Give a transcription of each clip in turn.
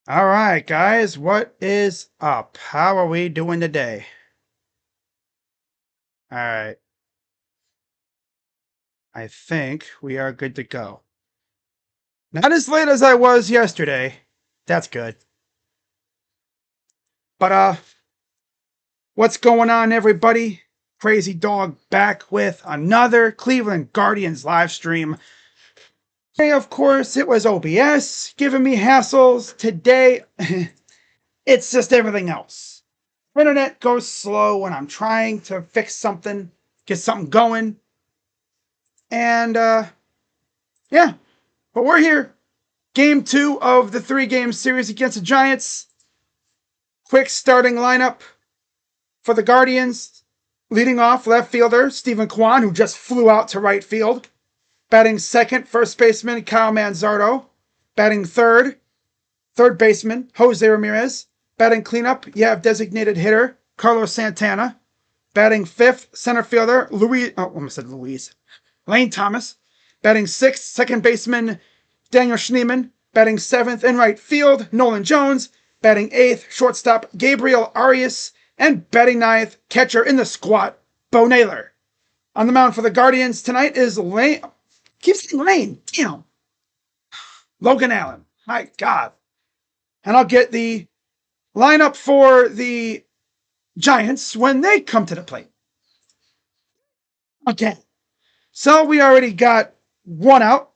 All right, guys, what is up? How are we doing today? All right, I think we are good to go. Not as late as I was yesterday. That's good. But what's going on, everybody? Crazy Dog back with another Cleveland Guardians live stream. Today, of course, it was OBS giving me hassles. Today, it's just everything else. Internet goes slow when I'm trying to fix something, get something going. And yeah, but we're here. Game 2 of the 3-game series against the Giants. Quick starting lineup for the Guardians. Leading off, left fielder Stephen Kwan, who just flew out to right field. Batting second, first baseman Kyle Manzardo. Batting third baseman Jose Ramirez. Batting cleanup, you have designated hitter Carlos Santana. Batting fifth, center fielder Lane Thomas. Batting sixth, second baseman Daniel Schneemann. Batting seventh in right field, Nolan Jones. Batting eighth, shortstop Gabriel Arias. And batting ninth, catcher in the squat, Bo Naylor. On the mound for the Guardians tonight is Lane. Keep saying Lane. Damn. Logan Allen. My God. And I'll get the lineup for the Giants when they come to the plate. Okay. So we already got one out.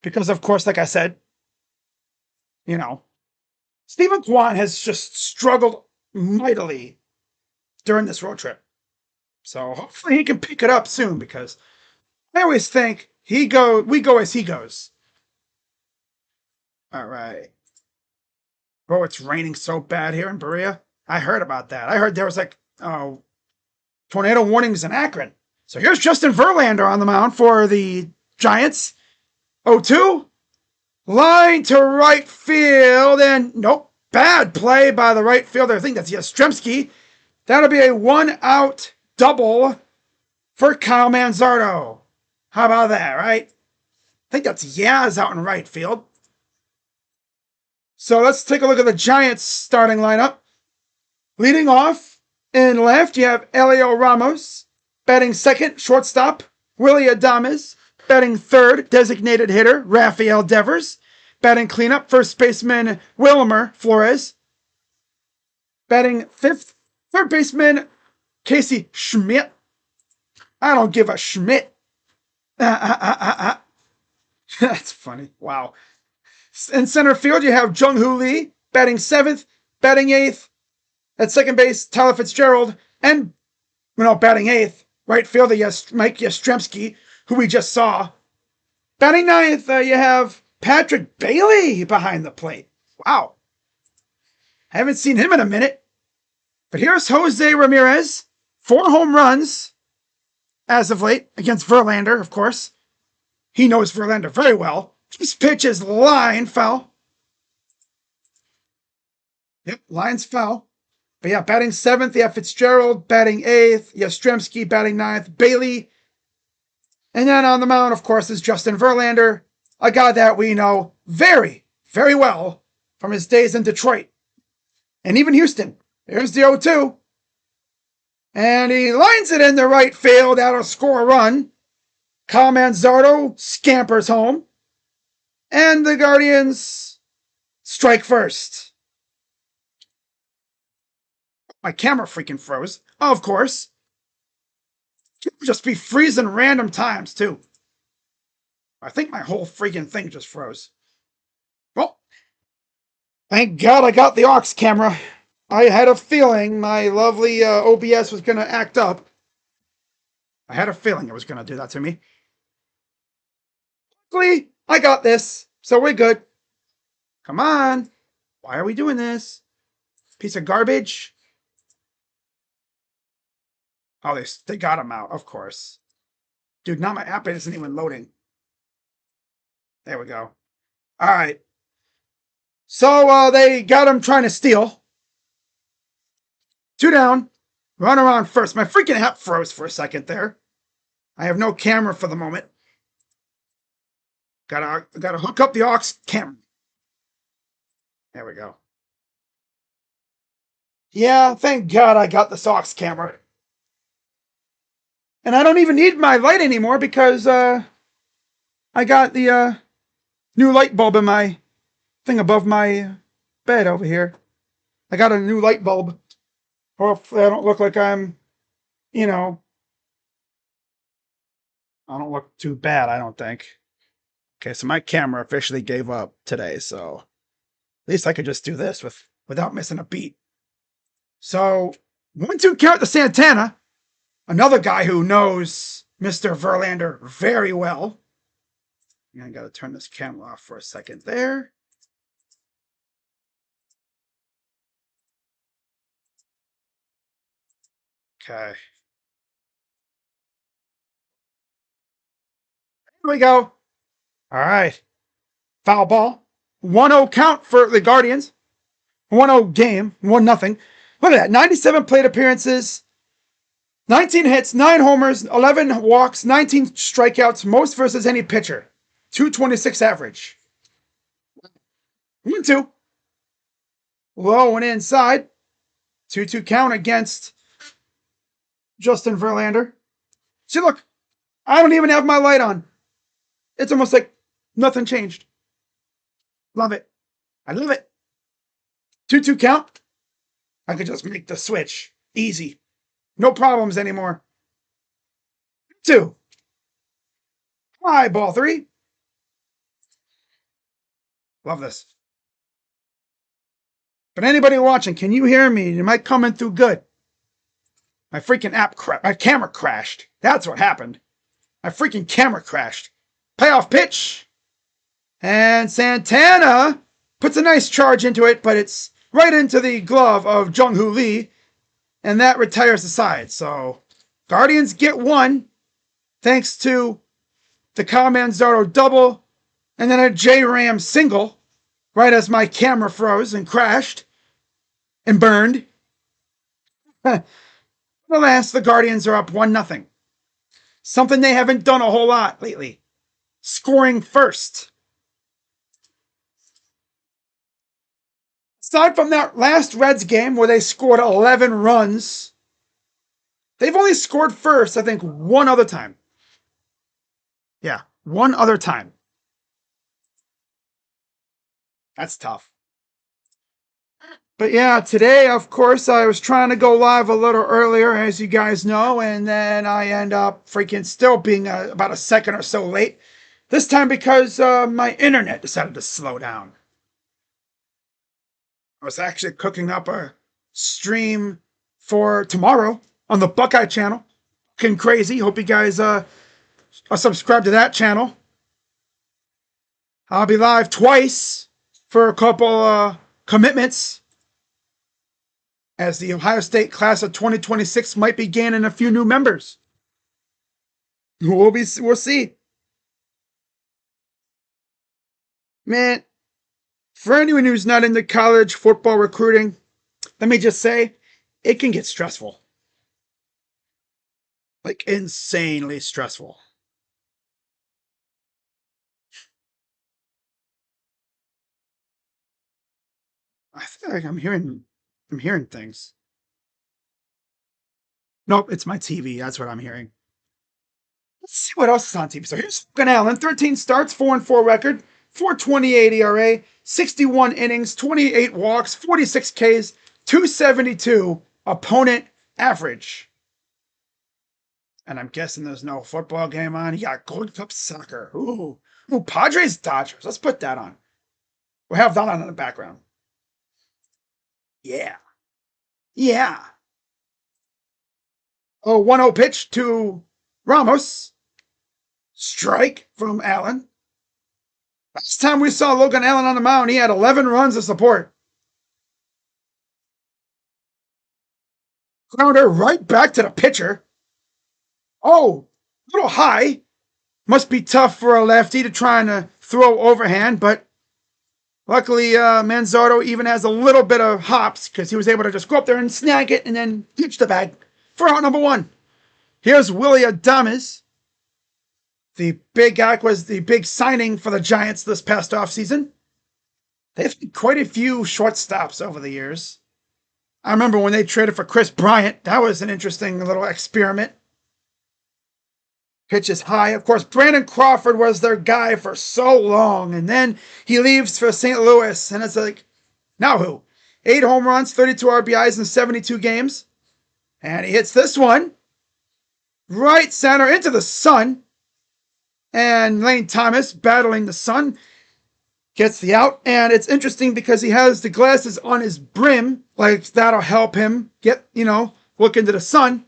Because, of course, like I said, Stephen Kwan has just struggled mightily during this road trip. So hopefully he can pick it up soon, because I always think we go as he goes. All right. Bro, it's raining so bad here in Berea. I heard about that. I heard there was tornado warnings in Akron. So here's Justin Verlander on the mound for the Giants. 0-2. Line to right field, and nope, bad play by the right fielder. I think that's Yastrzemski. That'll be a 1-out double for Kyle Manzardo. How about that, right? I think that's Yaz out in right field. So let's take a look at the Giants starting lineup. Leading off in left, you have Elio Ramos. Batting second, shortstop Willie Adames. Batting third, designated hitter Rafael Devers. Batting cleanup, first baseman Wilmer Flores. Batting fifth, third baseman Casey Schmidt. I don't give a Schmidt. That's funny. Wow. In center field, you have Jung-Hoo Lee. Batting seventh, batting eighth. At second base, Tyler Fitzgerald. And, batting eighth, right fielder Mike Yastrzemski, who we just saw. Batting ninth, you have Patrick Bailey behind the plate. Wow. I haven't seen him in a minute. But here's Jose Ramirez. 4 home runs as of late against Verlander, of course. He knows Verlander very well. This pitch is line foul. Yep, line's foul. But yeah, batting seventh, you have Fitzgerald. Batting eighth, Yastrzemski. Batting ninth, Bailey. And then on the mound, of course, is Justin Verlander, a guy that we know very, very well from his days in Detroit. And even Houston. Here's the 0-2. And he lines it in the right field. That'll score a run. Kyle Manzardo scampers home. And the Guardians strike first. My camera freaking froze. Of course. Just be freezing random times, too. I think my whole freaking thing just froze. Well, thank God I got the aux camera. I had a feeling my lovely OBS was going to act up. I had a feeling it was going to do that to me. Luckily, I got this, so we're good. Come on. Why are we doing this? Piece of garbage. Oh, they got him out, of course. Dude, now my app isn't even loading. There we go. All right. So they got him trying to steal. 2 down. Run around first. My freaking app froze for a second there. I have no camera for the moment. Gotta hook up the aux camera. There we go. Yeah, thank God I got the Sox camera. And I don't even need my light anymore because I got the new light bulb in my thing above my bed over here. I got a new light bulb. Hopefully I don't look like I'm, you know, I don't look too bad, I don't think. Okay, so my camera officially gave up today, so at least I could just do this without missing a beat. So 1-2 count to Santana, another guy who knows Mr. Verlander very well. I gotta turn this camera off for a second there. Okay. Here we go. All right. Foul ball. 1-0 count for the Guardians. 1-0 game. 1-0. Look at that. 97 plate appearances. 19 hits, 9 homers, 11 walks, 19 strikeouts, most versus any pitcher. 226 average. 1-2. Low and inside. 2-2 count against Justin Verlander. See, look. I don't even have my light on. It's almost like nothing changed. Love it. I love it. 2-2 count. I could just make the switch. Easy. No problems anymore. 2. High ball 3. Love this. But anybody watching, can you hear me? Am I coming through good? My freaking my camera crashed. That's what happened. My freaking camera crashed. Payoff pitch. And Santana puts a nice charge into it, but it's right into the glove of Jung-Hoo Lee. And that retires the side. So Guardians get 1 thanks to the Kyle Manzardo double and then a J-Ram single right as my camera froze and crashed and burned. Alas, the Guardians are up 1-0. Something they haven't done a whole lot lately. Scoring first. Aside from that last Reds game where they scored 11 runs, they've only scored first, I think, 1 other time. Yeah, 1 other time. That's tough. But yeah, today, of course, I was trying to go live a little earlier, as you guys know, and then I end up freaking still being about a second or so late. This time because my internet decided to slow down. I was actually cooking up a stream for tomorrow on the Buckeye channel. Fucking crazy. Hope you guys are subscribed to that channel. I'll be live twice for a couple commitments, as the Ohio State class of 2026 might be gaining a few new members. We'll see. Man, for anyone who's not into college football recruiting, let me just say, it can get stressful. Like, insanely stressful. I feel like I'm hearing things. Nope, it's my TV. That's what I'm hearing. Let's see what else is on TV. So here's Logan Allen, 13 starts, 4-4 record, 4.28 ERA, 61 innings, 28 walks, 46 Ks, 272 opponent average. And I'm guessing there's no football game on. He got Gold Cup soccer. Ooh, Padres Dodgers. Let's put that on. We'll have that on in the background. Yeah. Yeah. Oh, 1-0 pitch to Ramos. Strike from Allen. Last time we saw Logan Allen on the mound, he had 11 runs of support. Grounder right back to the pitcher. Oh, a little high. Must be tough for a lefty to try and throw overhand, but luckily Manzardo even has a little bit of hops because he was able to just go up there and snag it and then pitch the bag for out number 1. Here's Willie Adames. The big signing for the Giants this past offseason. They've had quite a few shortstops over the years. I remember when they traded for Chris Bryant. That was an interesting little experiment. Pitch is high. Of course, Brandon Crawford was their guy for so long, and then he leaves for St. Louis, and it's like, now who? 8 home runs, 32 RBIs in 72 games. And he hits this one right center into the sun. And Lane Thomas, battling the sun, gets the out. And it's interesting because he has the glasses on his brim, like that'll help him get, look into the sun.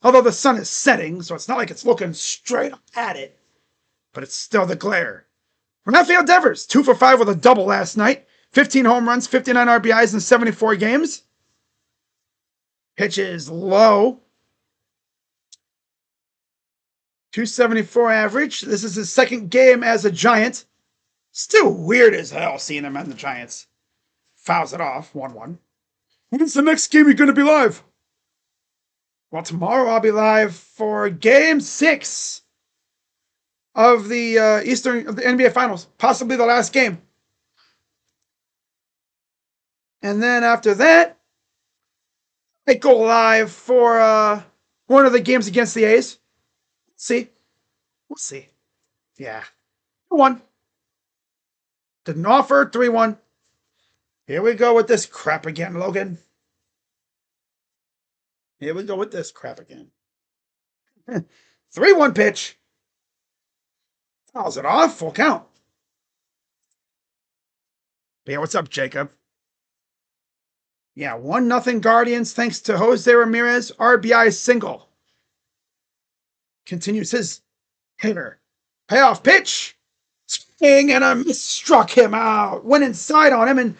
Although the sun is setting, so it's not like it's looking straight at it, but it's still the glare. Rafael Devers, 2 for 5 with a double last night. 15 home runs, 59 RBIs in 74 games. Pitch is low. 274 average. This is his second game as a Giant. Still weird as hell seeing him on the Giants. Fouls it off, 1-1. When's the next game you're going to be live? Well, tomorrow I'll be live for Game 6 of the NBA Finals. Possibly the last game. And then after that, I go live for one of the games against the A's. We'll see. Yeah. 2-1. Didn't offer. 3-1. Here we go with this crap again, Logan. Here we go with this crap again. 3-1 pitch. Fouls it off. Full count. Yeah, what's up, Jacob? Yeah, 1-0 Guardians thanks to Jose Ramirez RBI single. Continues his hitter. Payoff pitch. Swing and a miss struck him out. Went inside on him and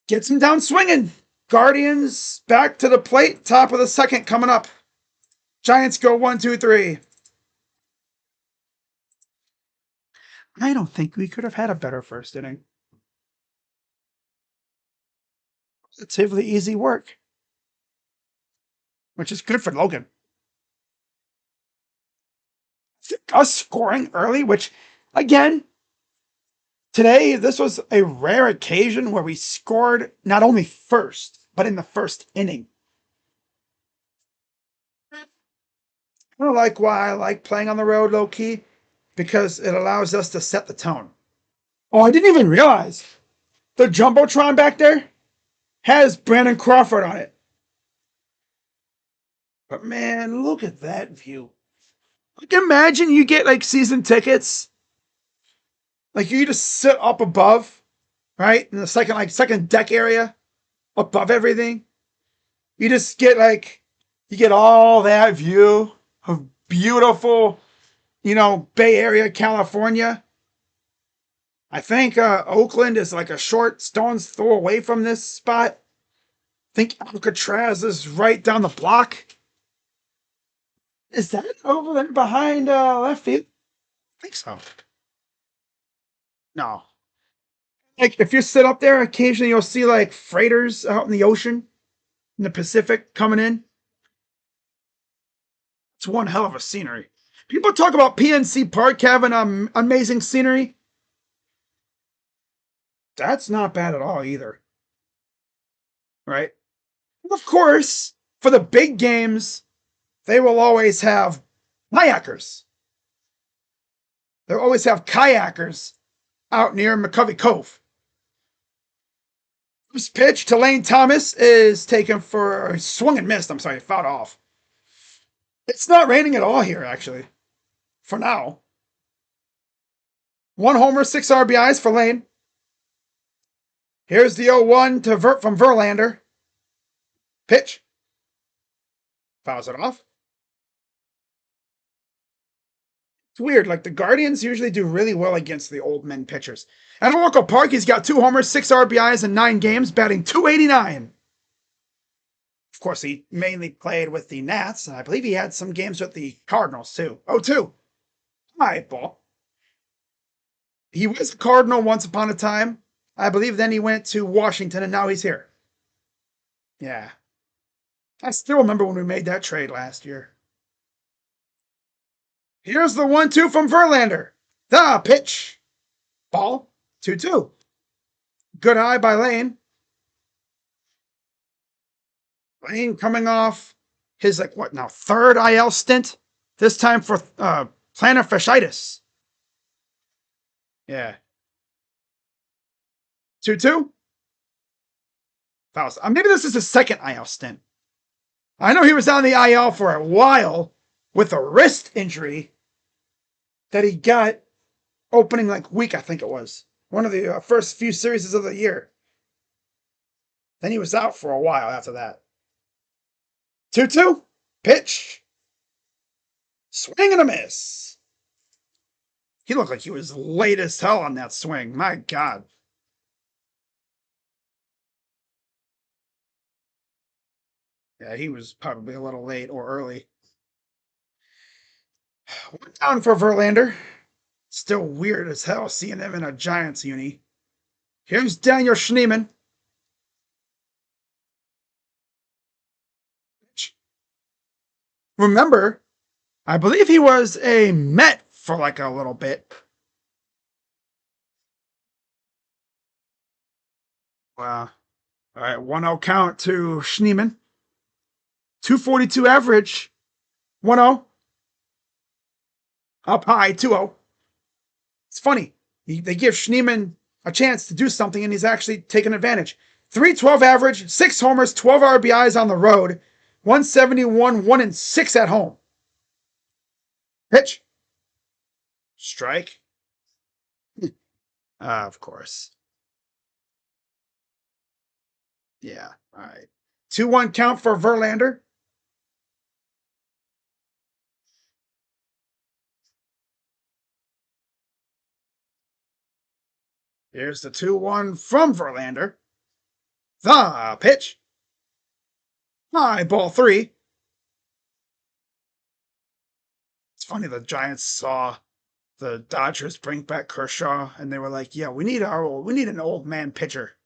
gets him down swinging. Guardians back to the plate. Top of the second coming up. Giants go 1-2-3. I don't think we could have had a better first inning. Relatively easy work, which is good for Logan. Us scoring early, which, again, today, this was a rare occasion where we scored not only first, but in the first inning. I like why I like playing on the road low-key, because it allows us to set the tone. Oh, I didn't even realize the Jumbotron back there has Brandon Crawford on it. But man, look at that view. Like, imagine you get like season tickets. Like, you just sit up above, right? In the second deck area, above everything. You just get you get all that view of beautiful, Bay Area, California. I think Oakland is like a short stone's throw away from this spot. I think Alcatraz is right down the block. Is that over there behind left field? I think so. No. Like, if you sit up there, occasionally you'll see like freighters out in the ocean, in the Pacific, coming in. It's one hell of a scenery. People talk about PNC Park having amazing scenery. That's not bad at all either. Right? Of course, for the big games, they will always have kayakers. They'll always have kayakers out near McCovey Cove. This pitch to Lane Thomas is taken for a swung and missed. I'm sorry, fouled off. It's not raining at all here, actually. For now. 1 homer, 6 RBIs for Lane. Here's the 0-1 from Verlander. Pitch. Fouls it off. It's weird. Like, the Guardians usually do really well against the old men pitchers. At Oracle Park, he's got 2 homers, 6 RBIs in 9 games, batting .289. Of course, he mainly played with the Nats, and I believe he had some games with the Cardinals, too. 0-2. Hi, ball. He was a Cardinal once upon a time. I believe then he went to Washington, and now he's here. Yeah. I still remember when we made that trade last year. Here's the 1-2 from Verlander. The pitch. Ball. 2-2. Good eye by Lane. Lane coming off his, like, what now, third IL stint? This time for plantar fasciitis. Yeah. 2-2. Fouls. Maybe this is his second IL stint. I know he was on the IL for a while with a wrist injury that he got opening like week, I think it was. One of the first few series of the year. Then he was out for a while after that. 2-2. Pitch. Swing and a miss. He looked like he was late as hell on that swing. My God. Yeah, he was probably a little late or early. One down for Verlander. Still weird as hell seeing him in a Giants uni. Here's Daniel Schneemann. Remember, I believe he was a Met for like a little bit. Wow. All right, 1-0 count to Schneemann. 242 average. 1-0. Up high, 2-0. It's funny. They give Schneemann a chance to do something, and he's actually taking advantage. 312 average, 6 homers, 12 RBIs on the road, 171, 1-6 at home. Pitch. Strike. Of course. Yeah, all right. 2-1 count for Verlander. Here's the 2-1 from Verlander. The pitch. High ball 3. It's funny, the Giants saw the Dodgers bring back Kershaw, and they were like, "Yeah, we need an old man pitcher.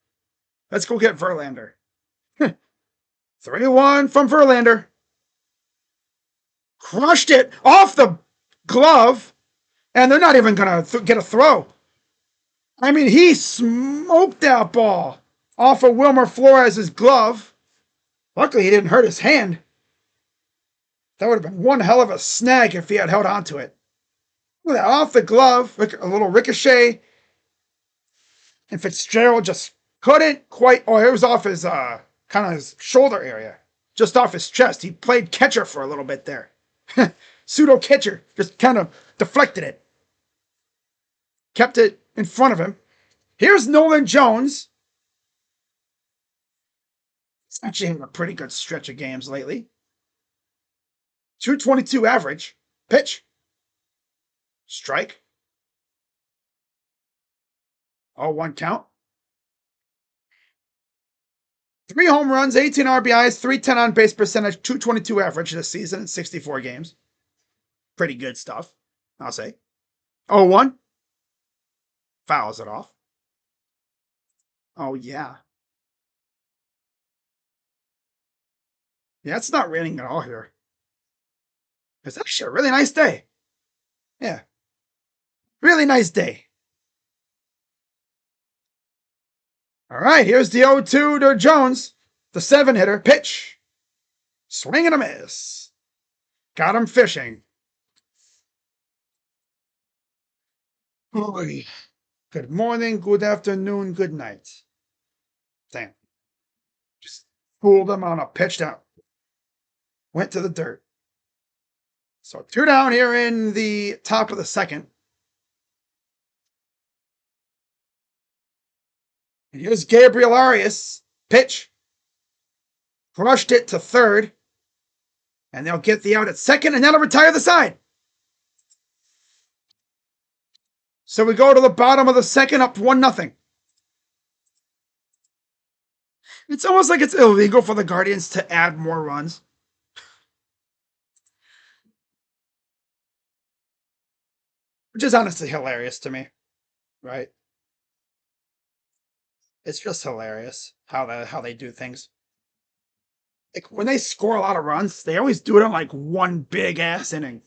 Let's go get Verlander." 3-1 from Verlander. Crushed it off the glove, and they're not even gonna get a throw. I mean, he smoked that ball off of Wilmer Flores' glove. Luckily, he didn't hurt his hand. That would have been one hell of a snag if he had held on to it. Look at that, off the glove, a little ricochet. And Fitzgerald just couldn't quite. Oh, it was off his kind of his shoulder area, just off his chest. He played catcher for a little bit there. Pseudo catcher, just kind of deflected it. Kept it in front of him. Here's Nolan Jones. He's actually having a pretty good stretch of games lately. 222 average. Pitch. Strike. 0-1 count. 3 home runs, 18 RBIs, 310 on base percentage, 222 average this season in 64 games. Pretty good stuff, I'll say. 0-1. Fouls it off. Oh, yeah. Yeah, it's not raining at all here. It's actually a really nice day. Yeah. Really nice day. All right, here's the 0-2 to Jones. The 7-hitter. Pitch. Swing and a miss. Got him fishing. Oy. Good morning, good afternoon, good night. Damn. Just fooled him on a pitch down. Went to the dirt. So 2 down here in the top of the second. And here's Gabriel Arias. Pitch. Crushed it to third. And they'll get the out at second, and that'll retire the side. So we go to the bottom of the second, up 1-0. It's almost like it's illegal for the Guardians to add more runs. Which is honestly hilarious to me, right? It's just hilarious how they do things. Like when they score a lot of runs, they always do it on like one big ass inning.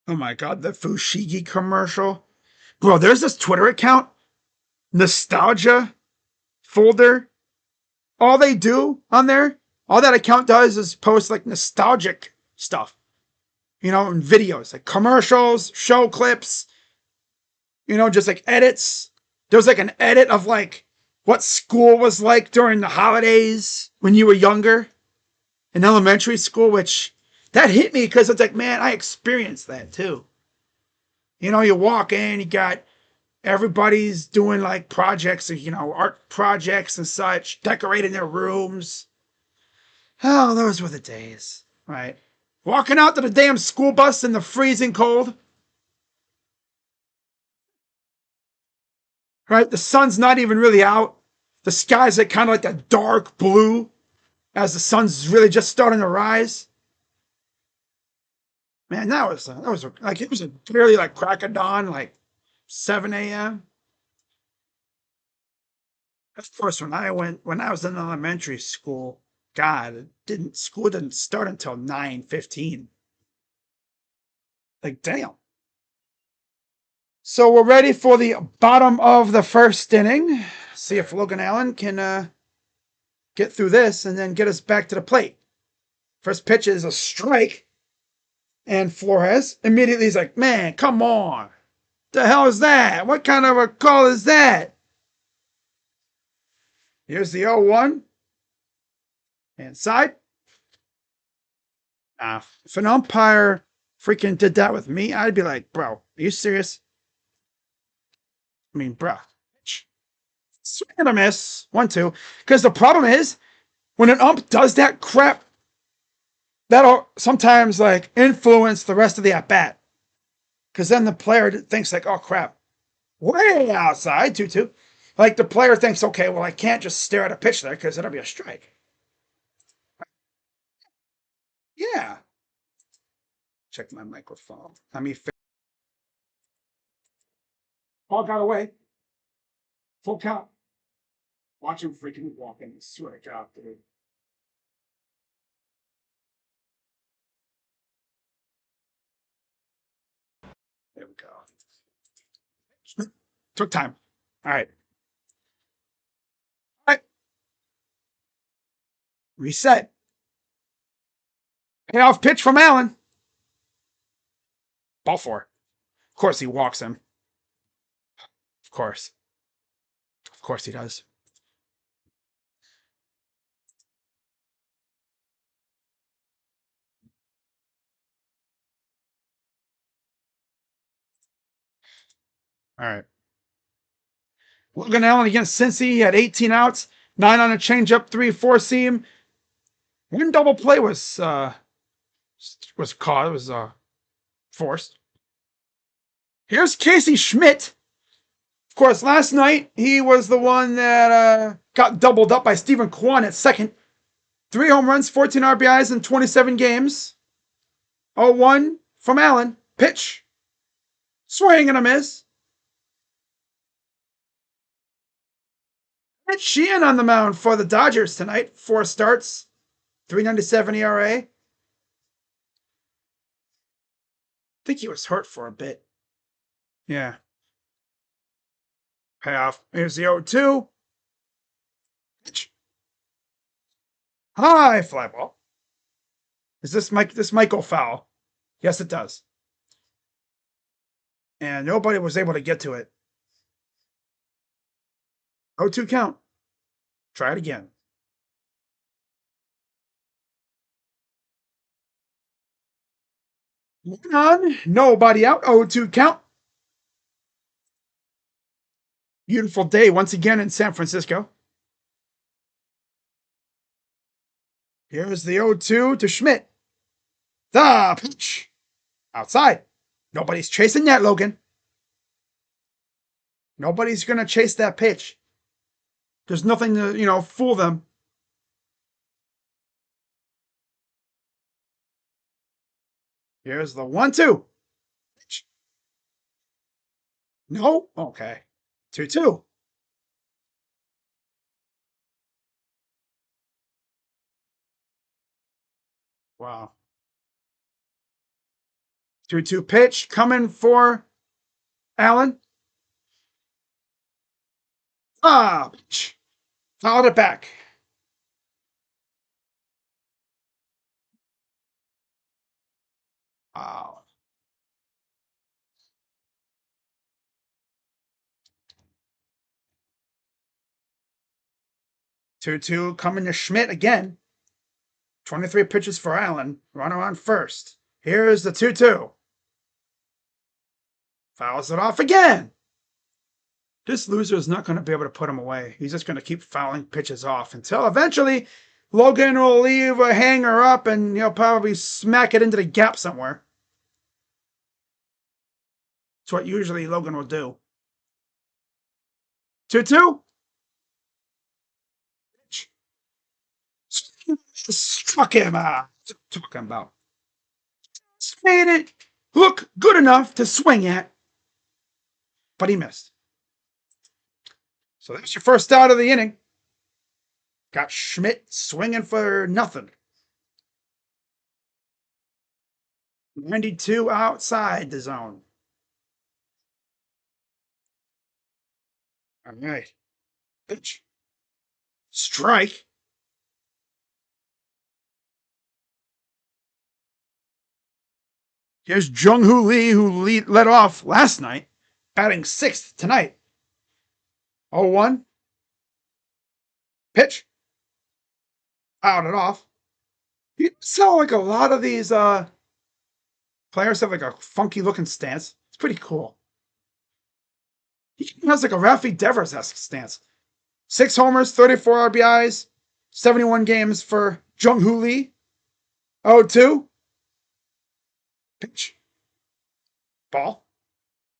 Oh my god, the Fushigi commercial. Bro, there's this Twitter account, Nostalgia Folder. All they do on there, all that account does is post like nostalgic stuff, and videos, like commercials, show clips, just like edits. There's like an edit of like what school was like during the holidays when you were younger in elementary school, which that hit me because it's like, man, I experienced that too. You walk in, you got everybody's doing like projects, art projects and such, decorating their rooms. Oh, those were the days, right? Walking out to the damn school bus in the freezing cold, right? The sun's not even really out. The sky's like kind of like a dark blue as the sun's really just starting to rise. Man, that was like it was barely like crack of dawn, like 7 a.m. Of course, when I was in elementary school, God, school didn't start until 9:15. Like, damn. So we're ready for the bottom of the first inning. See if Logan Allen can get through this and then get us back to the plate. First pitch is a strike, and Flores immediately is like, "Man, come on! The hell is that? What kind of a call is that?" Here's the 0-1. Inside. If an umpire freaking did that with me, I'd be like, "Bro, are you serious?" I mean, bro. Swing and a miss. 1-2. Because the problem is, when an ump does that crap, that'll sometimes like influence the rest of the at bat. Because then the player thinks like, "Oh crap, way outside 2-2." Like the player thinks, "Okay, well I can't just stare at a pitch there because it'll be a strike." Yeah. Check my microphone. Ball got away. Full count. Watch him freaking walk in. Swear to God, dude. There we go. Took time. All right. All right. Reset. Payoff pitch from Allen. Ball four. Of course he walks him. Of course. Of course he does. All right. Logan Allen against Cincy. He had 18 outs, 9 on a changeup, 3 4 seam. One double play was caught. It was forced. Here's Casey Schmidt. Of course, last night he was the one that got doubled up by Stephen Kwan at second. 3 home runs, 14 RBIs in 27 games. 0-1 from Allen. Pitch. Swing and a miss. Mitch Sheehan on the mound for the Dodgers tonight. 4 starts, 3.97 ERA. I think he was hurt for a bit. Yeah. Payoff. Here's the 0-2. Pitch. High fly ball. Is this might go foul? Yes, it does. And nobody was able to get to it. 0-2 count. Try it again. Moving on. Nobody out. 0-2 count. Beautiful day once again in San Francisco. Here's the 0-2 to Schmidt. The pitch. Outside. Nobody's chasing that, Logan. Nobody's going to chase that pitch. There's nothing to, fool them. Here's the 1-2. No? Okay. 2-2. Wow. 2-2 pitch coming for Allen. Pitch. Fouled it back. Wow. 2-2 coming to Schmidt again. 23 pitches for Allen. Runner on first. Here's the 2-2. Fouls it off again. This loser is not going to be able to put him away. He's just going to keep fouling pitches off until eventually Logan will leave a hanger up and he'll probably smack it into the gap somewhere. That's what usually Logan will do. 2-2. Struck him. Talking about. Made it look good enough to swing at, but he missed. So that's your first out of the inning. Got Schmidt swinging for nothing. 92 outside the zone. All right. Pitch. Strike. Here's Jung-Hoo Lee, who led off last night, batting 6th tonight. 0-1. Pitch. Fouled it off. You saw like a lot of these players have like a funky looking stance. It's pretty cool. He has like a Rafi Devers-esque stance. 6 homers, 34 RBIs, 71 games for Jung-Hoo Lee. 0-2. Pitch. Ball.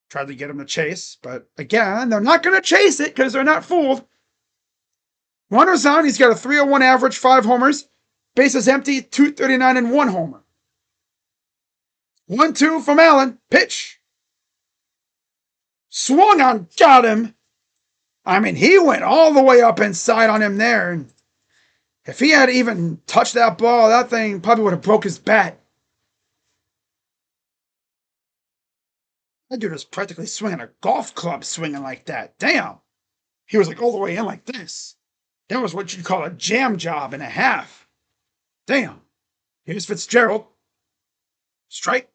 Tried to get him to chase, but again, they're not going to chase it because they're not fooled. Runner's on. He's got a 301 average, 5 homers. Bases empty, 239 and 1 homer. 1-2 from Allen. Pitch. Swung on, got him. I mean, he went all the way up inside on him there. And if he had even touched that ball, that thing probably would have broke his bat. That dude was practically swinging a golf club swinging like that. Damn. He was like all the way in like this. That was what you'd call a jam job and a half. Damn. Here's Fitzgerald. Strike.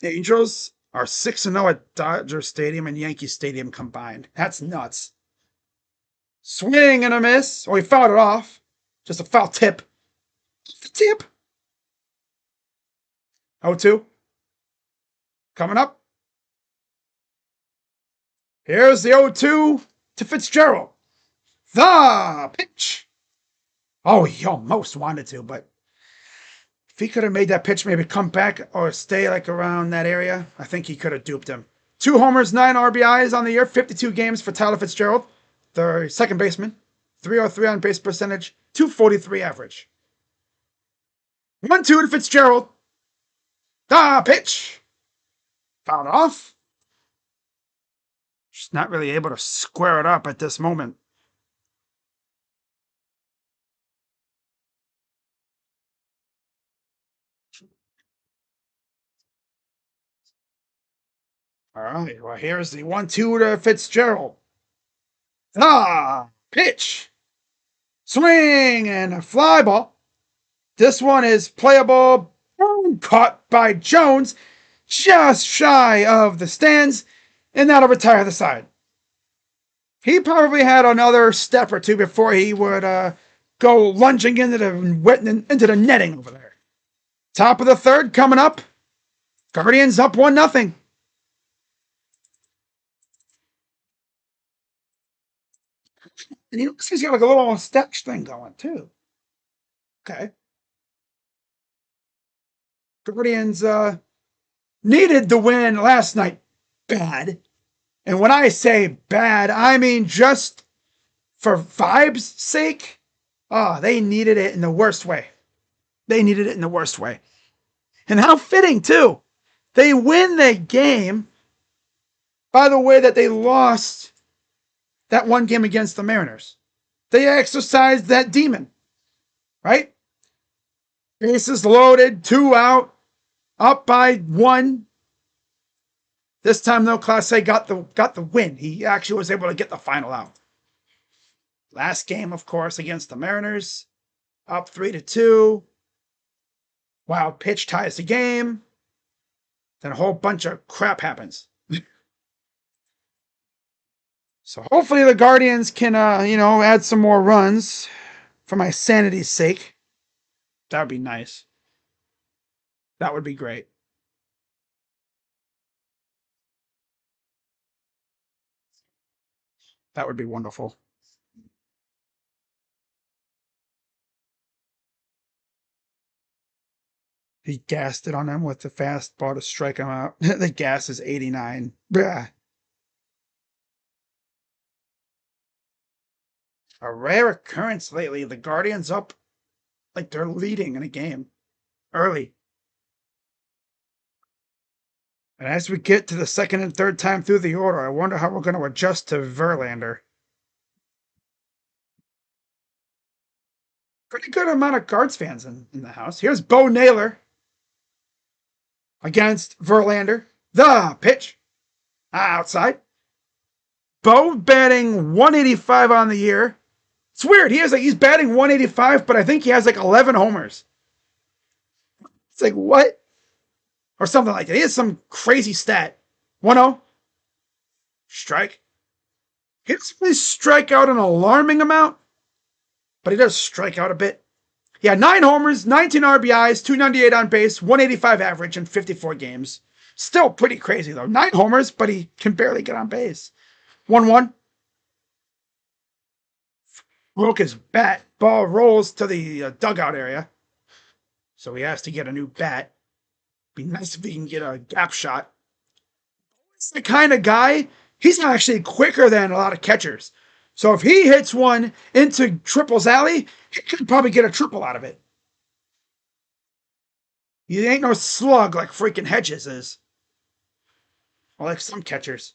The Angels are 6-0 at Dodger Stadium and Yankee Stadium combined. That's nuts. Swing and a miss. Oh, he fouled it off. Just a foul tip. Tip. 0-2. Coming up. Here's the 0-2 to Fitzgerald. The pitch. Oh, he almost wanted to, but if he could have made that pitch maybe come back or stay like around that area, I think he could have duped him. 2 homers, 9 RBIs on the year, 52 games for Tyler Fitzgerald, the second baseman. 303 on base percentage, 243 average. 1-2 to Fitzgerald. The pitch. Fouled off. Just not really able to square it up at this moment. All right, well, here's the 1-2 to Fitzgerald. Pitch. Swing and a fly ball. This one is playable. Caught by Jones, just shy of the stands, and that'll retire the side. He probably had another step or two before he would go lunging into the netting over there. Top of the third coming up. Guardians up 1-0. And he's got like a little sketch thing going too. Okay. Guardians needed the win last night bad. And when I say bad, I mean just for vibes' sake. They needed it in the worst way. They needed it in the worst way. And how fitting, too. They win the game by the way that they lost that one game against the Mariners. they exercised that demon, right? Bases loaded, 2 out, up by 1. This time, though, Clase got the win. He actually was able to get the final out. Last game, of course, against the Mariners, up 3-2. Wild pitch ties the game. Then a whole bunch of crap happens. So hopefully the Guardians can, add some more runs for my sanity's sake. That would be nice. That would be great. That would be wonderful. He gassed it on them with the fastball to strike him out. The gas is 89. Blah. A rare occurrence lately. The Guardians up like they're leading in a game early. And as we get to the second and third time through the order, I wonder how we're going to adjust to Verlander. Pretty good amount of Guards fans in the house. Here's Bo Naylor against Verlander. The pitch. Outside. Bo batting 185 on the year. It's weird. He's batting 185, but I think he has like 11 homers. It's like, what? Or something like that. He has some crazy stat. 1-0. Strike. He doesn't really strike out an alarming amount, but he does strike out a bit. Yeah, 9 homers, 19 RBIs, 298 on base, 185 average in 54 games. Still pretty crazy, though. 9 homers, but he can barely get on base. 1-1. Broke his bat. Ball rolls to the dugout area. So he has to get a new bat. Be nice if he can get a gap shot. He's the kind of guy, he's actually quicker than a lot of catchers. So if he hits one into Triple's alley, he could probably get a triple out of it. He ain't no slug like freaking Hedges is. Or like some catchers.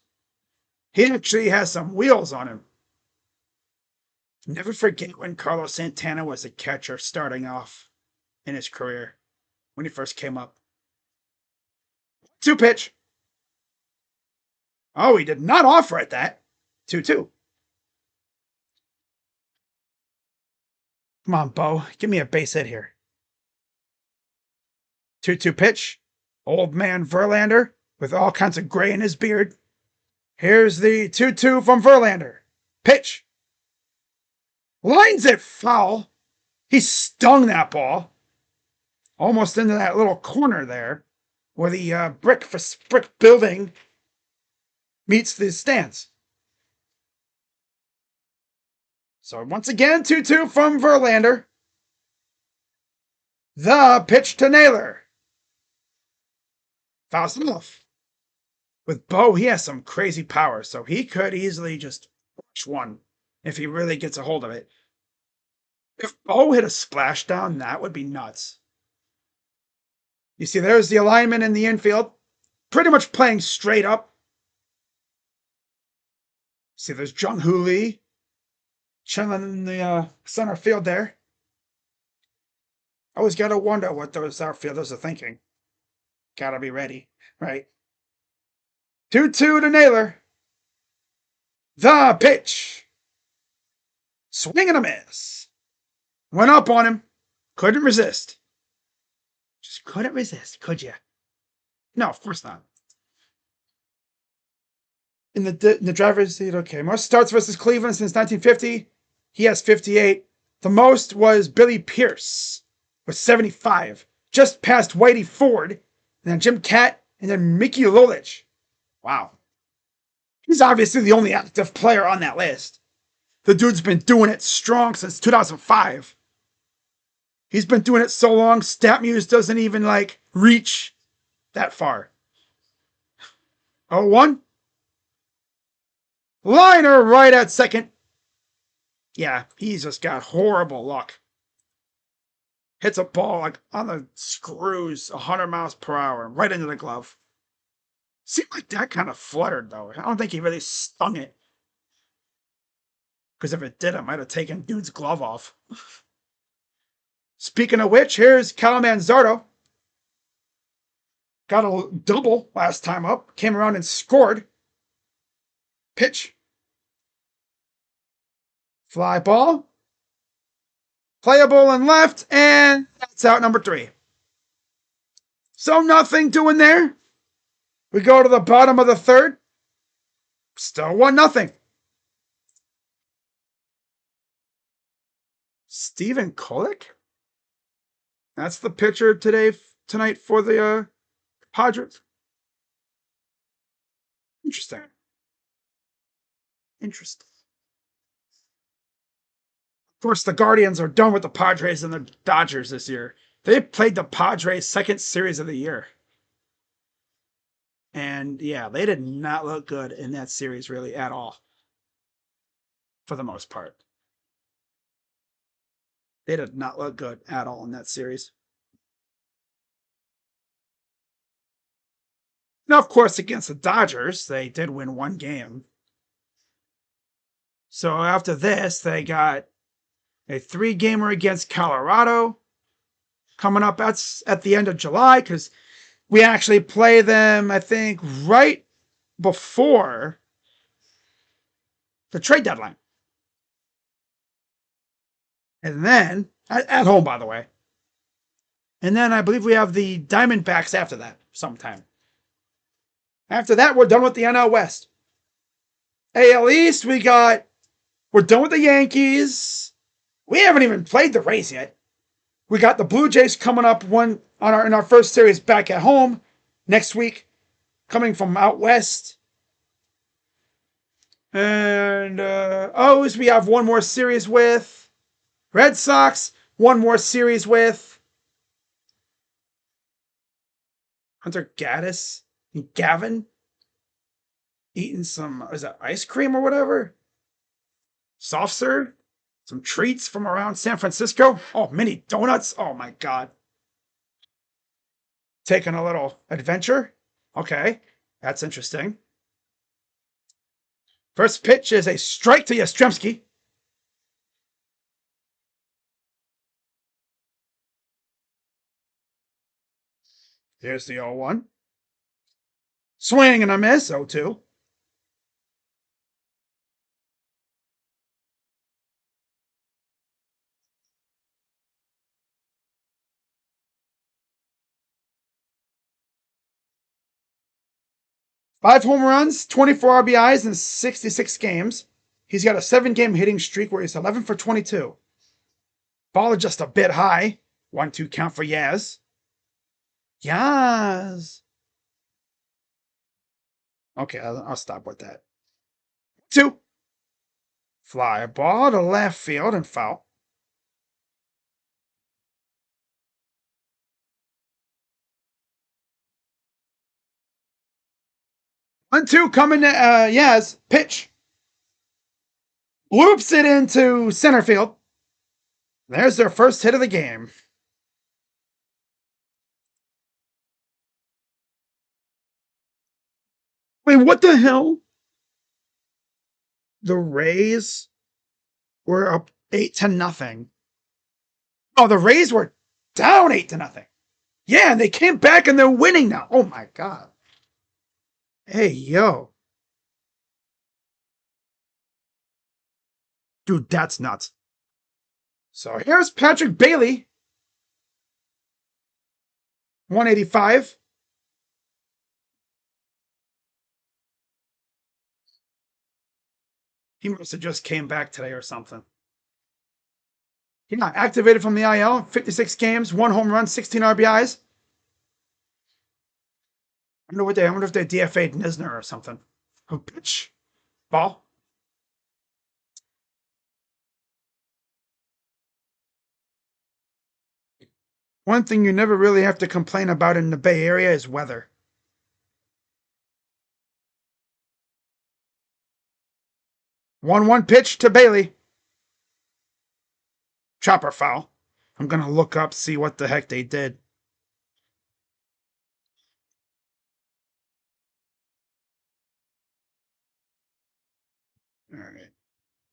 He actually has some wheels on him. Never forget when Carlos Santana was a catcher starting off in his career when he first came up. 2 pitch. Oh, he did not offer at that. 2-2. Come on, Bo. Give me a base hit here. 2-2 pitch. Old man Verlander with all kinds of gray in his beard. Here's the 2-2 from Verlander. Pitch. Lines it foul. He stung that ball. Almost into that little corner there where the brick building meets the stands. So once again, 2-2 from Verlander. The pitch to Naylor. Fouls enough. With Bo, he has some crazy power, so he could easily just push one if he really gets a hold of it. If Bo hit a splashdown, that would be nuts. You see, there's the alignment in the infield. Pretty much playing straight up. See, there's Jung Hoo Lee chilling in the center field there. Always got to wonder what those outfielders are thinking. Gotta be ready, right? 2-2 to Naylor. The pitch. Swing and a miss. Went up on him. Couldn't resist. Just couldn't resist, could you? No, of course not. In the driver's seat, okay. Most starts versus Cleveland since 1950. He has 58. The most was Billy Pierce with 75. Just past Whitey Ford, and then Jim Catt, and then Mickey Lolich. Wow. He's obviously the only active player on that list. The dude's been doing it strong since 2005. He's been doing it so long, StatMuse doesn't even, reach that far. 0-1. Liner right at second. Yeah, he's just got horrible luck. Hits a ball on the screws, 100 miles per hour, right into the glove. Seemed like that kind of fluttered, though. I don't think he really stung it. Because if it did, I might have taken dude's glove off. Speaking of which, here's Cal Manzardo. Got a double last time up. Came around and scored. Pitch. Fly ball. Playable and left, and that's out number 3. So nothing doing there. We go to the bottom of the 3rd. Still 1-0. Steven Kolek? That's the pitcher tonight for the Padres. Interesting. Of course, the Guardians are done with the Padres and the Dodgers this year. They played the Padres' second series of the year. And yeah, they did not look good in that series really at all. For the most part. They did not look good at all in that series. Now, of course, against the Dodgers, they did win 1 game. So after this, they got a 3-gamer against Colorado coming up. That's at the end of July because we actually play them, I think, right before the trade deadline. And then, at home, by the way. And then I believe we have the Diamondbacks after that sometime. After that, we're done with the NL West. AL East, we're done with the Yankees. We haven't even played the Rays yet. We got the Blue Jays coming up in our first series back at home next week, coming from out west. And O's, we have 1 more series with. Red Sox, 1 more series with. Hunter Gaddis and Gavin eating some, is that ice cream or whatever? Soft serve? Some treats from around San Francisco? Oh, mini donuts? Oh my God. Taking a little adventure? Okay, that's interesting. First pitch is a strike to Yastrzemski. Here's the 0-1. Swing and a miss, 0-2. Five home runs, 24 RBIs in 66 games. He's got a 7-game hitting streak where he's 11 for 22. Ball just a bit high. 1-2 count for Yaz. Yaz. Okay, I'll stop with that. 2. Fly ball to left field and foul. 1-2 coming to Yaz. Pitch. Loops it into center field. There's their first hit of the game. Wait, what the hell? The Rays were up 8-0. Oh, the Rays were down 8-0. Yeah, and they came back and they're winning now. Oh my God. Hey, yo. Dude, that's nuts. So here's Patrick Bailey. 185. He must have just came back today or something. He got activated from the IL. 56 games, 1 home run, 16 RBIs. I wonder if they DFA'd Nisner or something. Oh, pitch. Ball. One thing you never really have to complain about in the Bay Area is weather. 1-1 pitch to Bailey. Chopper foul. I'm going to look up, see what the heck they did. All right.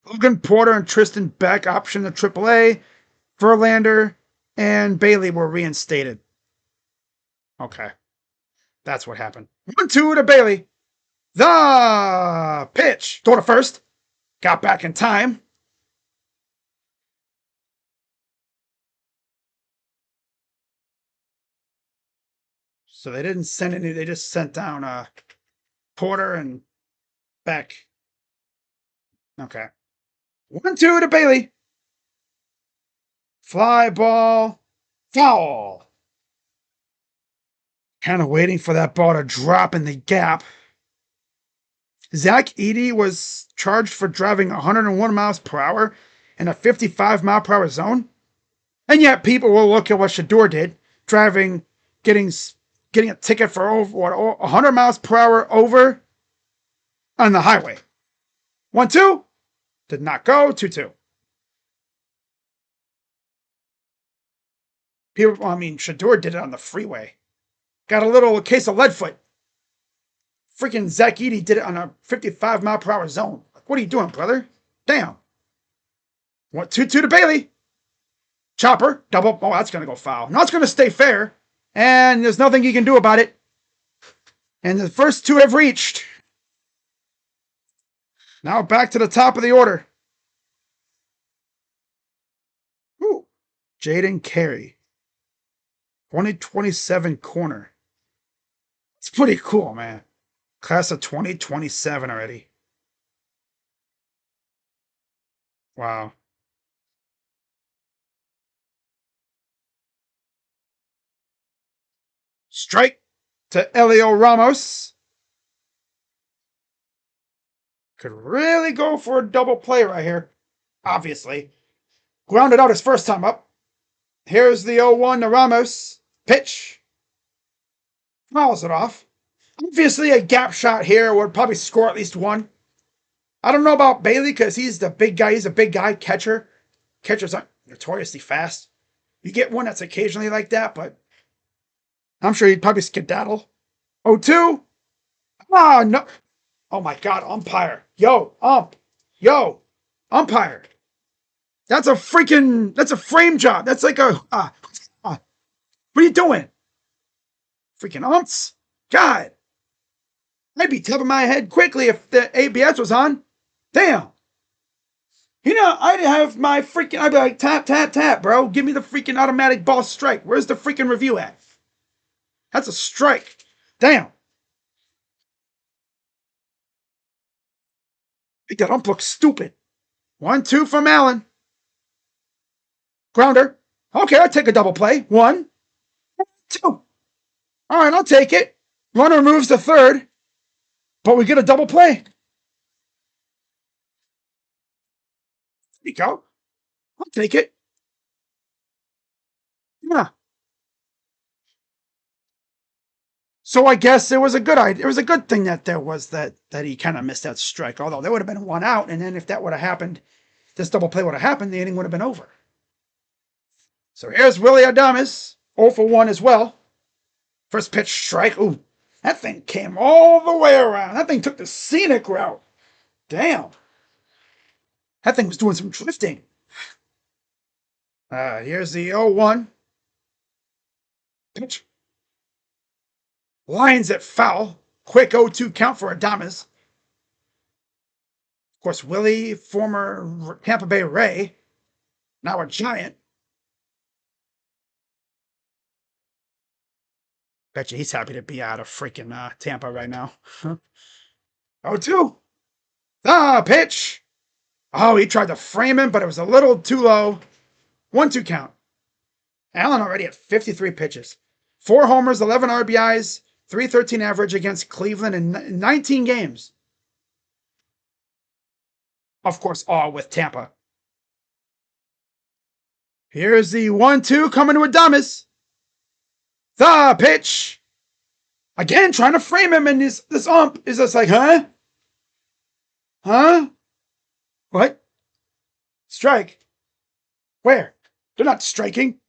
Logan Porter and Tristan Beck option to AAA. Verlander and Bailey were reinstated. Okay. That's what happened. 1-2 to Bailey. The pitch. Throw to first. Got back in time. So they didn't send any. They just sent down Porter and Beck. Okay. 1-2 to Bailey. Fly ball. Foul. Kind of waiting for that ball to drop in the gap. Zach Edey was charged for driving 101 miles per hour in a 55 mile per hour zone. And yet people will look at what Shador did, getting a ticket for over 100 miles per hour over on the highway. 1-2. Did not go. 2-2. Shador did it on the freeway. Got a little case of lead foot. Freaking Zach Edey did it on a 55 mile per hour zone. What are you doing, brother? Damn. 2-2 to Bailey. Chopper. Double. Oh, that's going to go foul. Now it's going to stay fair. And there's nothing you can do about it. And the first two have reached. Now back to the top of the order. Ooh. Jaden Carey. 2027 corner. It's pretty cool, man. Class of 2027 already. Wow. Strike to Elio Ramos. Could really go for a double play right here. Obviously. Grounded out his first time up. Here's the 0-1 to Ramos. Pitch. Fouls it off. Obviously, a gap shot here would probably score at least one. I don't know about Bailey because he's the big guy. He's a big guy catcher. Catchers aren't notoriously fast. You get one that's occasionally like that, but I'm sure he'd probably skedaddle. 0-2. Ah, no. Oh my God, umpire. Yo, umpire. That's a frame job. That's like what are you doing? Freaking umps. God. I'd be tipping my head quickly if the ABS was on. Damn. I'd have I'd be like, tap, tap, tap, bro. Give me the freaking automatic ball strike. Where's the freaking review at? That's a strike. Damn. That ump looks stupid. 1-2 from Allen. Grounder. Okay, I'll take a double play. 1, 2. All right, I'll take it. Runner moves to third, but we get a double play. There you go. I'll take it. Yeah. So I guess it was a good idea. It was a good thing that he kind of missed that strike. Although there would have been one out, and then if that would have happened, this double play would have happened, the inning would have been over. So here's Willy Adames, 0 for 1 as well. First pitch strike. Ooh, that thing came all the way around. That thing took the scenic route. Damn. That thing was doing some drifting. Here's the 0-1. Pitch. Lines it foul. Quick 0-2 count for Adames. Of course, Willie, former Tampa Bay Ray, now a Giant. Bet you he's happy to be out of freaking Tampa right now. 0-2. The pitch. Oh, he tried to frame him, but it was a little too low. 1-2 count. Allen already at 53 pitches. 4 homers, 11 RBIs, 313 average against Cleveland in 19 games. Of course, all with Tampa. Here's the 1-2 coming to Adames. The pitch. Again, trying to frame him, and this ump is just like, huh? Huh? What? Strike? Where? They're not striking.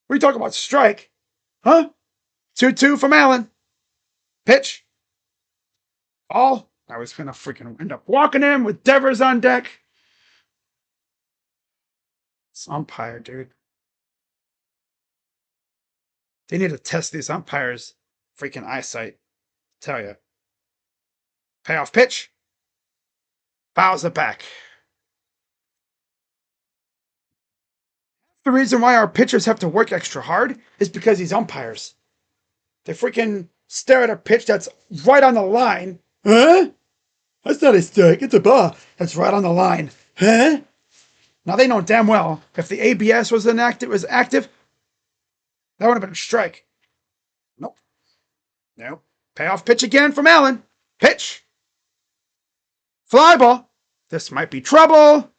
What are you talking about? Strike? Huh? 2-2 from Allen. Pitch. Ball. I was going to freaking end up walking him with Devers on deck. It's umpire, dude. They need to test these umpires' freaking eyesight. Tell you. Payoff pitch. Fouls it back. The reason why our pitchers have to work extra hard is because these umpires. They freaking stare at a pitch that's right on the line. Huh? That's not a strike. It's a ball. That's right on the line. Huh? Now they know damn well if the ABS was active, that would have been a strike. Nope. Nope. Payoff pitch again from Allen. Pitch. Fly ball. This might be trouble.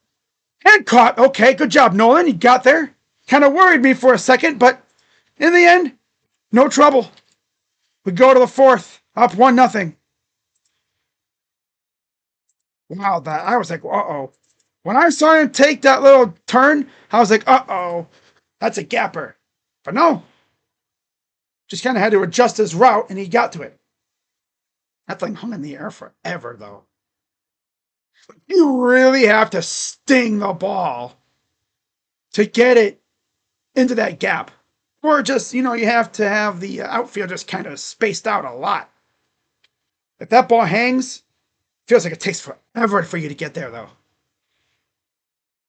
And caught. Okay, good job, Nolan. You got there. Kind of worried me for a second, but in the end, no trouble. We go to the fourth, up 1-0. Wow, that I was like, uh-oh. When I saw him take that little turn, I was like, uh-oh, that's a gapper. But no, just kind of had to adjust his route, and he got to it. That thing hung in the air forever, though. You really have to sting the ball to get it into that gap. Or just, you have to have the outfield just kind of spaced out a lot. If that ball hangs, feels like it takes forever for you to get there, though.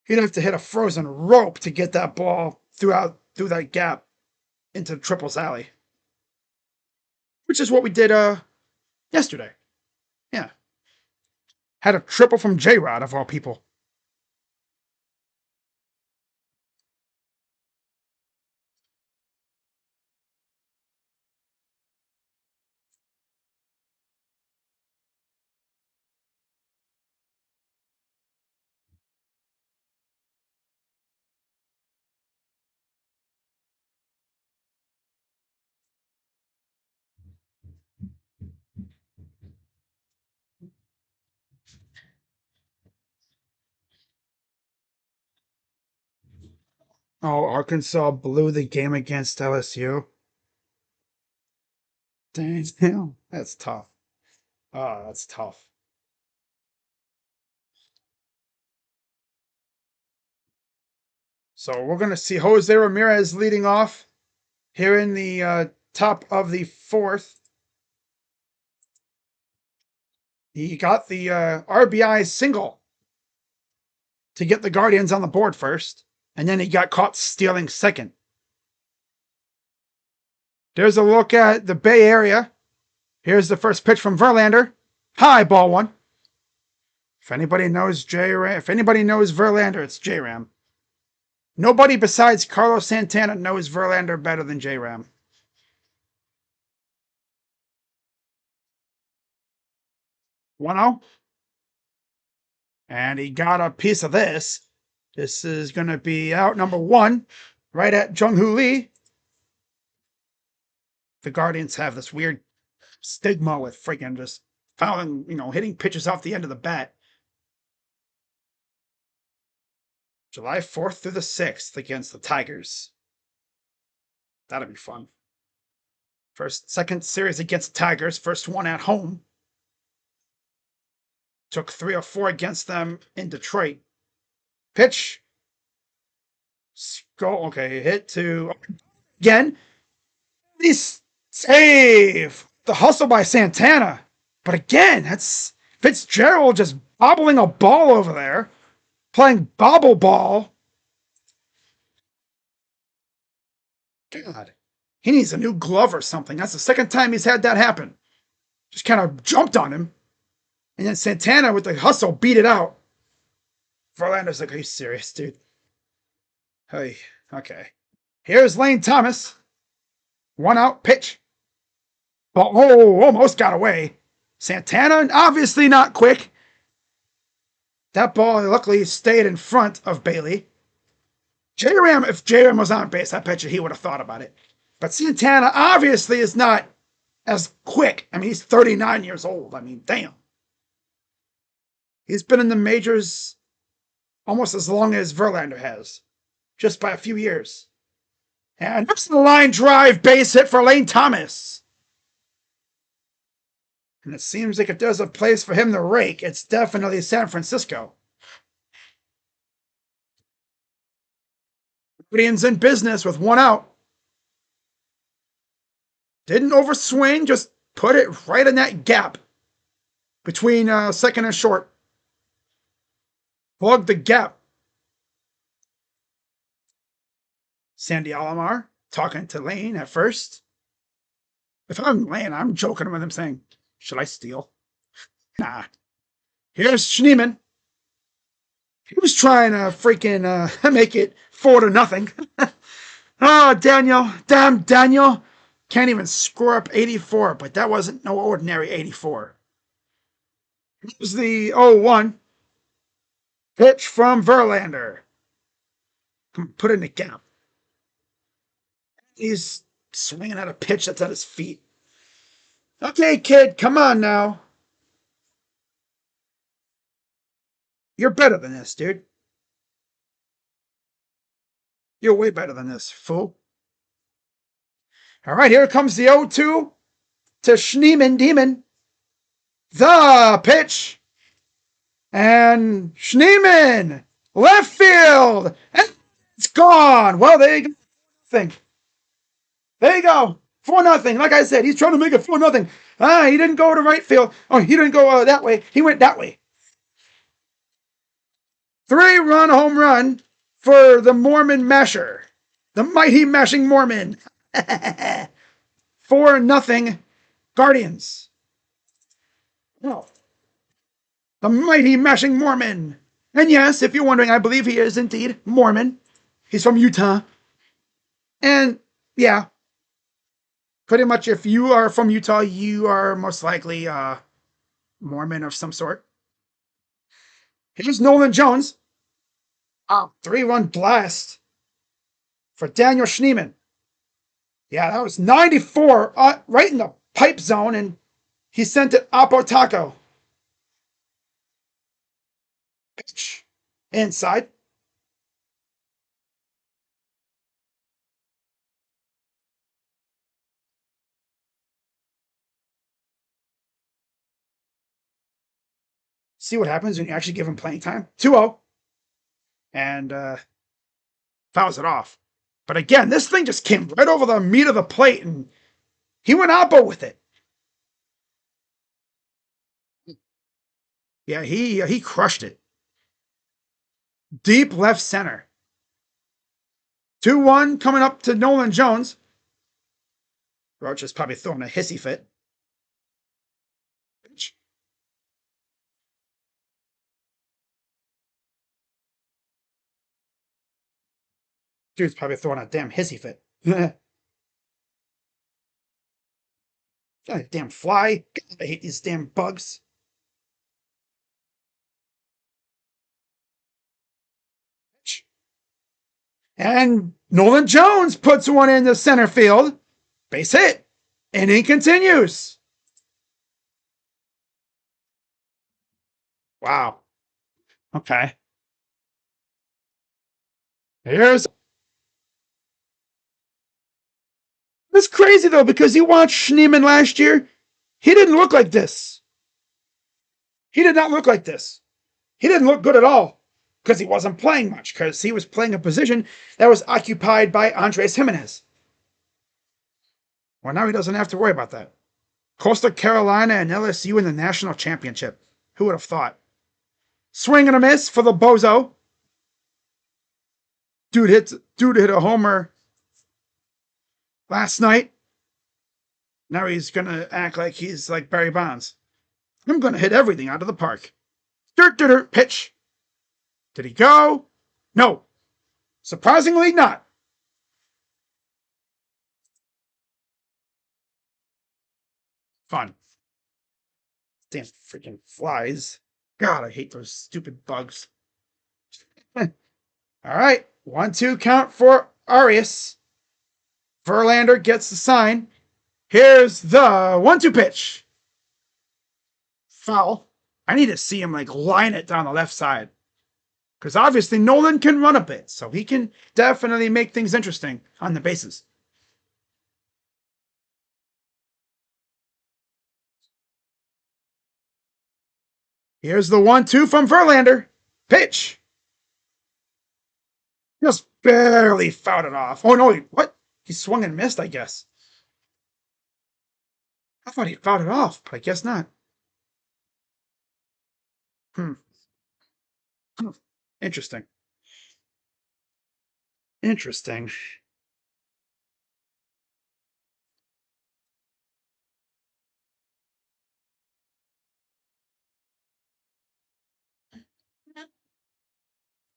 You'd have to hit a frozen rope to get that ball through that gap into Triple's alley. Which is what we did yesterday. Yeah. Had a triple from J-Rod, of all people. Oh, Arkansas blew the game against LSU. Damn, that's tough. Oh, that's tough. So we're going to see Jose Ramirez leading off here in the top of the fourth. He got the RBI single to get the Guardians on the board first, and then he got caught stealing second. There's a look at the Bay Area. Here's the first pitch from Verlander. High, ball one. If anybody knows Verlander, it's J-Ram. Nobody besides Carlos Santana knows Verlander better than J-Ram. 1-0. And he got a piece of this. This is going to be out number 1, right at Jung-Hoo Lee. The Guardians have this weird stigma with freaking just fouling, hitting pitches off the end of the bat. July 4th through the 6th against the Tigers. That'll be fun. Second series against the Tigers. First one at home. Took 3 or 4 against them in Detroit. Pitch. Go. Okay, hit to again. This save. The hustle by Santana. But again, that's Fitzgerald just bobbling a ball over there. Playing bobble ball. God. He needs a new glove or something. That's the second time he's had that happen. Just kind of jumped on him. And then Santana with the hustle beat it out. Verlander's like, are you serious, dude? Hey, okay. Here's Lane Thomas. 1 out, pitch. Oh, almost got away. Santana, obviously not quick. That ball luckily stayed in front of Bailey. If J-Ram was on base, I bet you he would have thought about it. But Santana obviously is not as quick. I mean, he's 39 years old. I mean, damn. He's been in the majors almost as long as Verlander has, just by a few years. And that's the line drive base hit for Lane Thomas. And it seems like if there's a place for him to rake, it's definitely San Francisco. Guardians in business with 1 out. Didn't overswing, just put it right in that gap between second and short. Plugged the gap. Sandy Alomar talking to Lane at first. If I'm Lane, I'm joking with him saying, should I steal? Nah. Here's Schneemann. He was trying to freaking make it 4-0. Oh, Daniel. Damn, Daniel. Can't even score up 84, but that wasn't no ordinary 84. It was the 0-1 pitch from Verlander. Put it in the gap. He's swinging at a pitch that's at his feet. Okay, kid, come on now. You're better than this, dude. You're way better than this, fool. All right, here comes the 0-2 to Schneemann Demon. The pitch. And Schneemann, left field. And it's gone. Well, there you go. There you go. 4-0. Like I said, he's trying to make it 4-0. He didn't go to right field. Oh, he didn't go that way. He went that way. 3-run home run for the Mormon Masher. The mighty mashing Mormon. 4-0 Guardians. Well, the mighty mashing Mormon. And yes, if you're wondering, I believe he is indeed Mormon. He's from Utah. And yeah, pretty much if you are from Utah, you are most likely Mormon of some sort. Here's Nolan Jones. 3-run blast for Daniel Schneemann. Yeah, that was 94 right in the pipe zone, and he sent it Apo Taco. Pitch. Inside. See what happens when you actually give him playing time. 2-0. And fouls it off. But again, this thing just came right over the meat of the plate, and he went Oppo with it. Yeah, he crushed it. Deep left center. 2-1 coming up to Nolan Jones. Roach is probably throwing a hissy fit. Pitch. Dude's probably throwing a damn hissy fit. God, damn fly. God, I hate these damn bugs. And Nolan Jones puts one in the center field. Base hit. Inning continues. Wow. Okay. Here's. It's crazy though, because you watched Schneemann last year. He didn't look like this. He did not look like this. He didn't look good at all because he wasn't playing much, because he was playing a position that was occupied by Andres Jimenez. Well, now he doesn't have to worry about that. Coastal Carolina and LSU in the national championship. Who would have thought? Swing and a miss for the bozo. Dude hit a homer last night. Now he's going to act like he's like Barry Bonds. I'm going to hit everything out of the park. Dirt, pitch. Did he go? No. Surprisingly not. Fun. Damn freaking flies. God, I hate those stupid bugs. All right. 1-2 count for Arias. Verlander gets the sign. Here's the 1-2 pitch. Foul. I need to see him like line it down the left side. Because obviously Nolan can run a bit, so he can definitely make things interesting on the bases. Here's the 1-2 from Verlander. Pitch. Just barely fouled it off. Oh no, what? He swung and missed, I guess. I thought he fouled it off, but I guess not. Hmm. Interesting. Interesting.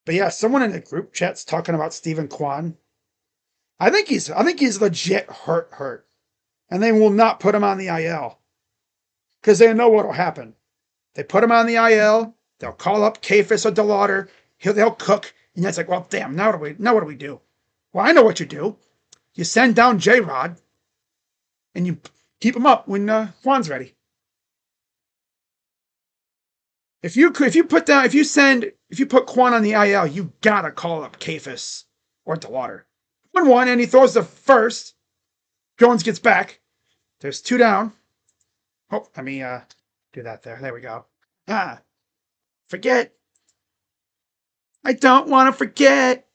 But yeah, someone in the group chat's talking about Stephen Kwan. I think he's legit hurt. And they will not put him on the IL. Because they know what'll happen. They put him on the IL, they'll call up Kafis or DeLauder, they'll cook, and it's like, well, damn, now what do we do? Well, I know what you do. You send down J Rod and you keep him up when Kwan's ready. If you put Kwan on the IL, you gotta call up Kafis or DeLauder. 1-1, and he throws the first. Jones gets back. There's 2 down. Oh, let me do that there. There we go. Forget. I don't want to forget.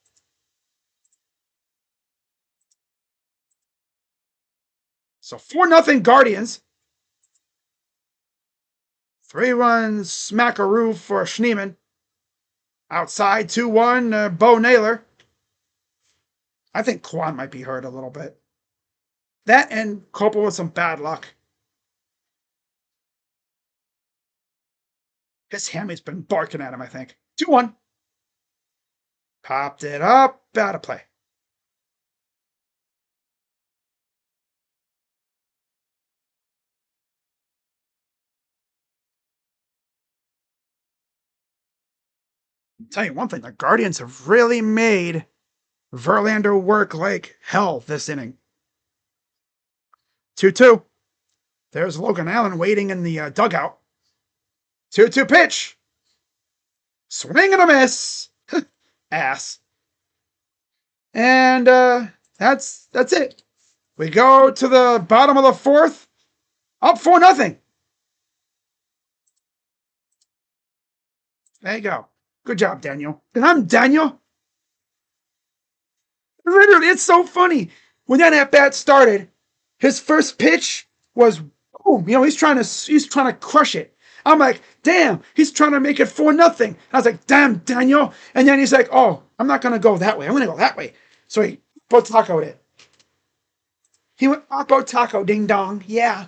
So 4-0 Guardians. 3 runs smackaroo for Schneeman. Outside 2-1 Bo Naylor. I think Kwan might be hurt a little bit. That and Copel with some bad luck. His hammy's been barking at him, I think. 2-1. Popped it up. Out of play. I'll tell you one thing, the Guardians have really made Verlander work like hell this inning. 2-2. There's Logan Allen waiting in the dugout. 2-2 pitch. Swing and a miss. Ass. And that's it. We go to the bottom of the 4th. Up 4-0. There you go. Good job, Daniel. And I'm Daniel. Literally, it's so funny. When that at bat started, his first pitch was boom. He's trying to crush it. I'm like, damn, he's trying to make it 4-0. I was like, damn, Daniel. And then he's like, oh, I'm not gonna go that way. I'm gonna go that way. So he tacoed it. He went Oppo Taco, ding dong. Yeah.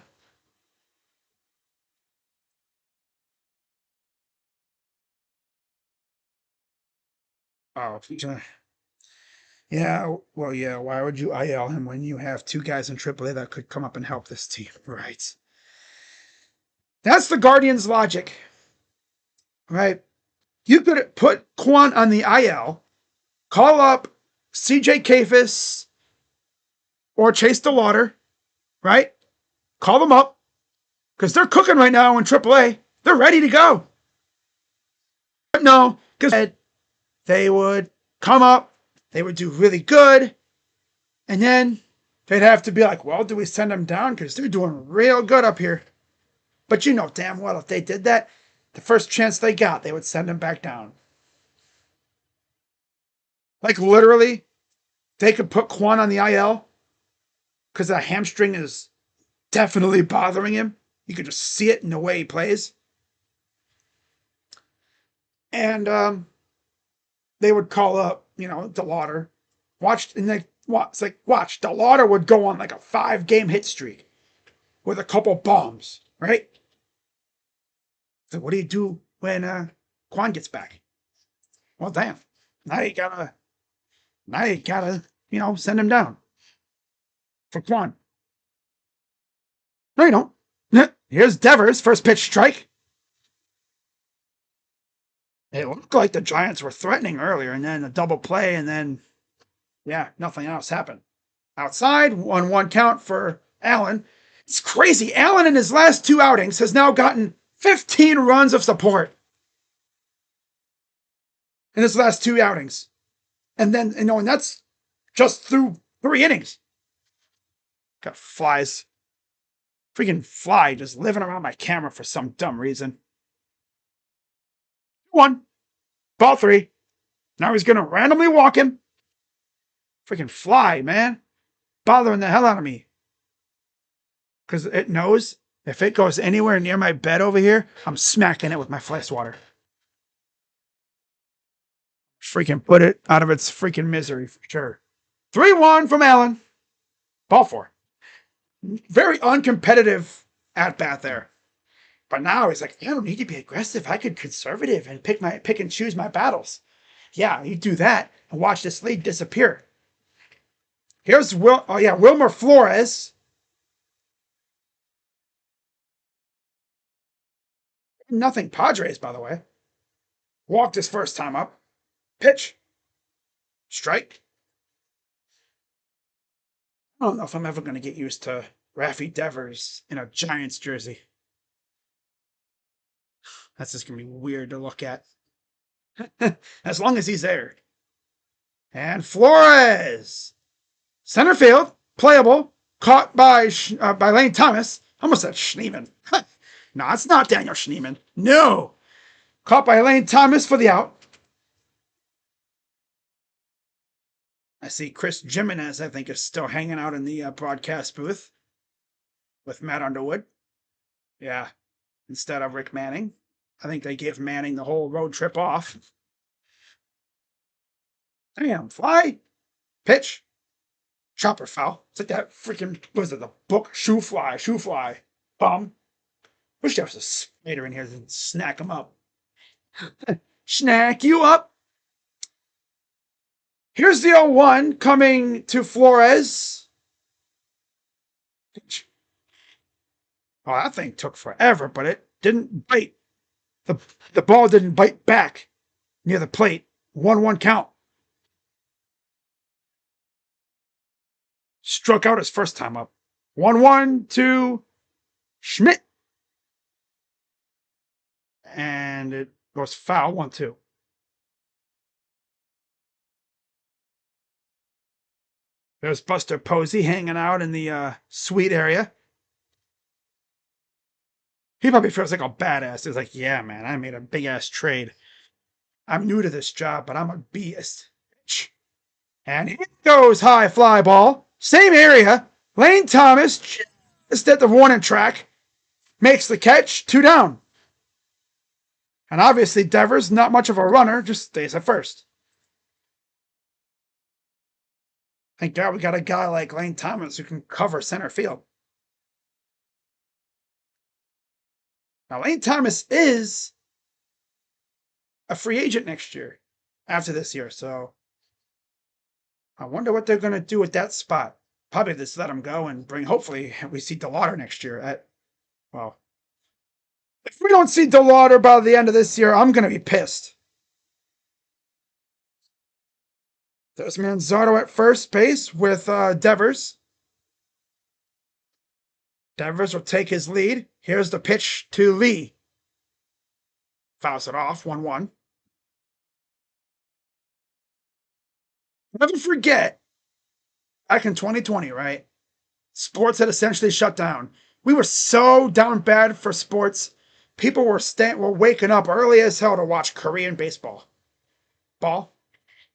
Oh, yeah. Well, yeah. Why would you IL him when you have 2 guys in AAA that could come up and help this team? Right. That's the Guardians' logic. Right. You could put Kwan on the IL, call up CJ Kafis or Chase DeLauder, right? Call them up because they're cooking right now in AAA. They're ready to go. But no, because they would come up, they would do really good, and then they'd have to be like, well, do we send them down? Because they're doing real good up here. But you know damn well if they did that, the first chance they got, they would send them back down. Like literally, they could put Kwan on the IL because the hamstring is definitely bothering him. You could just see it in the way he plays. And they would call up, DeLauder. Watch, and it's like, watch, DeLauder would go on like a 5-game hit streak with a couple bombs, right? So what do you do when Kwan gets back? Well, damn. Now you gotta, send him down for Kwan. No, you don't. Here's Devers, first pitch strike. It looked like the Giants were threatening earlier, and then a double play, and then, yeah, nothing else happened. Outside, 1-1 count for Allen. It's crazy. Allen, in his last 2 outings, has now gotten 15 runs of support in his last 2 outings. And then, and that's just through 3 innings. Got flies. Freaking fly just living around my camera for some dumb reason. 1. Ball 3. Now he's going to randomly walk him. Freaking fly, man. Bothering the hell out of me. Because it knows if it goes anywhere near my bed over here, I'm smacking it with my fly swatter. Freaking put it out of its freaking misery for sure. 3-1 from Allen. Ball four. Very uncompetitive at bat there. But now he's like, I don't need to be aggressive. I could conservative and pick and choose my battles. Yeah, you do that and watch this lead disappear. Here's Wilmer Flores. Nothing Padres, by the way. Walked his first time up. Pitch. Strike. I don't know if I'm ever going to get used to Raffy Devers in a Giants jersey. That's just going to be weird to look at. As long as he's there. And Flores. Center field. Playable. Caught by Lane Thomas. Almost said Schneeman. No, it's not Daniel Schneeman. No. Caught by Lane Thomas for the out. I see Chris Jimenez, I think, is still hanging out in the broadcast booth with Matt Underwood. Yeah, instead of Rick Manning. I think they gave Manning the whole road trip off. Damn, fly. Pitch. Chopper foul. It's like that freaking, what is it, the book? Shoe fly. Bum. Wish there was a spider in here to snack him up. Snack you up. Here's the 0-1 coming to Flores. Oh, that thing took forever, but it didn't bite. The ball didn't bite back near the plate. 1-1 count. Struck out his first time up. 1-1 to Schmidt. And it goes foul. 1-2. There's Buster Posey hanging out in the suite area. He probably feels like a badass. He's like, yeah, man, I made a big-ass trade. I'm new to this job, but I'm a beast. And here goes high fly ball. Same area. Lane Thomas, just at the warning track, makes the catch. 2 down. And obviously, Devers, not much of a runner, just stays at first. Thank God we got a guy like Lane Thomas who can cover center field. Now, Lane Thomas is a free agent next year, after this year, so I wonder what they're going to do with that spot. Probably just let him go and hopefully, we see DeLauder next year. If we don't see DeLauder by the end of this year, I'm going to be pissed. There's Manzardo at first base with Devers. Devers will take his lead. Here's the pitch to Lee. Fouls it off, 1-1. Never forget, back in 2020, right? Sports had essentially shut down. We were so down bad for sports. People were waking up early as hell to watch Korean baseball.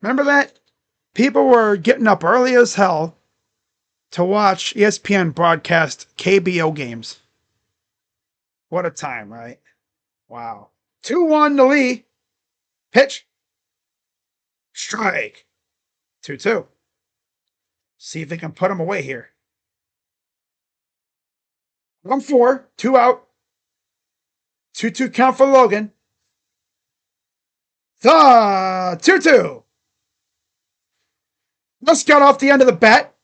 Remember that? People were getting up early as hell to watch ESPN broadcast KBO games. What a time, right? Wow. 2-1 to Lee. Pitch. Strike. 2-2. See if they can put him away here. 1-4. 2 out. 2-2 count for Logan. 2-2. Just got off the end of the bat.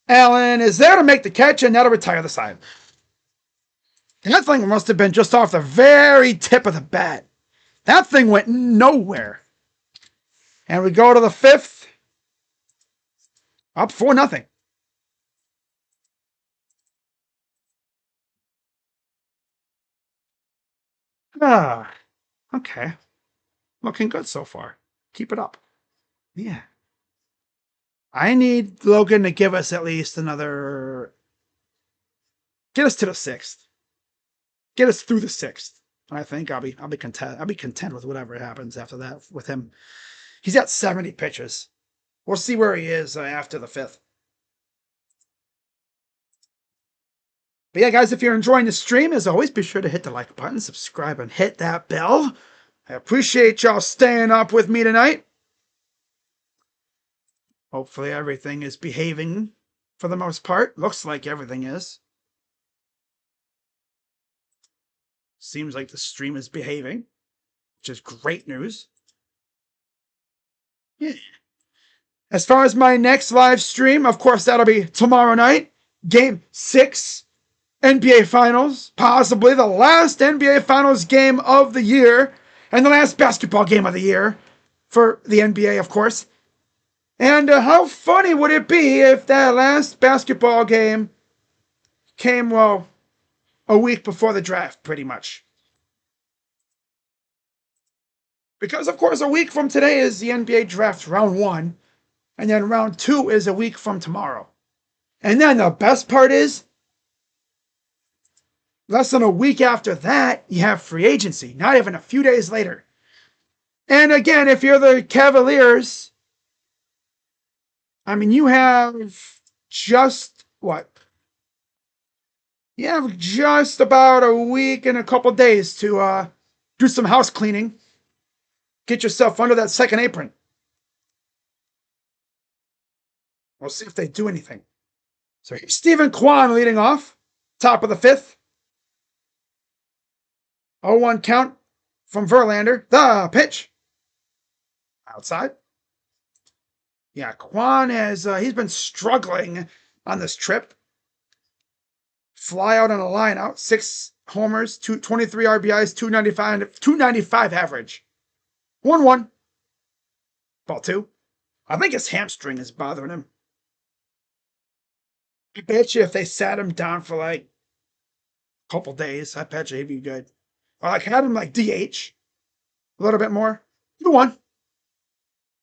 Allen is there to make the catch, and that'll retire the side. And that thing must have been just off the very tip of the bat. That thing went nowhere. And we go to the 5th. Up 4-0. Okay. Looking good so far. Keep it up. Yeah. I need Logan to give us at least another. Get us to the 6th. Get us through the 6th. And I think I'll be content. I'll be content with whatever happens after that with him. He's got 70 pitches. We'll see where he is after the 5th. But yeah, guys, if you're enjoying the stream, as always, be sure to hit the like button, subscribe, and hit that bell. I appreciate y'all staying up with me tonight. Hopefully everything is behaving for the most part. Looks like everything is. Seems like the stream is behaving, which is great news. Yeah. As far as my next live stream, of course, that'll be tomorrow night. Game 6, NBA Finals. Possibly the last NBA Finals game of the year. And the last basketball game of the year. For the NBA, of course. And how funny would it be if that last basketball game came, well, a week before the draft, pretty much. Because, of course, a week from today is the NBA draft round 1. And then round 2 is a week from tomorrow. And then the best part is, less than a week after that, you have free agency. Not even a few days later. And again, if you're the Cavaliers, I mean, you have just, what? You have just about a week and a couple days to do some house cleaning. Get yourself under that second apron. We'll see if they do anything. So here's Stephen Kwan leading off. Top of the 5th. 0-1 count from Verlander. The pitch. Outside. Yeah, Kwan has he's been struggling on this trip. Fly out on a line out. 6 homers, 23 RBIs, 295 average. 1-1. Ball 2. I think his hamstring is bothering him. I bet you if they sat him down for like a couple days, I bet you he'd be good. Or like had him like DH. A little bit more. 2-1.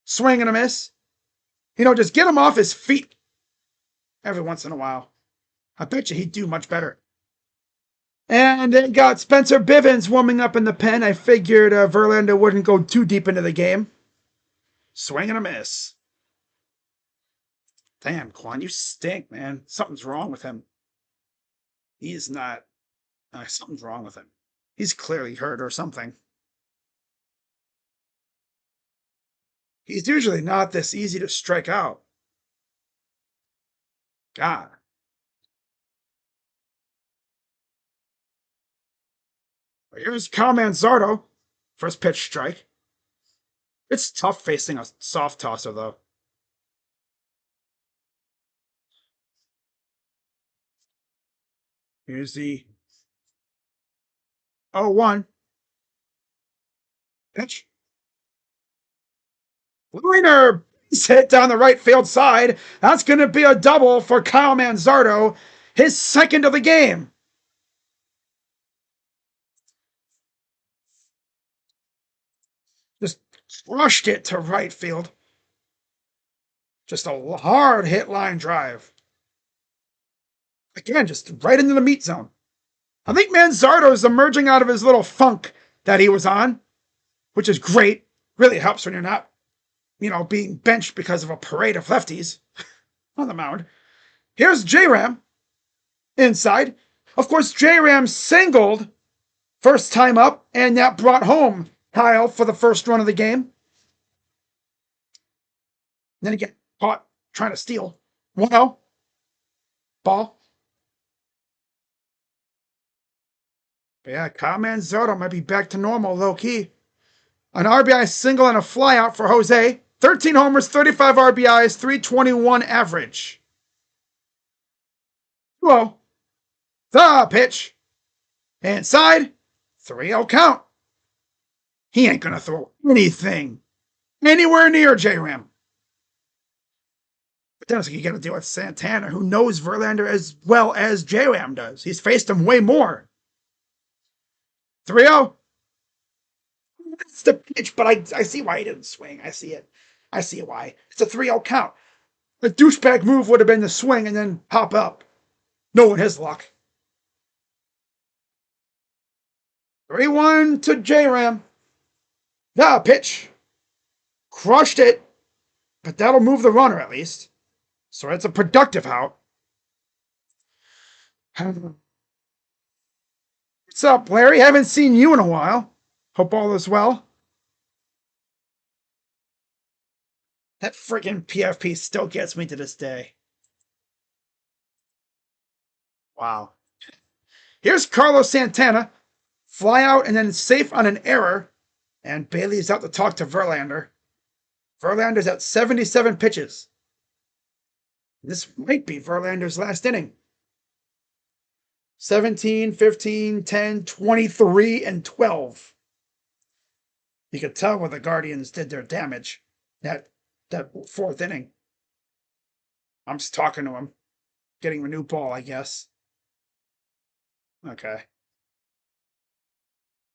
Swing and a miss. You know, just get him off his feet every once in a while. I bet you he'd do much better. And then got Spencer Bivens warming up in the pen. I figured Verlander wouldn't go too deep into the game. Swing and a miss. Damn, Kwan, you stink, man. Something's wrong with him. He's not... something's wrong with him. He's clearly hurt or something. He's usually not this easy to strike out. God. Here's Cal Manzardo. First pitch strike. It's tough facing a soft tosser, though. Here's the 0-1. Pitch. Liner hit down the right field side. That's going to be a double for Kyle Manzardo. His second of the game. Just crushed it to right field. Just a hard hit line drive. Again, just right into the meat zone. I think Manzardo is emerging out of his little funk that he was on, which is great. Really helps when you're not, being benched because of a parade of lefties on the mound. Here's J-Ram inside. Of course, J-Ram singled first time up, and that brought home Kyle for the first run of the game. Then again, caught trying to steal. 1-0. Ball. But yeah, Kyle Manzardo might be back to normal, low-key. An RBI single and a flyout for Jose. 13 homers, 35 RBIs, 321 average. 2-0. The pitch. Inside. 3-0 count. He ain't going to throw anything anywhere near J-Ram. But then you got to deal with Santana, who knows Verlander as well as J-Ram does. He's faced him way more. 3-0. That's the pitch, but I see why he didn't swing. I see it. I see why. It's a 3-0 count. The douchebag move would have been the swing and then pop up. Knowing his luck. 3-1 to J-Ram. The pitch. Crushed it. but that'll move the runner at least. So it's a productive out. What's up, Larry? Haven't seen you in a while. Hope all is well. That freaking PFP still gets me to this day. Wow. Here's Carlos Santana. Fly out and then safe on an error. And Bailey's out to talk to Verlander. Verlander's at 77 pitches. This might be Verlander's last inning. 17, 15, 10, 23, and 12. You could tell where the Guardians did their damage. That fourth inning. I'm just talking to him. Getting a new ball, I guess. Okay.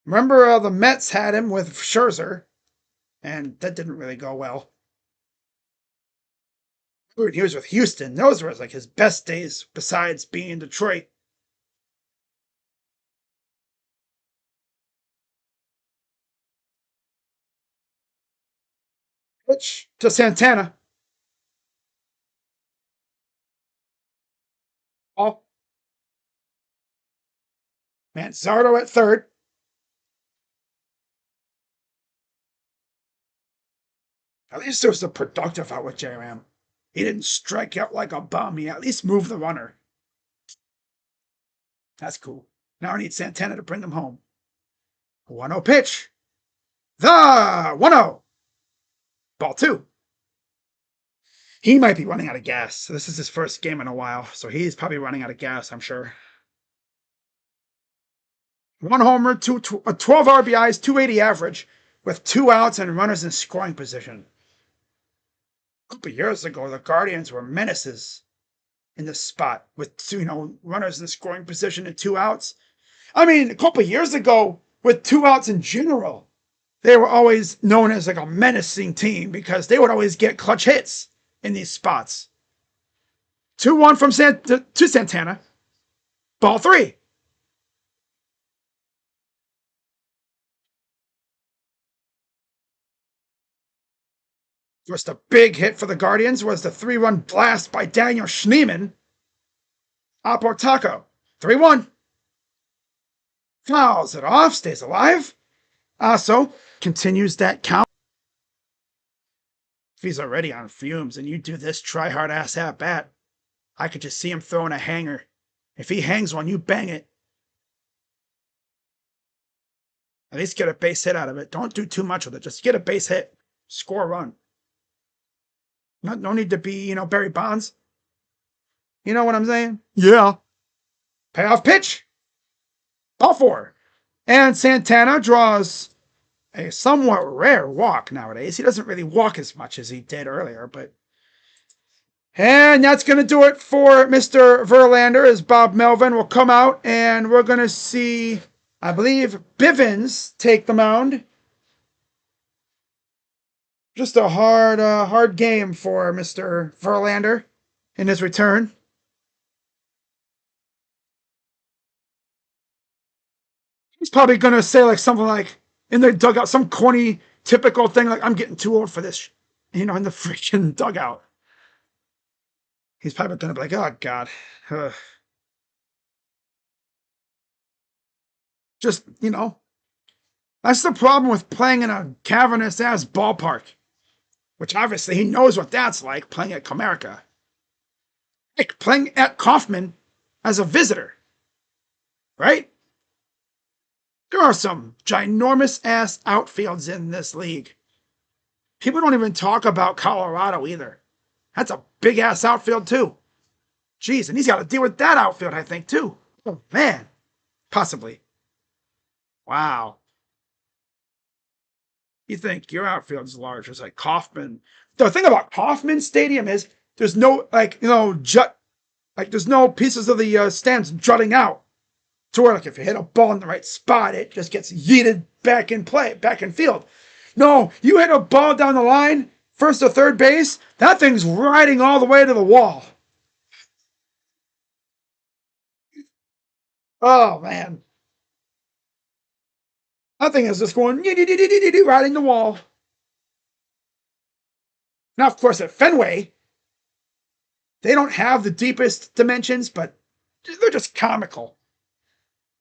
Remember the Mets had him with Scherzer, and that didn't really go well. He was with Houston. Those were like his best days besides being in Detroit. Pitch to Santana. Oh. Manzardo at third. At least it was a productive out with J-Ram. He didn't strike out like a bum. He at least moved the runner. That's cool. Now I need Santana to bring him home. 1-0 pitch. The 1-0. Ball 2. He might be running out of gas. This is his first game in a while, so he's probably running out of gas, I'm sure. 1 homer, 12 RBIs, 280 average, with 2 outs and runners in scoring position. A couple years ago, the Guardians were menaces in this spot with runners in scoring position and 2 outs. I mean, a couple years ago, with 2 outs in general, they were always known as like a menacing team because they would always get clutch hits in these spots. 2-1 from to Santana. Ball 3. Just a big hit for the Guardians was the 3-run blast by Daniel Schneemann. Aportaco. 3-1. Fouls it off, stays alive. Also continues that count. If he's already on fumes and you do this try-hard ass at bat, I could just see him throwing a hanger. If he hangs one, you bang it. At least get a base hit out of it. Don't do too much with it. Just get a base hit. Score a run. No need to be, Barry Bonds. You know what I'm saying? Yeah. Payoff pitch. Ball 4. And Santana draws a somewhat rare walk nowadays. He doesn't really walk as much as he did earlier, but... And that's going to do it for Mr. Verlander, as Bob Melvin will come out, and we're going to see, I believe, Bivens take the mound. Just a hard game for Mr. Verlander in his return. He's probably going to say like something like in the dugout, some corny, typical thing like, I'm getting too old for this, in the freaking dugout. He's probably going to be like, oh, God. Just, that's the problem with playing in a cavernous-ass ballpark. Which obviously he knows what that's like, playing at Comerica. Like playing at Kauffman as a visitor. Right? There are some ginormous-ass outfields in this league. People don't even talk about Colorado either. That's a big-ass outfield, too. Jeez, and he's got to deal with that outfield, I think, too. Oh, man. Possibly. Wow. You think your outfield's large. It's like Kauffman. The thing about Kauffman Stadium is there's no, there's no pieces of the stands jutting out. To where, if you hit a ball in the right spot, it just gets yeeted back in field. No, you hit a ball down the line, first to third base, that thing's riding all the way to the wall. Oh, man. That thing is just going riding the wall. Now, of course, at Fenway, they don't have the deepest dimensions, but they're just comical.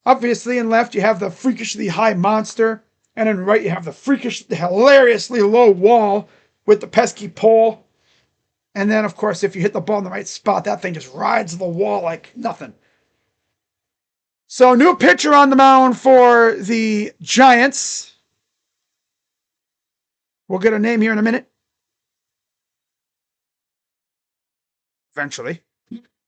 Obviously, in left, you have the freakishly high monster, and in right, you have the hilariously low wall with the pesky pole. And then, of course, if you hit the ball in the right spot, that thing just rides the wall like nothing. So, new pitcher on the mound for the Giants. We'll get a name here in a minute. Eventually.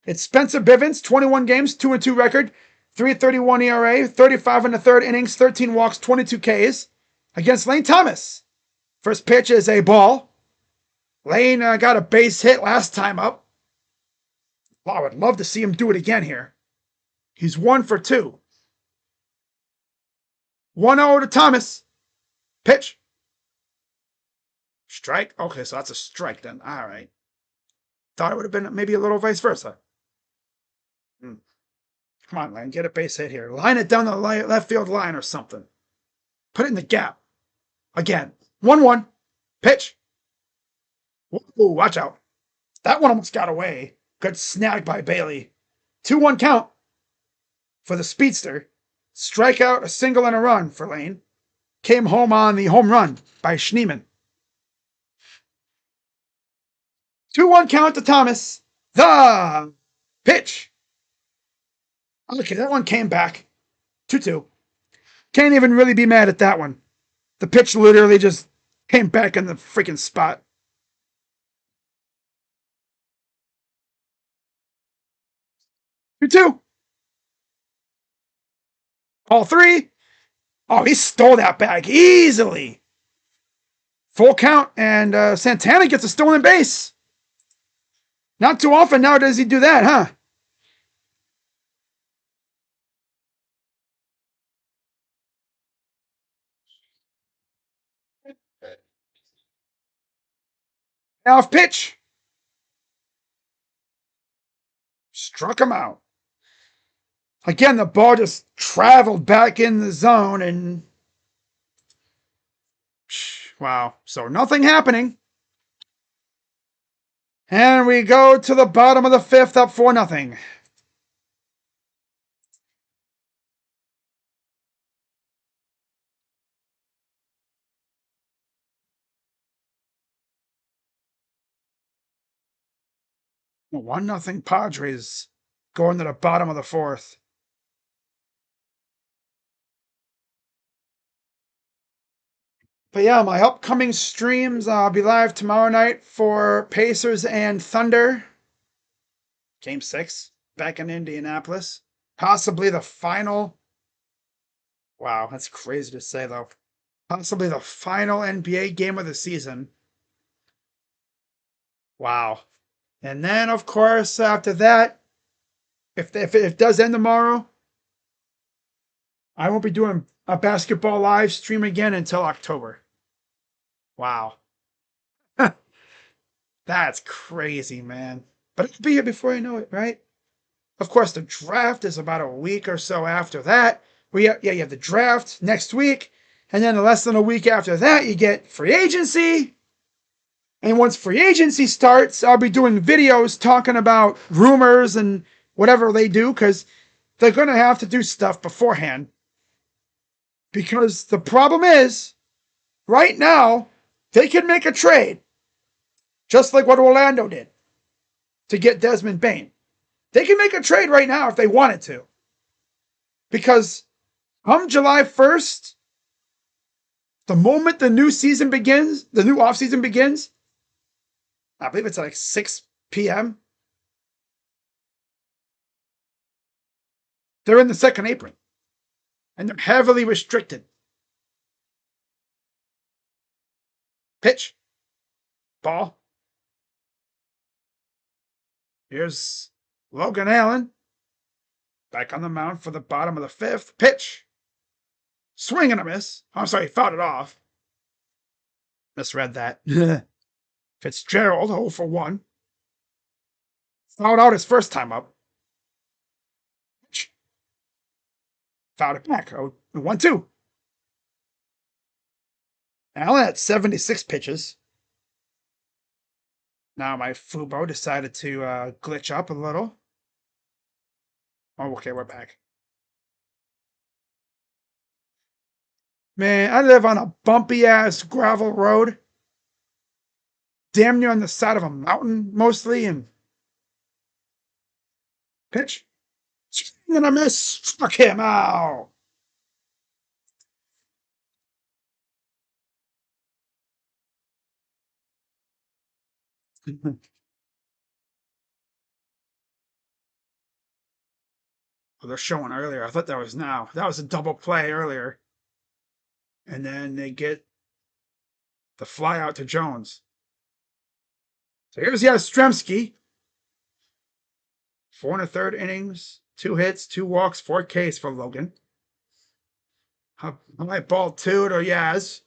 It's Spencer Bivens, 21 games, 2-2 record, 3.31 ERA, 35 in the third innings, 13 walks, 22 Ks against Lane Thomas. First pitch is a ball. Lane got a base hit last time up. Well, I would love to see him do it again here. He's 1 for 2. 1-0 to Thomas. Pitch. Strike. Okay, so that's a strike then. All right. Thought it would have been maybe a little vice versa. Come on, Lane. Get a base hit here. Line it down the left field line or something. Put it in the gap. Again. 1-1. Pitch. Ooh, watch out. That one almost got away. Good snag by Bailey. 2-1 count for the speedster. Strikeout, a single, and a run for Lane. Came home on the home run by Schneemann. 2-1 count to Thomas. The pitch. Okay, that one came back. 2-2. Can't even really be mad at that one. The pitch literally just came back in the freaking spot. 2-2. All 3. Oh, he stole that bag easily. Full count, and Santana gets a stolen base. Not too often now does he do that, huh? Off pitch. Struck him out. Again, the ball just traveled back in the zone, and wow. So nothing happening. And we go to the bottom of the 5th, up 4-0. Well, 1-0 Padres going to the bottom of the 4th. But yeah, my upcoming streams, I'll be live tomorrow night for Pacers and Thunder. Game 6, back in Indianapolis. Possibly the final. Wow, that's crazy to say, though. Possibly the final NBA game of the season. Wow. And then, of course, after that, if it does end tomorrow, I won't be doing a basketball live stream again until October. Wow. That's crazy, man. But it'll be here before I know it, right? Of course, the draft is about a week or so after that. You have the draft next week. And then less than a week after that, you get free agency. And once free agency starts, I'll be doing videos talking about rumors and whatever they do, because they're going to have to do stuff beforehand. Because the problem is, right now, they can make a trade, just like what Orlando did, to get Desmond Bain. They can make a trade right now if they wanted to. Because come July 1st, the moment the new season begins, the new offseason begins, I believe it's like 6 p.m., they're in the second apron. And they're heavily restricted. Pitch. Ball. Here's Logan Allen. Back on the mound for the bottom of the 5th. Pitch. Swing and a miss. I'm sorry, fouled it off. Misread that. Fitzgerald, 0 for 1. Fouled out his first time up. Pitch. Fouled it back. 1-2. Allen at 76 pitches. Now my Fubo decided to glitch up a little. Oh, okay, we're back. Man, I live on a bumpy-ass gravel road. Damn near on the side of a mountain, mostly, and pitch. And a miss. Fuck him out. Well, they're showing earlier. I thought that was now. That was a double play earlier. And then they get the fly out to Jones. So here's Yastrzemski. 4 1/3 innings, 2 hits, 2 walks, 4 Ks for Logan. High ball 2 to Yaz.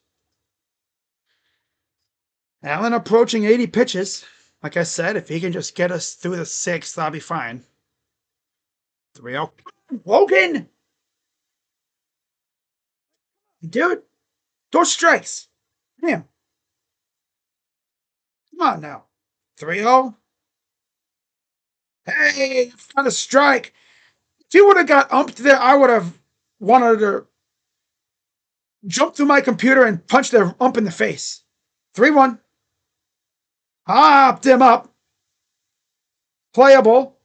Allen approaching 80 pitches. Like I said, if he can just get us through the 6th, that'll be fine. 3-0. Logan! Dude, those strikes. Damn. Come on now. 3-0. Hey, found a strike. If you would have got umped there, I would have wanted to jump through my computer and punch the ump in the face. 3-1. Hopped him up. Playable.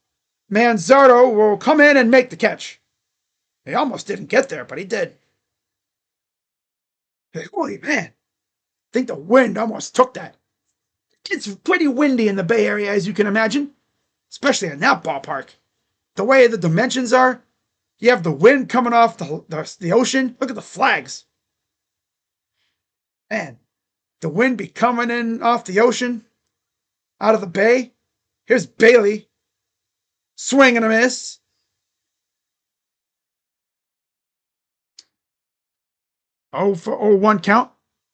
Manzardo will come in and make the catch. He almost didn't get there, but he did. Hey, holy man. I think the wind almost took that. It's pretty windy in the Bay Area, as you can imagine. Especially in that ballpark. The way the dimensions are, you have the wind coming off the ocean. Look at the flags. Man, the wind be coming in off the ocean, out of the bay. Here's Bailey. Swing and a miss. Oh for 0-1 count.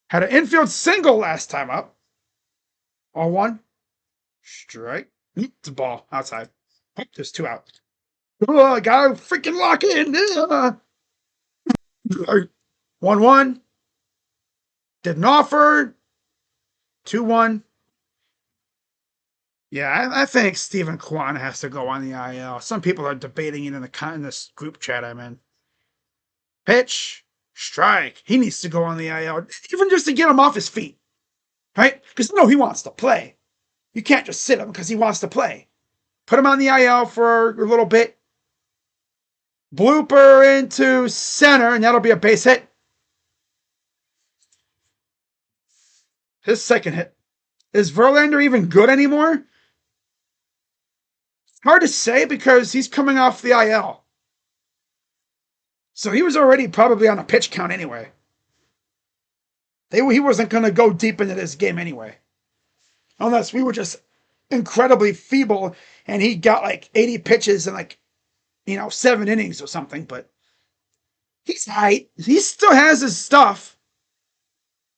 Had an infield single last time up. 0-1. Strike. It's a ball outside. Oh, there's 2 out. Oh, I gotta freaking lock in. 1-1. Didn't offer. 2-1. Yeah, I think Stephen Kwan has to go on the IL. Some people are debating it in this group chat I'm in. Pitch. Strike. He needs to go on the IL, even just to get him off his feet. Right? Because no, he wants to play. You can't just sit him because he wants to play. Put him on the IL for a little bit. Blooper into center, and that'll be a base hit. His second hit. Is Verlander even good anymore? Hard to say because he's coming off the IL. So he was already probably on a pitch count anyway. He wasn't going to go deep into this game anyway. Unless we were just incredibly feeble and he got like 80 pitches in 7 innings or something. But he's tight. He still has his stuff.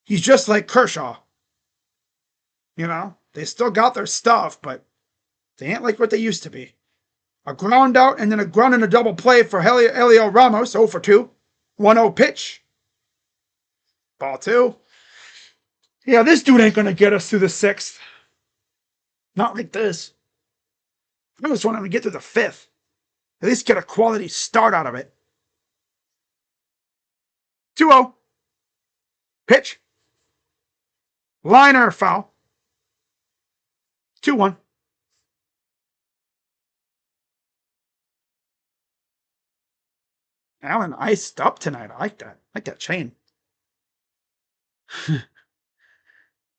He's just like Kershaw. They still got their stuff, but they ain't like what they used to be. A ground out and then a grunt and a double play for Elio Ramos, 0 for 2. 1-0 pitch. Ball 2. Yeah, this dude ain't going to get us through the 6th. Not like this. I just want him to get to the 5th. At least get a quality start out of it. 2-0. Pitch. Liner foul. 2-1. Allen iced up tonight. I like that. I like that chain.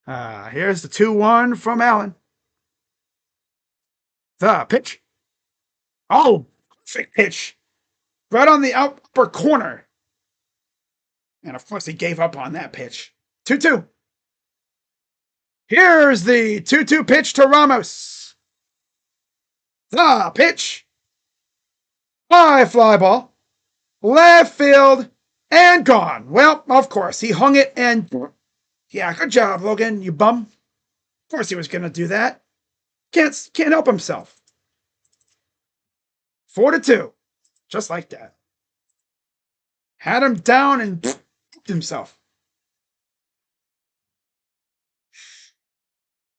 Here's the 2-1 from Allen. The pitch. Oh, perfect pitch. Right on the upper corner. And of course, he gave up on that pitch. 2-2. Here's the 2-2 pitch to Ramos. The pitch. High fly ball. Left field. And gone. Well, of course, he hung it and... Yeah, good job, Logan, you bum. Of course he was going to do that. Can't help himself. 4-2. Just like that. Had him down and himself.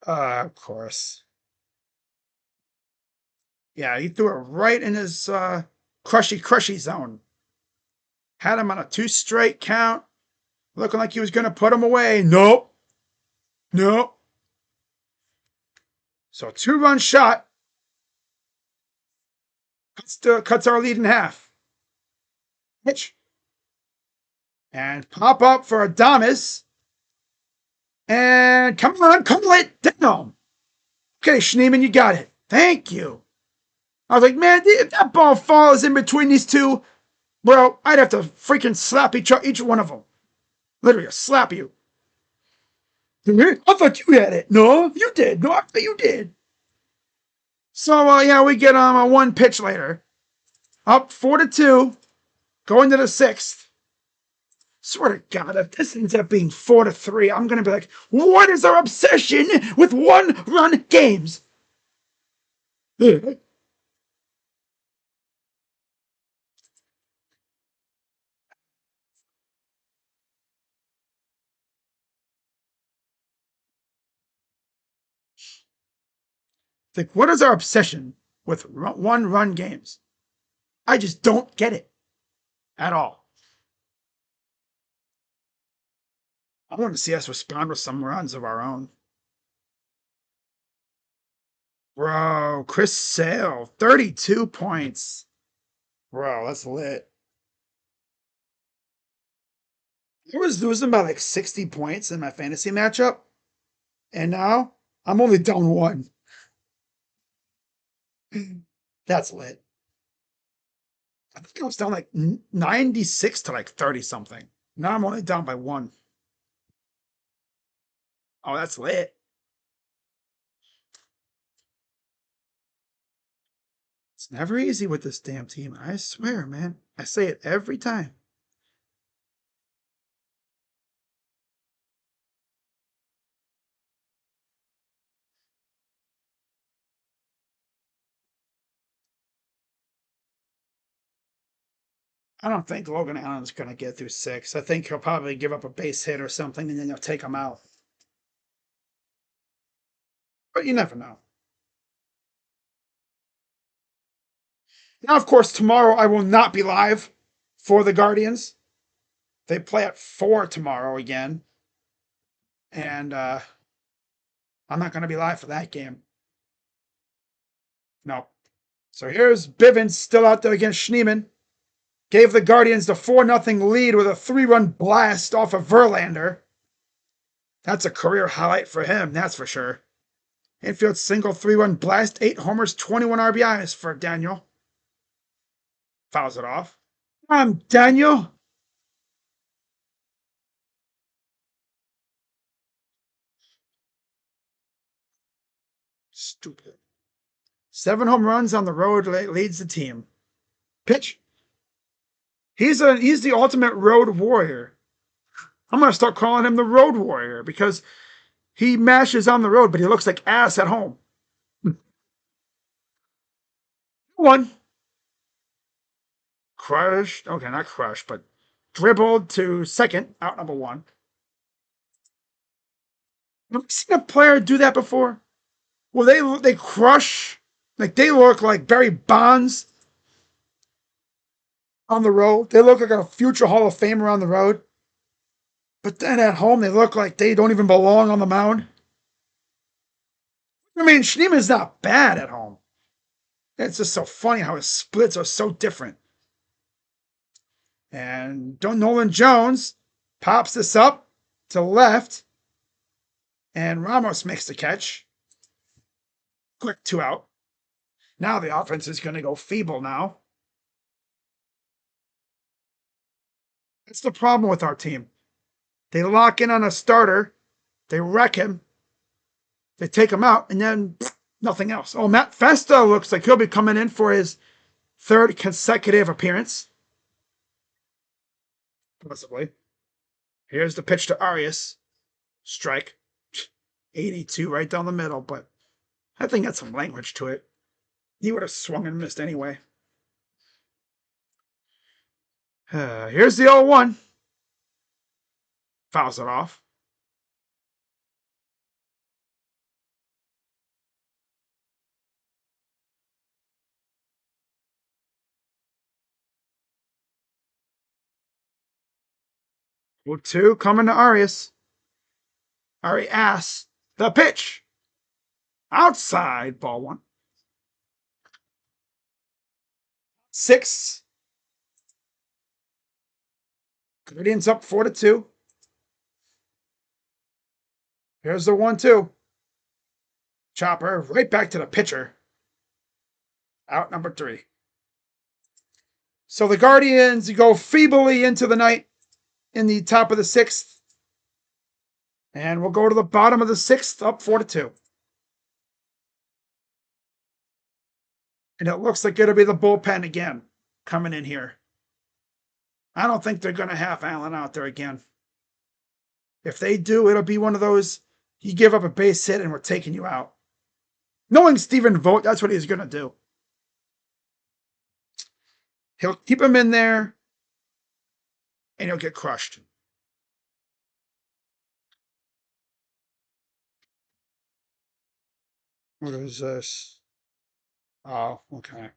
Of course. Yeah, he threw it right in his crushy zone. Had him on a 2 straight count, looking like he was going to put him away. Nope. Nope. So a 2-run shot cuts our lead in half. Pitch. And pop up for Adames. And come on, couple it down. Okay, Schneeman, you got it. Thank you. I was like, man, if that ball falls in between these two, well, I'd have to freaking slap each one of them. Literally, slap you. I thought you had it. No, you did. No, I thought you did. So, yeah, we get a 1 pitch later. Up 4-2. Going to the 6th. Swear to God, if this ends up being 4-3, I'm going to be like, what is our obsession with 1-run games? Like, what is our obsession with 1-run games? I just don't get it at all. I want to see us respond with some runs of our own. Bro, Chris Sale, 32 points. Bro, that's lit. I was losing by like 60 points in my fantasy matchup, and now I'm only down 1. That's lit. I think I was down like 96 to like 30 something. Now I'm only down by 1. Oh, that's lit. It's never easy with this damn team. I swear, man. I say it every time. I don't think Logan Allen's going to get through 6. I think he'll probably give up a base hit or something, and then they'll take him out. But you never know. Now, of course, tomorrow I will not be live for the Guardians. They play at 4 tomorrow again. And I'm not going to be live for that game. No. So here's Bivens still out there against Schneeman. Gave the Guardians the 4-0 lead with a 3-run blast off of Verlander. That's a career highlight for him, that's for sure. Infield single 3-run blast, 8 homers, 21 RBIs for Daniel. Fouls it off. I'm Daniel. Stupid. 7 home runs on the road leads the team. Pitch. He's the ultimate road warrior. I'm gonna start calling him the Road Warrior because he mashes on the road, but he looks like ass at home. 1. Crushed. Okay, not crushed, but dribbled to second, out number 1. Have you seen a player do that before? Well, they crush, like they look like Barry Bonds on the road. They look like a future Hall of Famer on the road. But then at home, they look like they don't even belong on the mound. I mean, Schneeman's not bad at home. It's just so funny how his splits are so different. And Nolan Jones pops this up to left. And Ramos makes the catch. Quick 2 out. Now the offense is going to go feeble now. That's the problem with our team. They lock in on a starter. They wreck him. They take him out, and then nothing else. Oh, Matt Festa looks like he'll be coming in for his 3rd consecutive appearance. Possibly. Here's the pitch to Arias. Strike. 82 right down the middle, but I think that's some language to it. He would have swung and missed anyway. Here's the 0-1. Fouls it off. 0-2 coming to Arias. Arias, the pitch. Outside, ball one. 6. Guardians up 4-2. Here's the 1-2. Chopper right back to the pitcher. Out number 3. So the Guardians go feebly into the night in the top of the 6th. And we'll go to the bottom of the 6th, up 4-2. And it looks like it'll be the bullpen again coming in here. I don't think they're going to have Allen out there again. If they do, it'll be one of those, you give up a base hit and we're taking you out. Knowing Stephen Vogt, that's what he's going to do. He'll keep him in there and he'll get crushed. What is this? Oh, okay.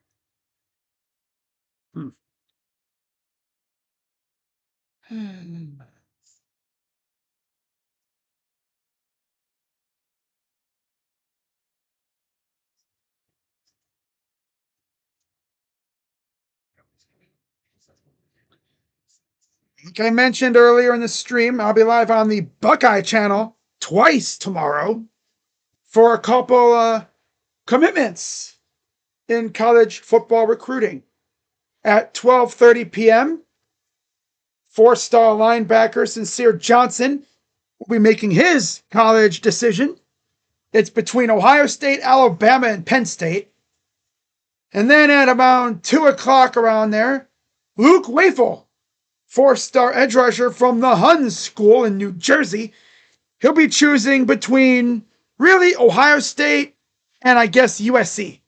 Like I mentioned earlier in the stream, I'll be live on the Buckeye channel twice tomorrow for a couple commitments in college football recruiting. At 12:30 p.m., 4-star linebacker Sincere Johnson will be making his college decision. It's between Ohio State, Alabama, and Penn State. And then at about 2 o'clock around there, Luke Wafel, 4-star edge rusher from the Hun School in New Jersey, he'll be choosing between really Ohio State and I guess USC.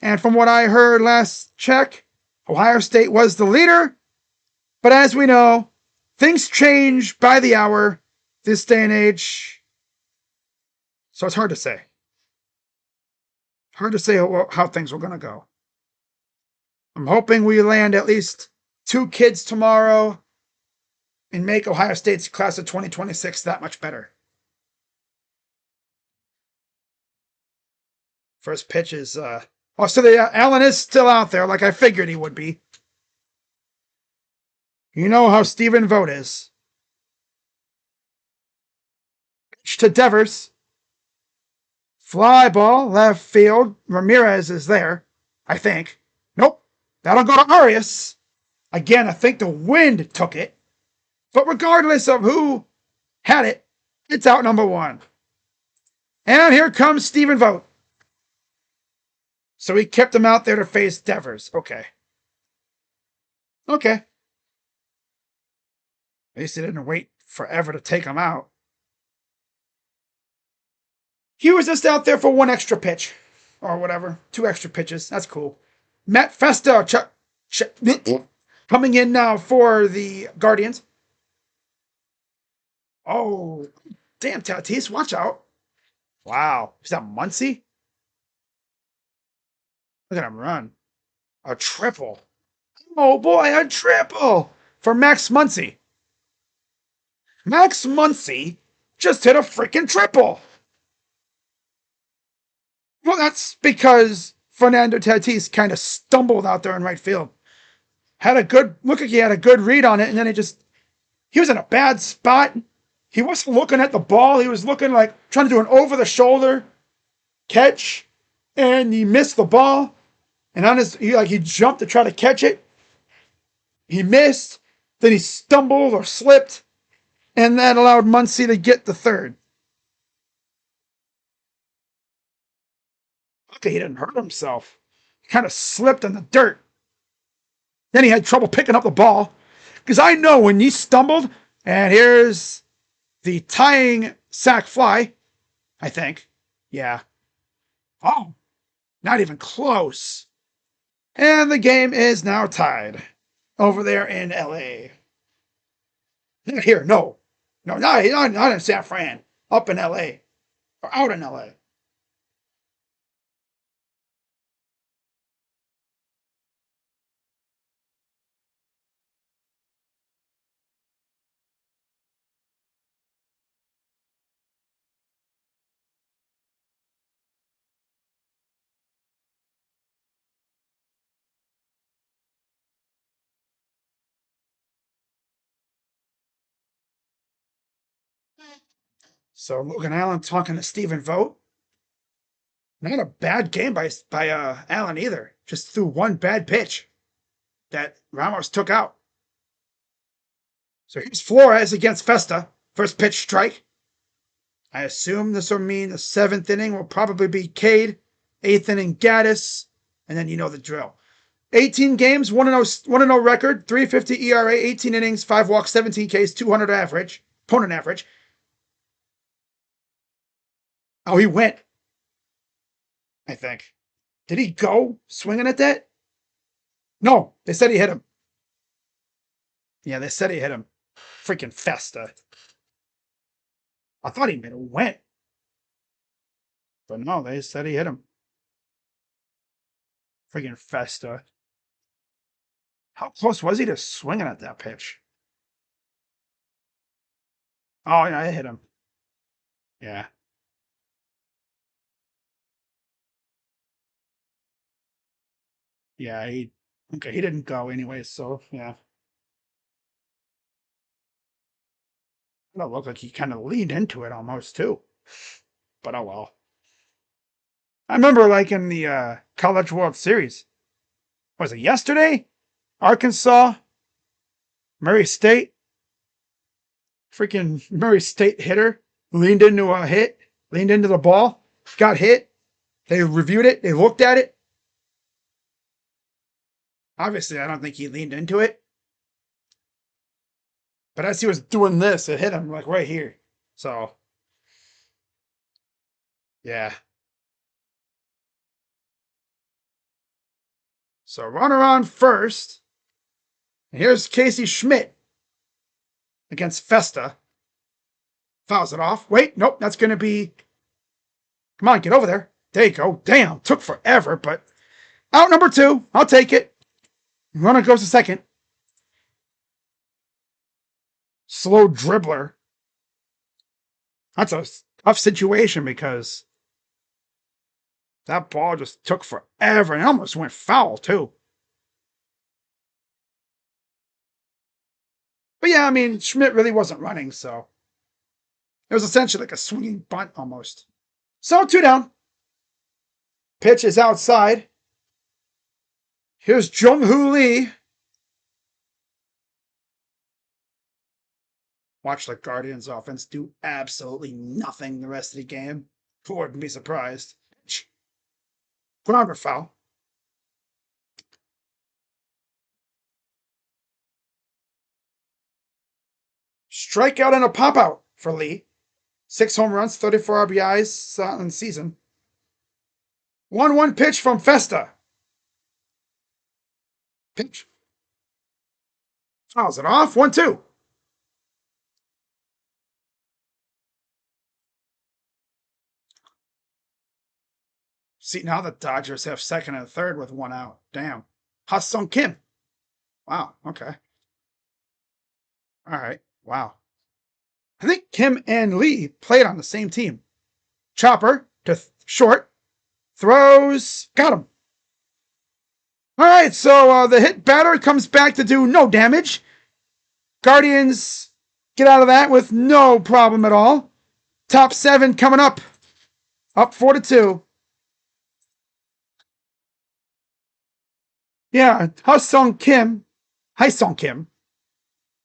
And from what I heard last check, Ohio State was the leader. But as we know, things change by the hour this day and age. So it's hard to say. Hard to say how things are going to go. I'm hoping we land at least 2 kids tomorrow and make Ohio State's class of 2026 that much better. First pitch is, so Allen is still out there like I figured he would be. You know how Stephen Vogt is. Pitch to Devers. Fly ball, left field. Ramirez is there, I think. Nope. That'll go to Arias. Again, I think the wind took it. But regardless of who had it, it's out number 1. And here comes Stephen Vogt. So he kept him out there to face Devers. Okay. At least he didn't wait forever to take him out. He was just out there for 1 extra pitch. Or whatever. 2 extra pitches. That's cool. Matt Festa coming in now for the Guardians. Oh, damn, Tatis, watch out. Wow. Is that Muncy? Look at him run. A triple. Oh, boy, a triple for Max Muncy. Max Muncy just hit a freaking triple. Well, that's because Fernando Tatis kind of stumbled out there in right field. Had a good, look like he had a good read on it, and then he was in a bad spot. He wasn't looking at the ball. He was looking like trying to do an over-the-shoulder catch, and he missed the ball. And he jumped to try to catch it. He missed. Then he stumbled or slipped, and that allowed Muncy to get the third. Okay, he didn't hurt himself. He kind of slipped in the dirt. Then he had trouble picking up the ball. Because I know when he stumbled, and here's the tying sac fly, I think. Yeah. Oh, not even close. And the game is now tied over there in LA. Not here, no. No, not in San Fran. Up in LA. Or out in LA. So Logan Allen talking to Stephen Vogt. Not a bad game by Allen either. Just threw one bad pitch that Ramos took out. So here's Flores against Festa. First pitch strike. I assume this will mean the 7th inning will probably be Cade, 8th inning Gaddis, and then you know the drill. 18 games, 1-0 record, 3.50 ERA, 18 innings, 5 walks, 17 Ks, 200 average, opponent average. Oh, he went. I think. Did he go swinging at that? No, they said he hit him. Yeah, they said he hit him. Freaking Festa. I thought he made a went. But no, they said he hit him. Freaking Festa. How close was he to swinging at that pitch? Oh, yeah, it hit him. Yeah. Yeah, he didn't go anyway, so yeah. It looked like he kind of leaned into it almost too. But oh well. I remember like in the College World Series. Was it yesterday? Arkansas, Murray State. Freaking Murray State hitter leaned into a hit, leaned into the ball, got hit. They reviewed it, they looked at it. Obviously, I don't think he leaned into it. But as he was doing this, it hit him like right here. So, yeah. So runner on first. And here's Casey Schmidt against Festa. Fouls it off. Wait, nope, that's going to be... Come on, get over there. There you go. Damn, took forever, but out number 2. I'll take it. Runner goes to second. Slow dribbler. That's a tough situation because that ball just took forever and almost went foul too. But yeah, I mean, Schmidt really wasn't running, so it was essentially like a swinging bunt almost. So 2 down. Pitch is outside. Here's Jung-Hoo Lee. Watch the Guardians offense do absolutely nothing the rest of the game. Who wouldn't be surprised? Grounder foul. Strikeout and a pop out for Lee. 6 home runs, 34 RBIs in the season. 1-1 pitch from Festa. Pitch. Fouls it off. 1-2. See, now the Dodgers have second and third with 1 out. Damn. Ha-Sung Kim. Wow. Okay. All right. Wow. I think Kim and Lee played on the same team. Chopper to short. Throws. Got him. All right. So the hit batter comes back to do no damage. Guardians get out of that with no problem at all. Top 7 coming up. Up 4-2. Yeah, Ha-Sung Kim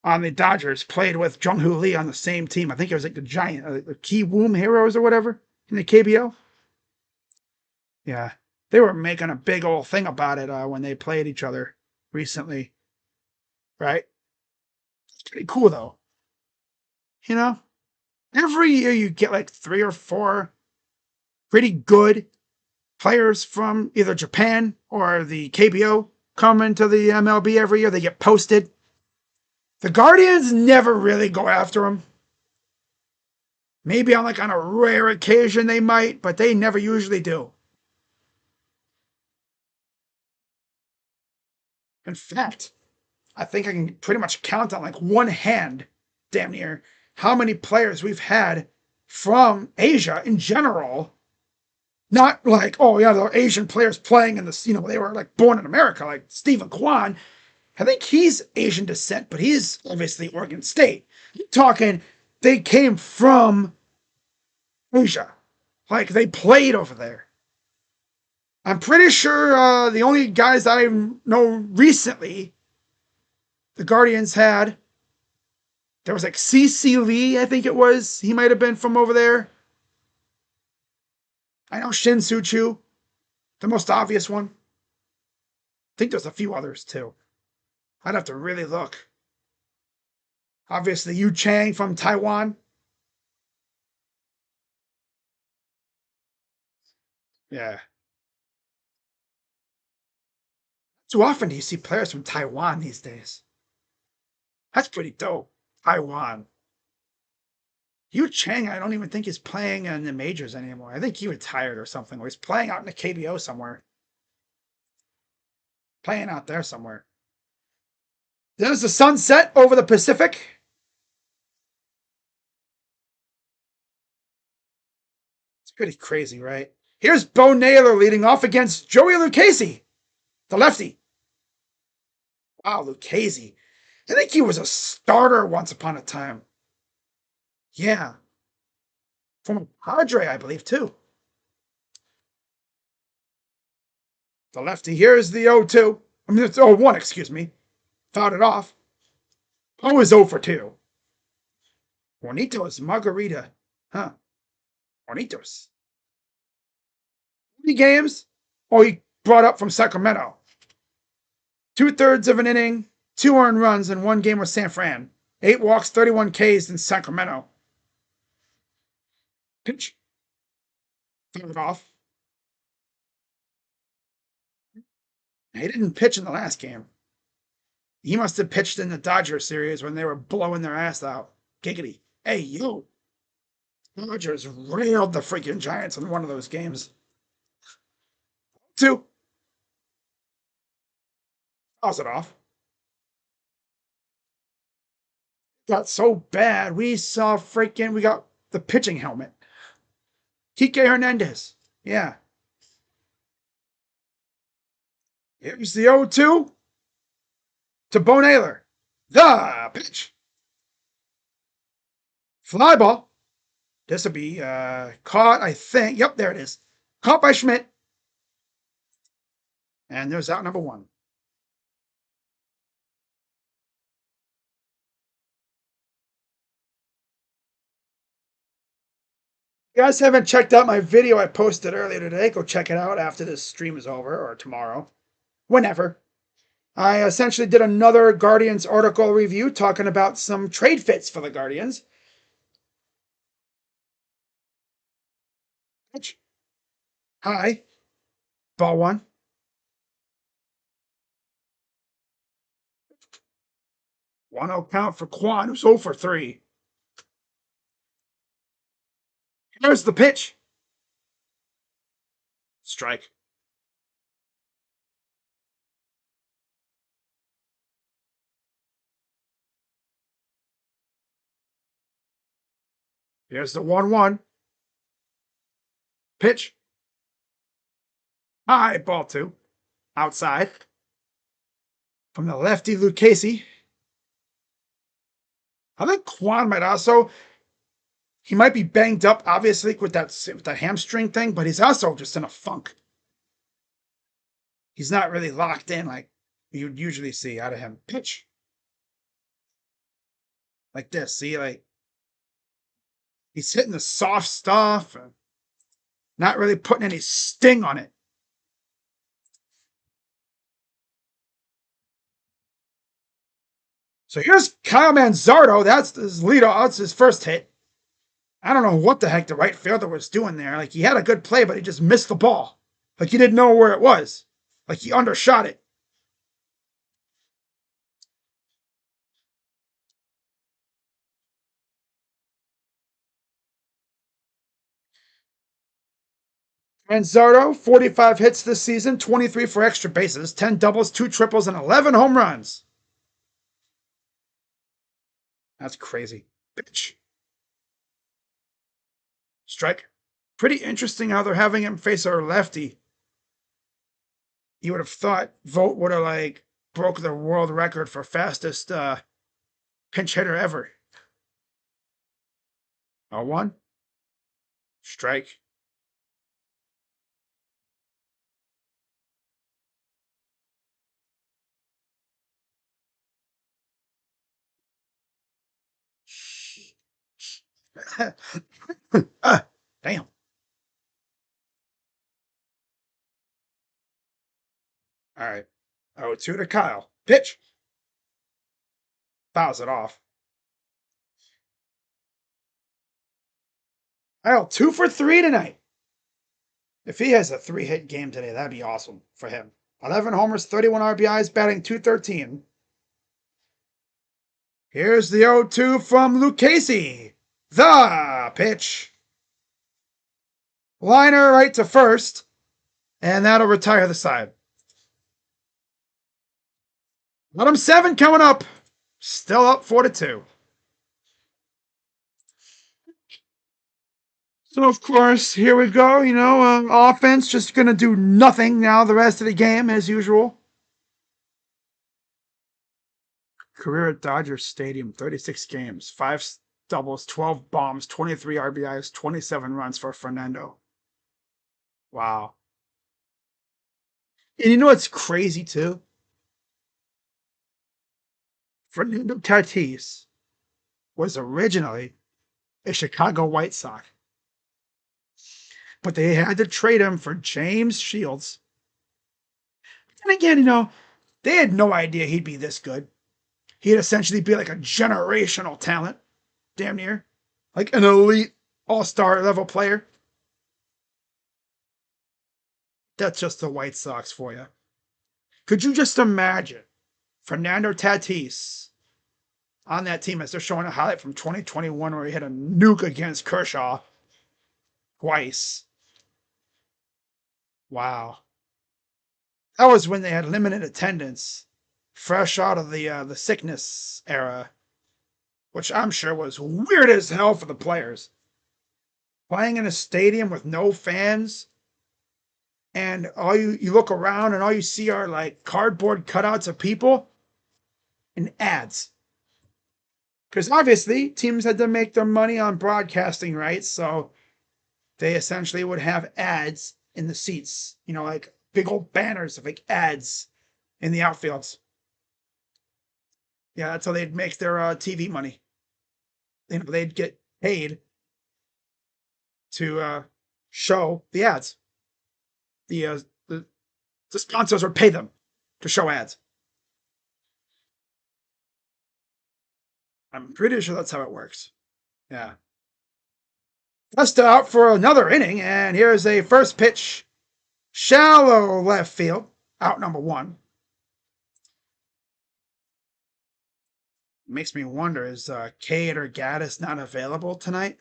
on the Dodgers played with Jung-Hoo Lee on the same team. I think it was like the Giant, the Ki Woom Heroes or whatever in the KBO. Yeah, they were making a big old thing about it when they played each other recently. Right? It's pretty cool though. You know, every year you get like 3 or 4 pretty good players from either Japan or the KBO come into the MLB every year. They get posted. The Guardians never really go after them. Maybe on a rare occasion they might, but they never usually do. In fact, I think I can pretty much count on one hand, damn near, how many players we've had from Asia in general. Not like, oh yeah, the Asian players playing in this, they were born in America, like Stephen Kwan. I think he's Asian descent, but he's obviously Oregon State. You're talking, they came from Asia. Like, they played over there. I'm pretty sure the only guys I know recently the Guardians had, there was like C.C. Lee, I think it was. He might have been from over there. I know Shin Soo-Choo, the most obvious one. I think there's a few others too. I'd have to really look. Obviously, Yu Chang from Taiwan. Yeah. Too often do you see players from Taiwan these days. That's pretty dope. Taiwan. Yu Chang, I don't even think he's playing in the majors anymore. I think he retired or something, or he's playing out in the KBO somewhere. Playing out there somewhere. There's the sunset over the Pacific. It's pretty crazy, right? Here's Bo Naylor leading off against Joey Lucchesi, the lefty. Wow, Lucchesi. I think he was a starter once upon a time. Yeah. From a Padre, I believe, too. The lefty. Here's the 0-2. I mean, it's 0-1, excuse me. Fouled it off. Oh, is 0 for 2. Juanitos Margarita. Huh. Juanitos. 3 games? Oh, he brought up from Sacramento. 2/3 of an inning, 2 earned runs, and 1 game with San Fran. 8 walks, 31 Ks in Sacramento. Pitch. Fouled it off. He didn't pitch in the last game. He must have pitched in the Dodger series when they were blowing their ass out. Giggity. Hey, you. Dodgers railed the freaking Giants in one of those games. 2. Fouls it off. Got so bad, we got the pitching helmet. Kike Hernandez. Yeah. Here's the 0-2 to Bo Naylor. The pitch. Fly ball. This will be caught, I think. Yep, there it is. Caught by Schmidt. And there's out number 1. If you guys haven't checked out my video I posted earlier today, go check it out after this stream is over, or tomorrow. Whenever. I essentially did another Guardians article review talking about some trade fits for the Guardians. High. Ball 1. 1-0 count for Quan, who's 0 for 3. Here's the pitch. Strike. Here's the 1-1. Pitch. High, ball 2. Outside. From the lefty, Lucchesi. I think Quan might also, he might be banged up, obviously, with that hamstring thing, but he's also just in a funk. He's not really locked in like you'd usually see out of him. Pitch. Like this, see, like he's hitting the soft stuff, and not really putting any sting on it. So here's Kyle Manzardo. That's his leadoff. That's his first hit. I don't know what the heck the right fielder was doing there. Like, he had a good play, but he just missed the ball. Like, he didn't know where it was. Like, he undershot it. Manzardo, 45 hits this season, 23 for extra bases, 10 doubles, 2 triples, and 11 home runs. That's crazy. Pitch. Strike. Pretty interesting how they're having him face a lefty. You would have thought Vogt would have, like, broke the world record for fastest pinch hitter ever. 0-1. Strike. Damn. All right. 0-2 to Kyle. Pitch. Fouls it off. Kyle, 2 for 3 tonight. If he has a 3-hit game today, that'd be awesome for him. 11 homers, 31 RBIs, batting .213. Here's the 0-2 from Luke Casey. The pitch. Liner right to first, and that'll retire the side. Bottom 7 coming up. Still up 4-2. So, of course, here we go. Offense just going to do nothing now the rest of the game, as usual. Career at Dodger Stadium, 36 games, 5 doubles, 12 bombs, 23 RBIs, 27 runs for Fernando. Wow. And you know what's crazy, too? Fernando Tatis was originally a Chicago White Sox. But they had to trade him for James Shields. And again, they had no idea he'd be this good. He'd essentially be like a generational talent, damn near. Like an elite all-star level player. That's just the White Sox for you. Could you just imagine Fernando Tatis on that team as they're showing a highlight from 2021 where he hit a nuke against Kershaw twice? Wow. That was when they had limited attendance, fresh out of the sickness era, which I'm sure was weird as hell for the players. Playing in a stadium with no fans, and all you look around and all you see are like cardboard cutouts of people and ads. Because obviously teams had to make their money on broadcasting rights, so they essentially would have ads in the seats, like big old banners of like ads in the outfields. Yeah, that's how they'd make their TV money. They'd get paid to show the ads. The sponsors would pay them to show ads. I'm pretty sure that's how it works. Yeah. Just out for another inning, and here's a first pitch. Shallow left field. Out number 1. Makes me wonder, is Cade or Gaddis not available tonight?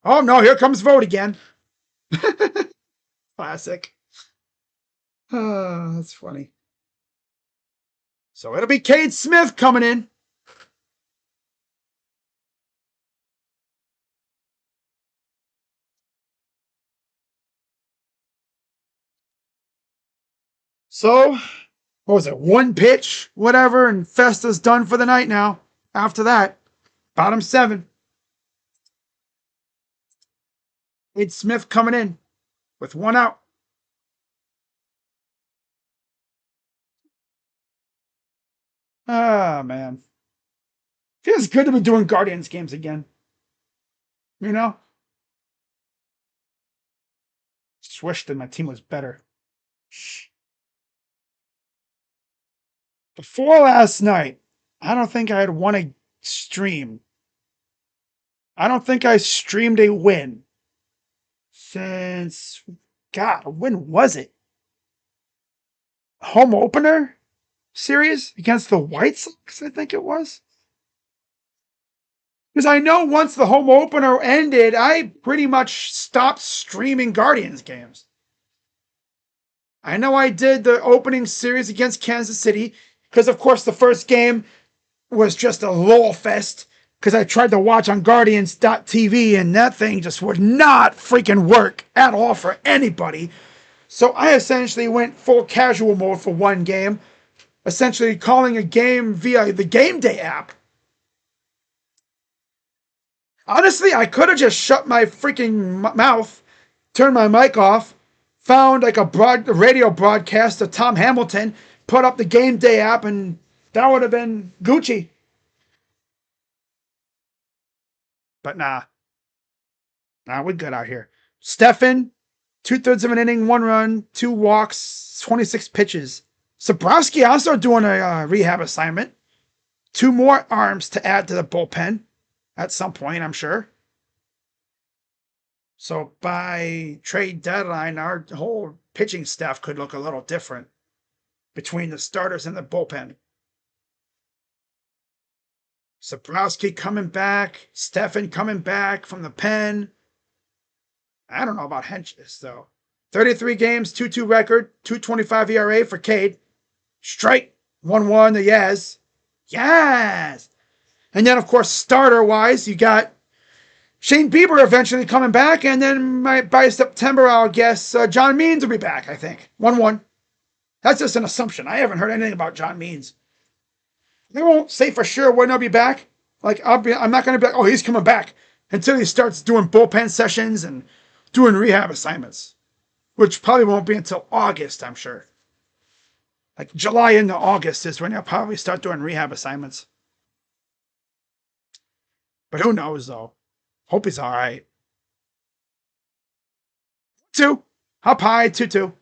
Oh, no, here comes Vogt again. Classic. Oh, that's funny. So it'll be Cade Smith coming in. So, what was it? 1 pitch, whatever, and Festa's done for the night now. After that, bottom 7. Cade Smith coming in with 1 out. Ah, man. Feels good to be doing Guardians games again. Just wished that my team was better. Before last night, I don't think I had won a stream. I don't think I streamed a win since, God, when was it? Home opener series against the White Sox, I think it was. Because I know once the home opener ended, I pretty much stopped streaming Guardians games. I know I did the opening series against Kansas City, because of course the first game was just a lull fest, because I tried to watch on Guardians.tv and that thing just would not freaking work at all for anybody. So I essentially went full casual mode for 1 game, essentially calling a game via the Game Day app. Honestly, I could have just shut my freaking mouth turned my mic off, found like a radio broadcast of Tom Hamilton, put up the game day app, and that would have been Gucci. But nah, we're good out here. Stefan, 2/3 of an inning, 1 run, 2 walks, 26 pitches. Sabrowski also doing a rehab assignment. 2 more arms to add to the bullpen at some point, I'm sure. So by trade deadline, our whole pitching staff could look a little different between the starters and the bullpen. Sabrowski coming back, Stefan coming back from the pen. I don't know about Henches, though. 33 games, 2-2 record, 2.25 ERA for Cade. Strike, 1-1 to Yaz. Yes! And then, of course, starter-wise, you got Shane Bieber eventually coming back, and then by September, I'll guess John Means will be back, I think. 1-1. That's just an assumption. I haven't heard anything about John Means. They won't say for sure when he'll be back. Like, I'm not going to be like, oh, he's coming back until he starts doing bullpen sessions and doing rehab assignments, which probably won't be until August, I'm sure. Like July into August is when he'll probably start doing rehab assignments. But who knows, though? Hope he's all right. 2. Up high, 2-2.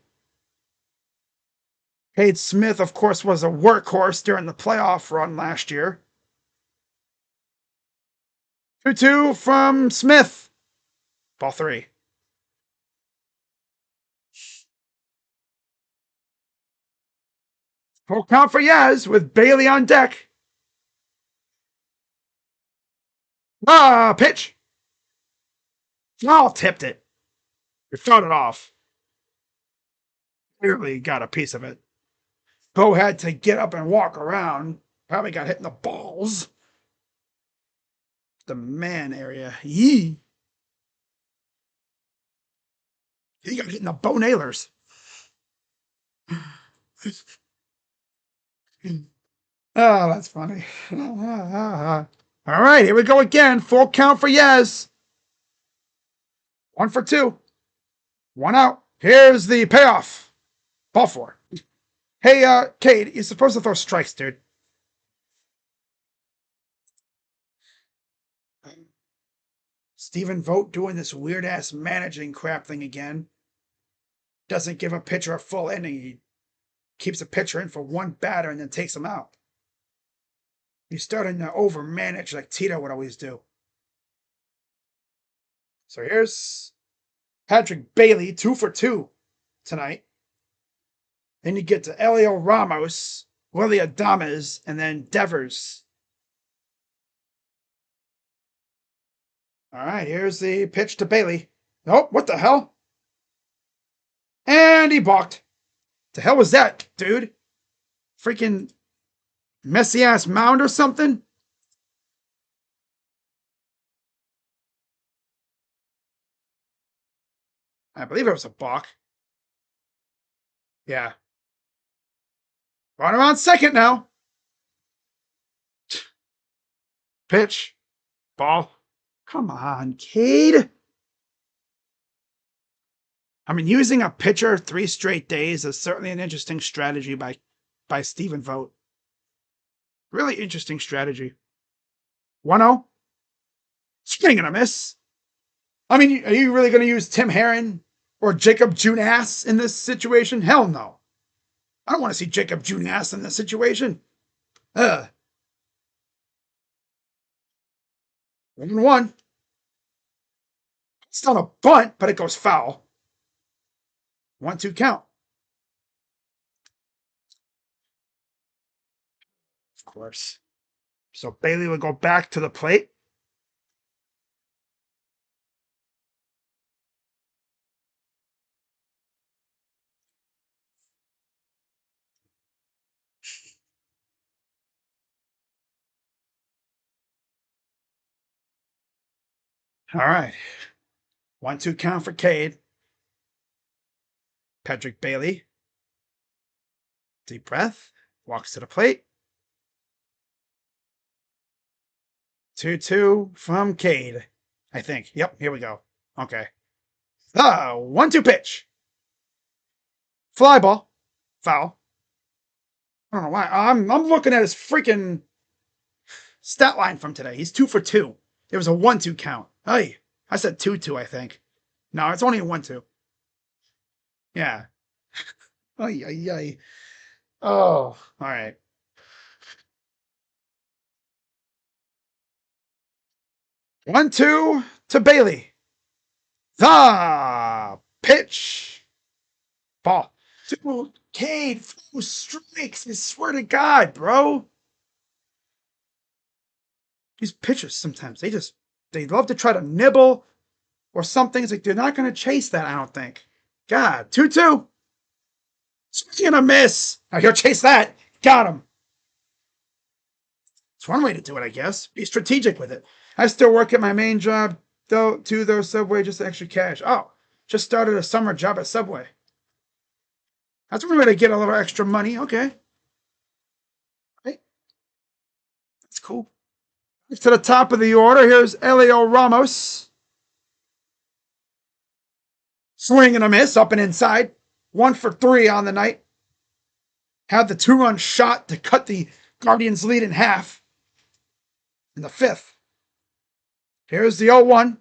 Cade Smith, of course, was a workhorse during the playoff run last year. 2-2 from Smith. Ball 3. Full count for Yaz with Bailey on deck. Pitch. Oh, tipped it. We fouled it off. Clearly got a piece of it. Bo had to get up and walk around. Probably got hit in the balls. The man area. Yee. He got hit in the Bo nailers. Oh, that's funny. All right, here we go again. Full count for Yaz. 1 for 2. 1 out. Here's the payoff. Ball 4. Hey, Cade, you're supposed to throw strikes, dude. Stephen Vogt doing this weird-ass managing crap thing again. Doesn't give a pitcher a full inning. He keeps a pitcher in for 1 batter and then takes him out. He's starting to overmanage like Tito would always do. So here's Patrick Bailey, 2 for 2 tonight. Then you get to Elio Ramos, Willie Adames, and then Devers. All right, here's the pitch to Bailey. Nope, what the hell? And he balked. The hell was that, dude? Freaking messy-ass mound or something? I believe it was a balk. Yeah. Runner on second now. Pitch. Ball. Come on, Cade. I mean, using a pitcher 3 straight days is certainly an interesting strategy by Stephen Vogt. Really interesting strategy. 1-0. Swing and a miss. I mean, are you really going to use Tim Herron or Jacob Junas in this situation? Hell no. I don't want to see Jacob Junas in this situation. 1-1. It's not a bunt, but it goes foul. 1-2 count. Of course. So Bailey will go back to the plate. All right. 1-2 count for Cade. Patrick Bailey. Deep breath. Walks to the plate. 2-2 from Cade. I think. Yep, here we go. Okay. The 1-2 pitch. Fly ball. Foul. I don't know why. I'm looking at his freaking stat line from today. He's 2 for 2. It was a 1-2 count. Hey, I said 2-2, I think. No, it's only a 1-2. Yeah. Ay, ay, ay. Oh, all right. 1-2 to Bailey. The pitch. Ball. Dude, Cade, 4 strikes. I swear to God, bro. These pitchers sometimes, they love to try to nibble or something. It's like they're not going to chase that, I don't think. God, 2-2. Swing and a miss. Now he'll chase that. Got him. It's one way to do it, I guess. Be strategic with it. I still work at my main job, though, Subway, just extra cash. Oh, just started a summer job at Subway. That's one way to get a little extra money. Okay. Right. That's cool. To the top of the order, here's Elio Ramos. Swing and a miss, up and inside. 1 for 3 on the night. Had the 2-run shot to cut the Guardians' lead in half in the 5th. Here's the 0-1.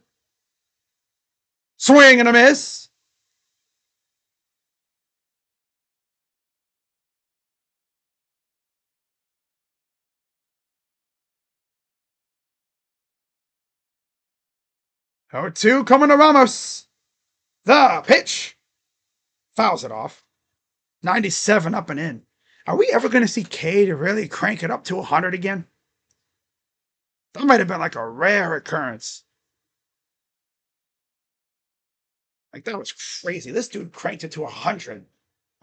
Swing and a miss. Oh, 2 coming to Ramos. The pitch. Fouls it off. 97 up and in. Are we ever going to see Cade really crank it up to 100 again? That might have been like a rare occurrence. Like, that was crazy. This dude cranked it to 100.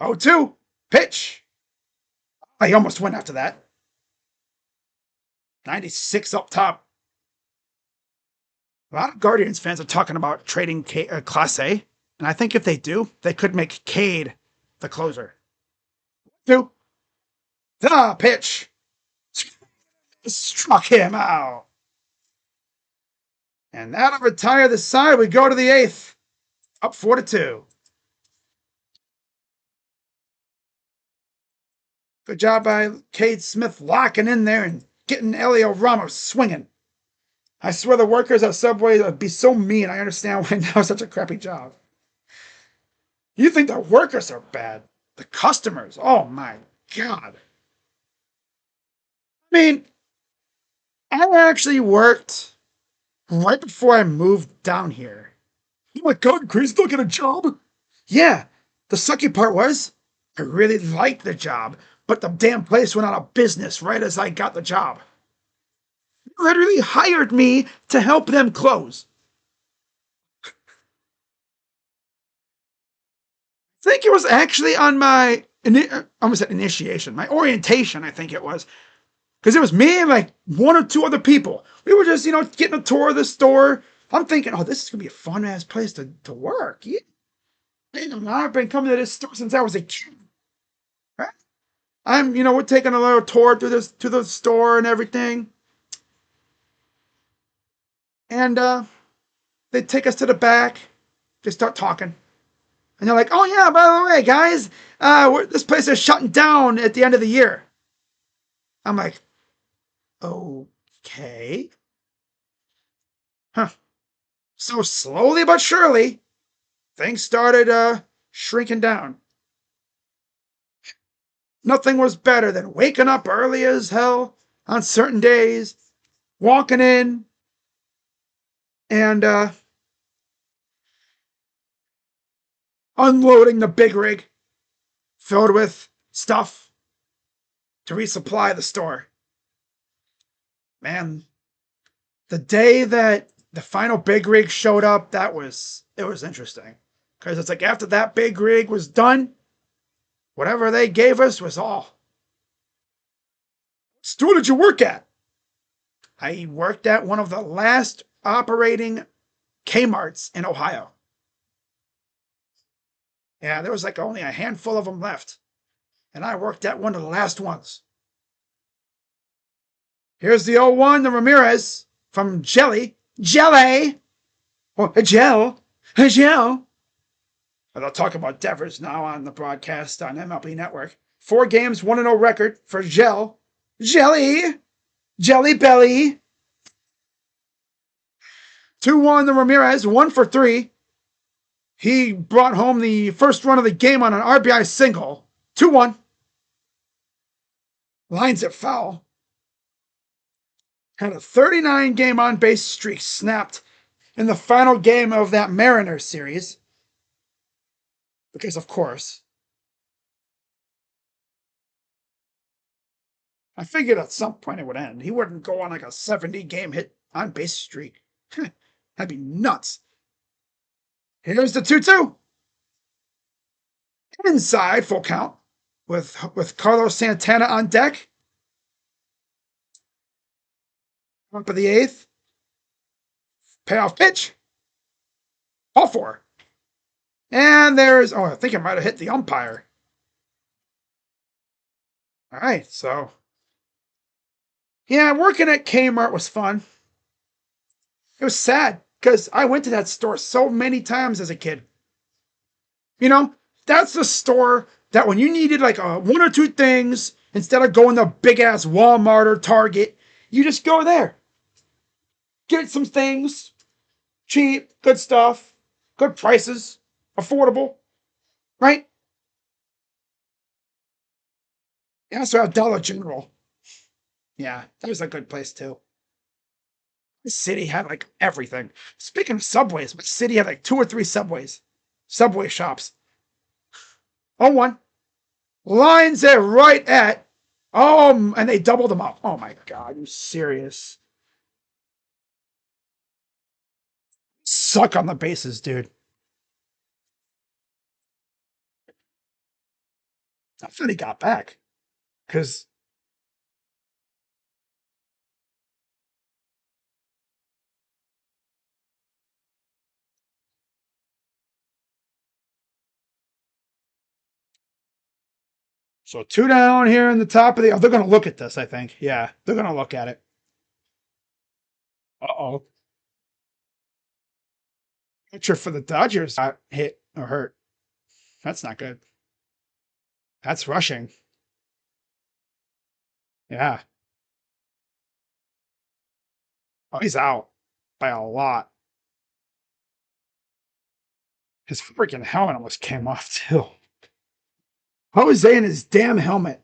0-2. Pitch. He almost went after that. 96 up top. A lot of Guardians fans are talking about trading Class A. And I think if they do, they could make Cade the closer. 2. The pitch. Struck him out. And that'll retire the side. We go to the 8th. Up 4-2. Good job by Cade Smith locking in there and getting Elio Ramos swinging. I swear the workers at Subway would be so mean. I understand why now it's such a crappy job. You think the workers are bad. The customers, oh my God. I mean, I actually worked right before I moved down here. Oh my God, Chris, don't get a job. Yeah, the sucky part was I really liked the job, but the damn place went out of business right as I got the job. They literally hired me to help them close. I think it was actually on my almost at initiation, my orientation, I think it was. Because it was me and like 1 or 2 other people. We were just, getting a tour of the store. I'm thinking, oh, this is going to be a fun-ass place to work. Yeah. I've been coming to this store since I was a kid. Right? We're taking a little tour to the store and everything. And they take us to the back. They start talking. And they're like, oh, yeah, by the way, guys, this place is shutting down at the end of the year. I'm like, okay. Huh. So slowly but surely, things started shrinking down. Nothing was better than waking up early as hell on certain days, walking in, and unloading the big rig filled with stuff to resupply the store. Man, the day that the final big rig showed up, it was interesting. Because it's like after that big rig was done, whatever they gave us was all. What store did you work at? I worked at one of the last operating Kmarts in Ohio. Yeah, there was like only a handful of them left. And I worked at one of the last ones. Here's the 0-1, the Ramirez from Jelly. Jelly! Or a gel. A gel. They'll talk about Devers now on the broadcast on MLB Network. 4 games, 1-0 record for Jelly Belly. 2-1 to Ramirez, 1 for 3. He brought home the first run of the game on an RBI single. 2-1. Lines it foul. Had a 39-game on-base streak snapped in the final game of that Mariners series. Because, of course, I figured at some point it would end. He wouldn't go on like a 70-game hit on-base streak. That'd be nuts. Here's the 2-2. Inside, full count, with Carlos Santana on deck. Top of the 8th. Payoff pitch. All 4. And there's, I think it might have hit the umpire. All right, so. Yeah, working at Kmart was fun. It was sad because I went to that store so many times as a kid. You know, that's the store that when you needed like 1 or 2 things, instead of going to big ass Walmart or Target, you just go there. Get some things, cheap, good stuff, good prices, affordable, right? Yeah, so Dollar General. Yeah, that was a good place too. The city had like everything. Speaking of Subways, my city had like 2 or 3 Subway shops. 0-1. Lines it right at, and they doubled them up. Oh my God, you serious? Suck on the bases, dude. I thought he got back. Because so 2 down here in the top of the. Oh, they're going to look at this, I think. Yeah, they're going to look at it. Uh-oh. Pitcher for the Dodgers got hit or hurt. That's not good. That's rushing. Yeah. Oh, he's out by a lot. His freaking helmet almost came off, too. Jose in his damn helmet.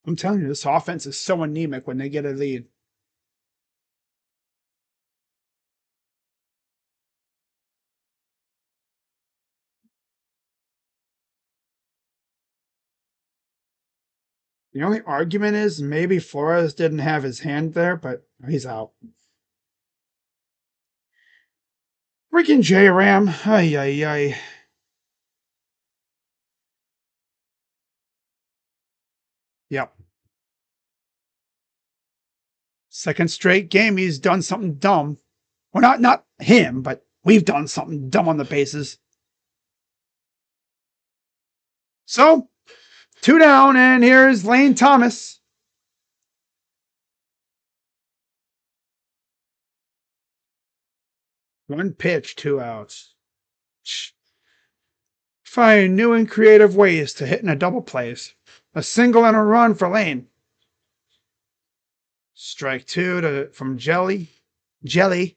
I'm telling you, this offense is so anemic when they get a lead. The only argument is maybe Flores didn't have his hand there, but he's out. Freaking J-Ram. Ay, ay, ay. Yep. Second straight game, he's done something dumb. Well, not him, but we've done something dumb on the bases. So, 2 down, and here's Lane Thomas. One pitch, 2 outs. Find new and creative ways to hit in a double plays. A single and a run for Lane. Strike 2 from Jelly Belly.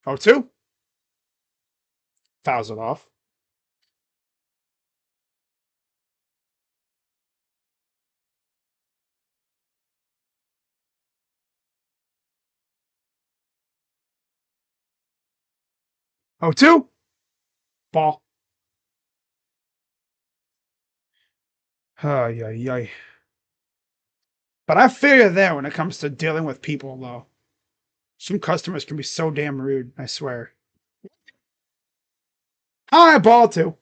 0-2. Fouls it off. Oh, 2. Ball. Ay, ay, ay. But I figure there when it comes to dealing with people, though. Some customers can be so damn rude, I swear. High ball 2.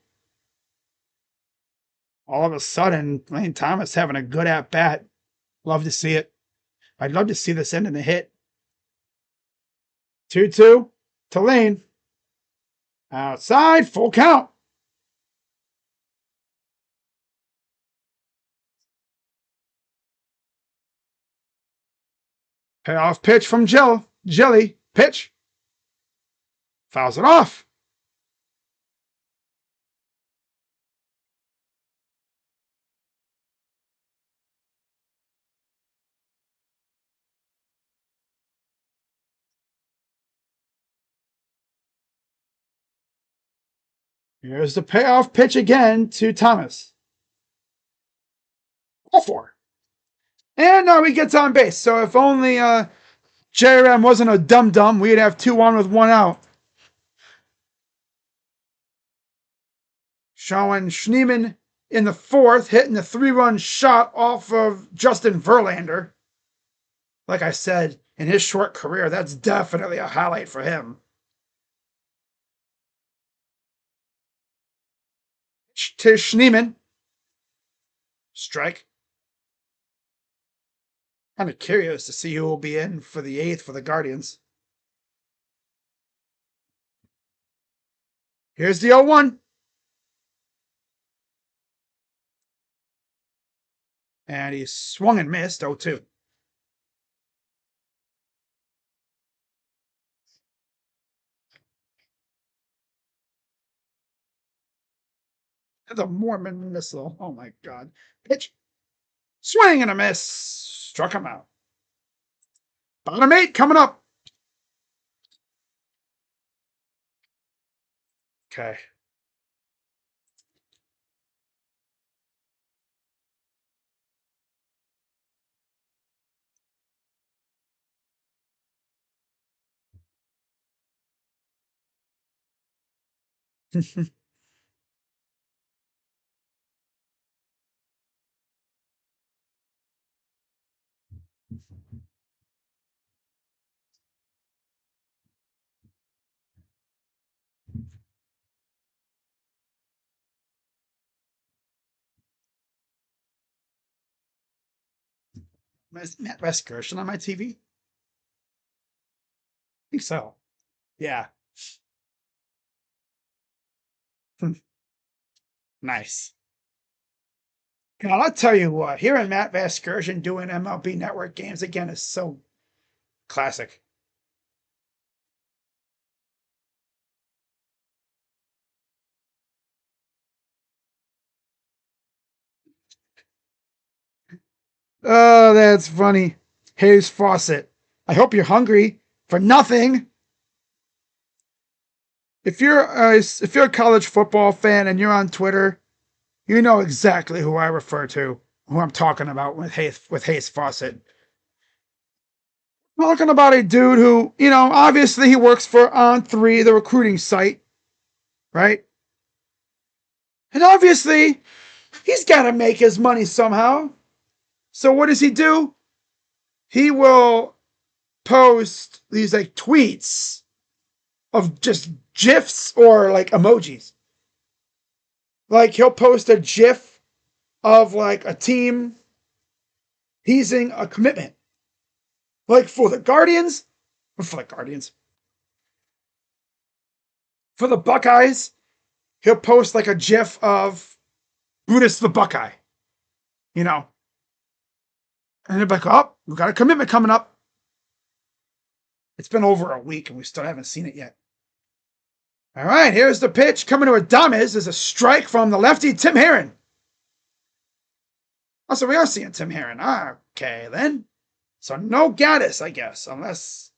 All of a sudden, Lane Thomas having a good at bat. Love to see it. I'd love to see this end in a hit. 2-2. to Lane. Outside, full count. Payoff pitch from Jelly. Pitch. Fouls it off. Here's the payoff pitch again to Thomas. All four. And now he gets on base. So if only JRM wasn't a dum-dum, we'd have 2-1 with 1 out. Showing Schneemann in the 4th, hitting a 3-run shot off of Justin Verlander. Like I said, in his short career, that's definitely a highlight for him. To Schneemann. Strike. Kind of curious to see who will be in for the 8th for the Guardians. Here's the 0-1. And he swung and missed 0-2. The Mormon missile. Oh my God. Pitch. Swing and a miss. Struck him out. Bottom 8 coming up. Okay. Is Matt Vescursion on my TV? I think so. Yeah. Nice. God, I'll tell you what, hearing Matt Vescursion doing MLB Network games again is so classic. Oh, that's funny. Hayes Fawcett. I hope you're hungry for nothing. If you're a college football fan and you're on Twitter, you know exactly who I refer to, who I'm talking about with Hayes Fawcett. I'm talking about a dude who, obviously he works for On3, the recruiting site, right? And obviously, he's got to make his money somehow. So what does he do? He will post these like tweets of just GIFs or like emojis. Like he'll post a GIF of like a team teasing a commitment. Like for the Guardians, or for the Guardians. For the Buckeyes, he'll post like a GIF of Brutus the Buckeye. And they're like, oh, we've got a commitment coming up. It's been over a week and we still haven't seen it yet. All right, here's the pitch coming to Adames. Is a strike from the lefty, Tim Herron. Oh, so we are seeing Tim Herron. Okay, then. So no Gaddis, I guess, unless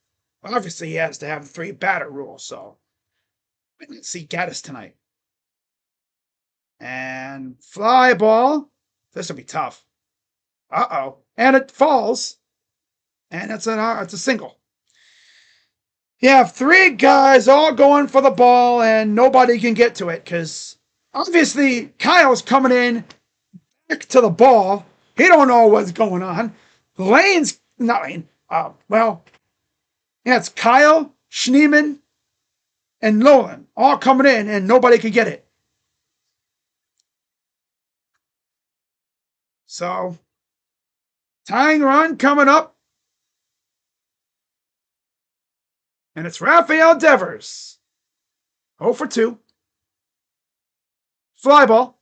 obviously he has to have the 3-batter rule. So we didn't see Gaddis tonight. And fly ball. This will be tough. Uh-oh. And it falls. And it's a single. You have 3 guys all going for the ball, and nobody can get to it because obviously Kyle's coming in back to the ball. He don't know what's going on. Lane's not Lane. It's Kyle, Schneemann, and Nolan all coming in, and nobody can get it. So, tying run coming up. And it's Rafael Devers. 0 for 2. Fly ball.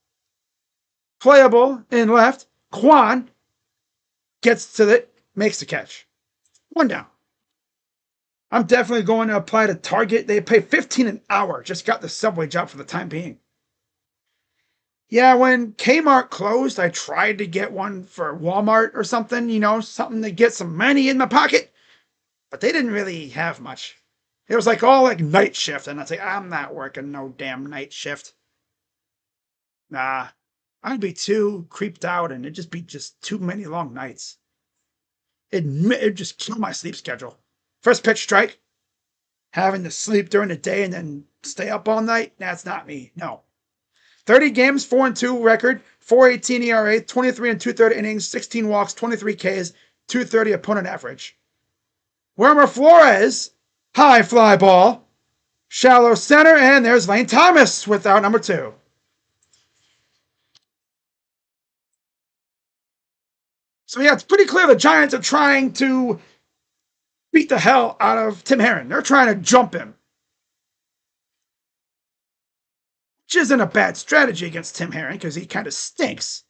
Playable in left. Kwan gets to it, makes the catch. 1 down. I'm definitely going to apply to Target. They pay $15 an hour. Just got the subway job for the time being. Yeah, when Kmart closed, I tried to get one for Walmart or something, something to get some money in my pocket. But they didn't really have much. It was all night shift. And I'd say, I'm not working no damn night shift. Nah, I'd be too creeped out and it'd just be too many long nights. It'd just kill my sleep schedule. First pitch strike. Having to sleep during the day and then stay up all night, that's not me. No. 30 games, 4-2 record, 4.18 ERA, 23 and 2/3 innings, 16 walks, 23 Ks, 230 opponent average. Wilmer Flores, high fly ball, shallow center, and there's Lane Thomas with out number 2. So yeah, it's pretty clear the Giants are trying to beat the hell out of Tim Herrin. They're trying to jump him. Which isn't a bad strategy against Tim Herrin because he kind of stinks.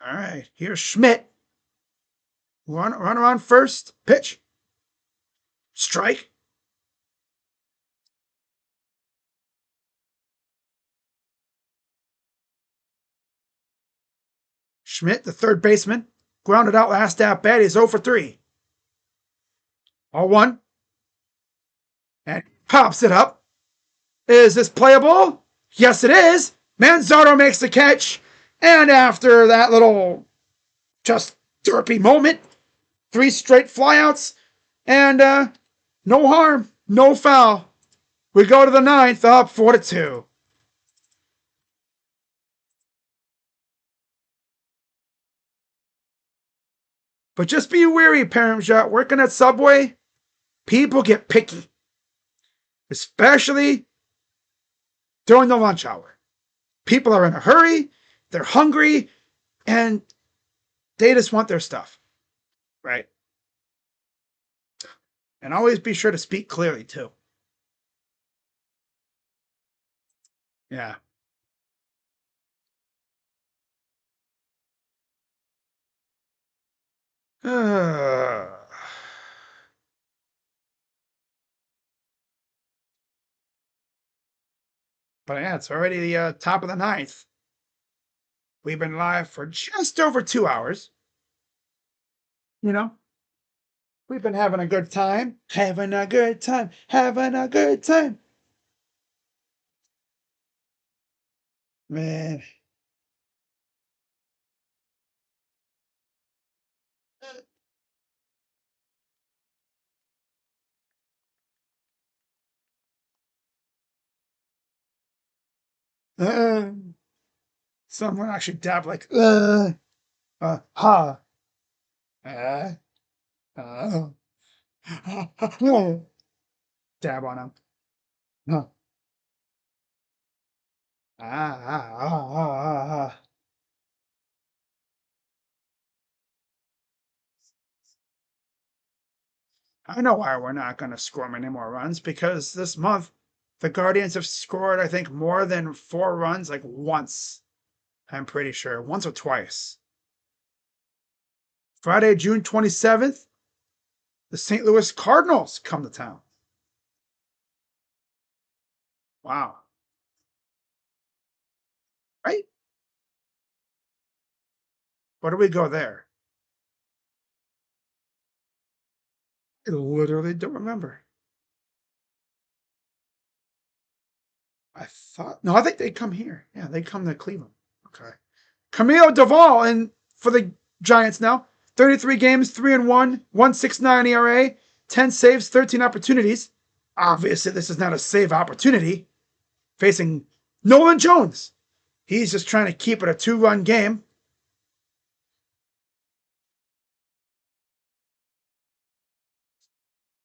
All right, here's Schmidt. Run around first. Pitch. Strike. Schmidt, the third baseman, grounded out last at bat. He's 0 for 3. 0-1. And pops it up. Is this playable? Yes, it is. Manzardo makes the catch. And after that little just derpy moment, 3 straight flyouts. And no harm, no foul. We go to the 9th, up 4-2. But just be wary, Paramshot. Working at Subway, people get picky. Especially during the lunch hour. People are in a hurry, they're hungry, and they just want their stuff. Right? And always be sure to speak clearly, too. Yeah. But yeah, it's already the top of the 9th. We've been live for just over 2 hours. We've been having a good time. Having a good time. Having a good time. Man. Someone actually dabbed ha. Dab on him. I know why we're not going to score many more runs, because this month the Guardians have scored, I think, more than 4 runs once. I'm pretty sure. Once or twice. Friday, June 27th, the St. Louis Cardinals come to town. Wow. Right? Where do we go there? I literally don't remember. I think they come here. Yeah, they come to Cleveland. Okay. Camilo Duvall for the Giants now. 33 games, 3-1, 1.69 ERA, 10 saves, 13 opportunities. Obviously, this is not a save opportunity. Facing Nolan Jones. He's just trying to keep it a 2-run game.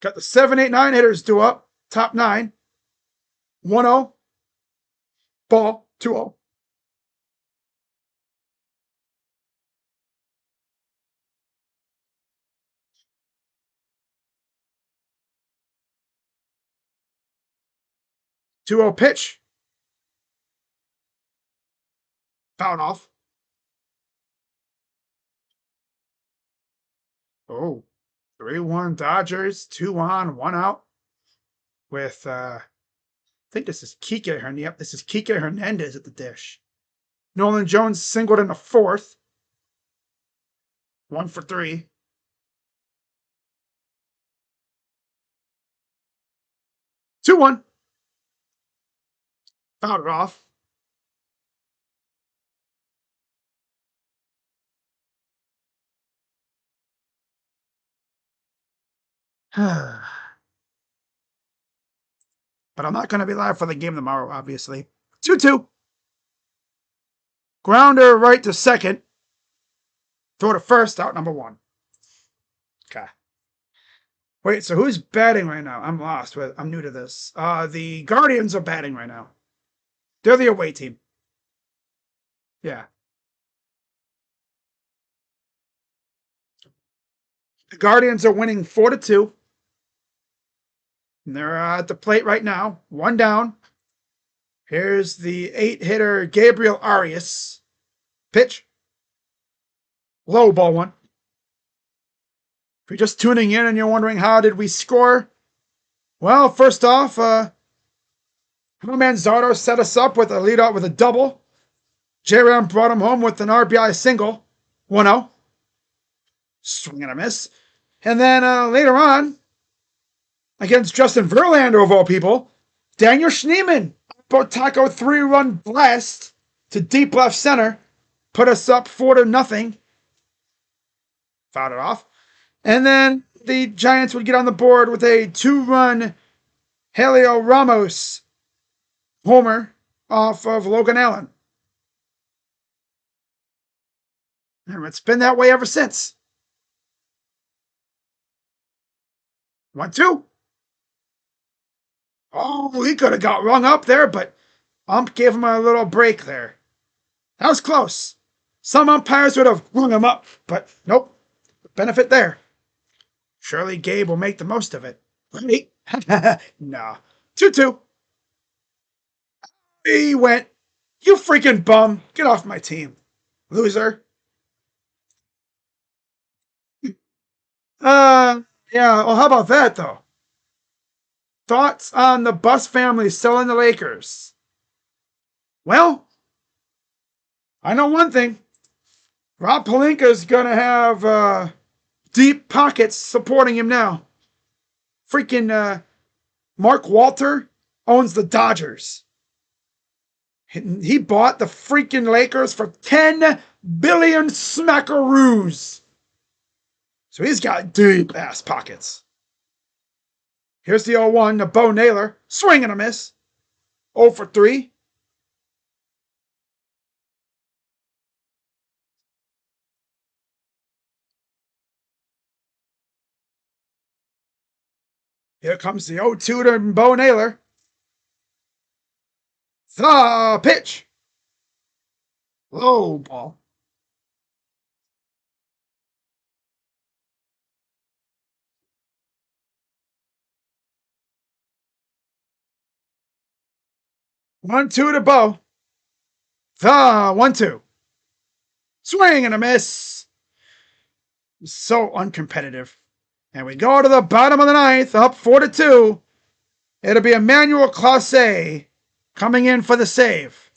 Got the 7, 8, 9 hitters due up. Top 9. 1-0. Ball. 2-0. 2-0 pitch. Fouled off. Oh, 3-1 Dodgers, 2 on, 1 out. With I think this is Kike Hernandez. Yep, this is Kike Hernandez at the dish. Nolan Jones singled in the fourth. 1 for 3. Two one. Fouled it off. But I'm not going to be live for the game tomorrow, obviously. 2-2. Grounder right to second. Throw to first, out number 1. Okay. Wait, so who's batting right now? I'm lost. I'm new to this. The Guardians are batting right now. They're the away team. Yeah. The Guardians are winning 4-2. And they're at the plate right now. 1 down. Here's the 8-hitter Gabriel Arias. Pitch. Low ball 1. If you're just tuning in and you're wondering how did we score, well, first off, Manzardo set us up with a leadoff with a double. J-Ram brought him home with an RBI single. 1-0. Swing and a miss. And then later on, against Justin Verlander of all people, Daniel Schneemann, Taco 3-run blast to deep left center, put us up 4-0. Fouled it off. And then the Giants would get on the board with a 2-run Helio Ramos homer off of Logan Allen. And it's been that way ever since. 1-2. Oh, he could have got rung up there, but ump gave him a little break there. That was close. Some umpires would have rung him up, but nope. Benefit there. Surely Gabe will make the most of it. Ready? No. 2-2. He went, you freaking bum. Get off my team. Loser. Yeah, well, how about that, though? Thoughts on the Bus family selling the Lakers? Well, I know one thing. Rob Pelinka's going to have deep pockets supporting him now. Freaking Mark Walter owns the Dodgers. He bought the freaking Lakers for 10 billion smackaroos. So he's got deep ass pockets. Here's the 0-1 to Bo Naylor. Swing and a miss. 0 for 3. Here comes the 0-2 to Bo Naylor. The pitch. Low ball. One, two to Bo. The 1-2. Swing and a miss. So uncompetitive. And we go to the bottom of the ninth, up 4-2. It'll be Emmanuel Clase coming in for the save.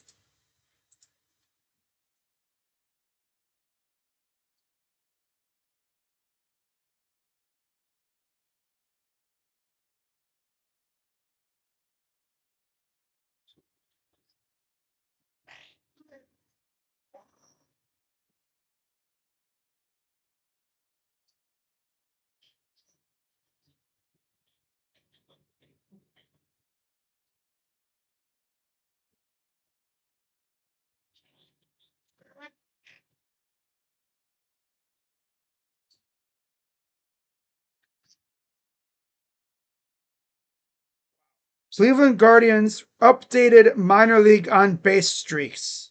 Cleveland Guardians updated minor league on base streaks.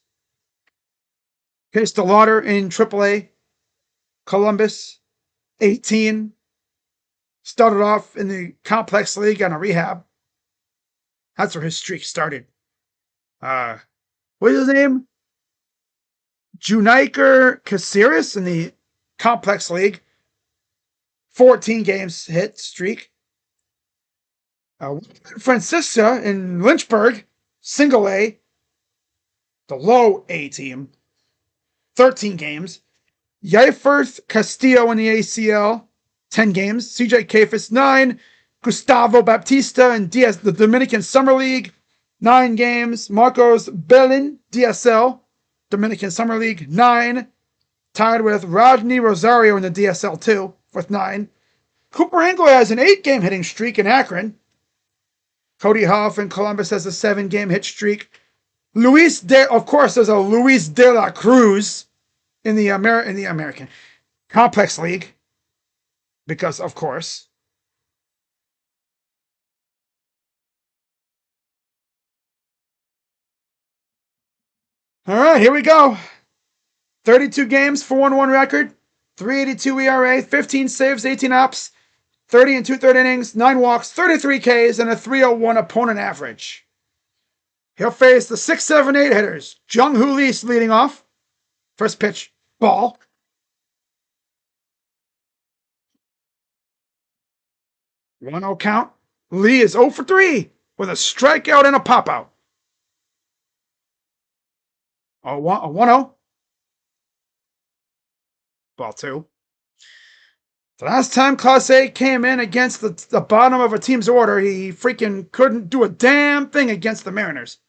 Case DeLauder in AAA. Columbus, 18. Started off in the complex league on a rehab. That's where his streak started. What is his name? Juniker Caceres in the Complex League. 14 games hit streak. Francisca in Lynchburg, single A, the low A team, 13 games. Yeifert Castillo in the ACL, 10 games. CJ Kafis, 9. Gustavo Baptista in the Dominican Summer League, 9 games. Marcos Bellin, DSL, Dominican Summer League, 9. Tied with Rodney Rosario in the DSL, 2, with 9. Cooper Engel has an 8-game hitting streak in Akron. Cody Huff in Columbus has a 7-game hit streak. Of course, there's a Luis de la Cruz in the American Complex League, because of course. All right, here we go. 32 games, 4-1 record, 3.82 ERA, 15 saves, 18 ops, 30 and 2/3 innings, 9 walks, 33 Ks, and a 3.01 opponent average. He'll face the 6, 7, 8 hitters. Jung-Hoo Lee leading off. First pitch, ball. 1-0 count. Lee is 0 for 3 with a strikeout and a pop-out. A 1-0. Ball 2. The last time Class A came in against the bottom of a team's order, he freaking couldn't do a damn thing against the Mariners.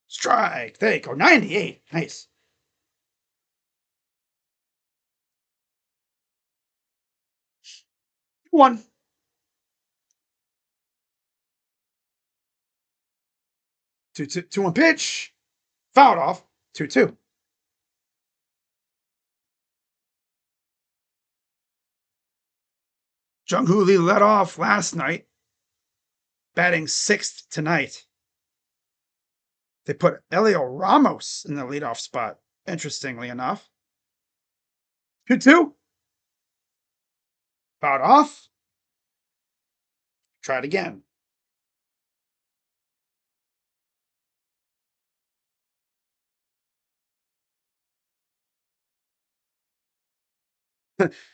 Strike. There you go. 98. Nice. One. 2-1 pitch. Fouled off. 2-2. Jung-Hoo Lee led off last night, batting 6th tonight. They put Elio Ramos in the leadoff spot, interestingly enough. 2-2. Fouled off. Try it again.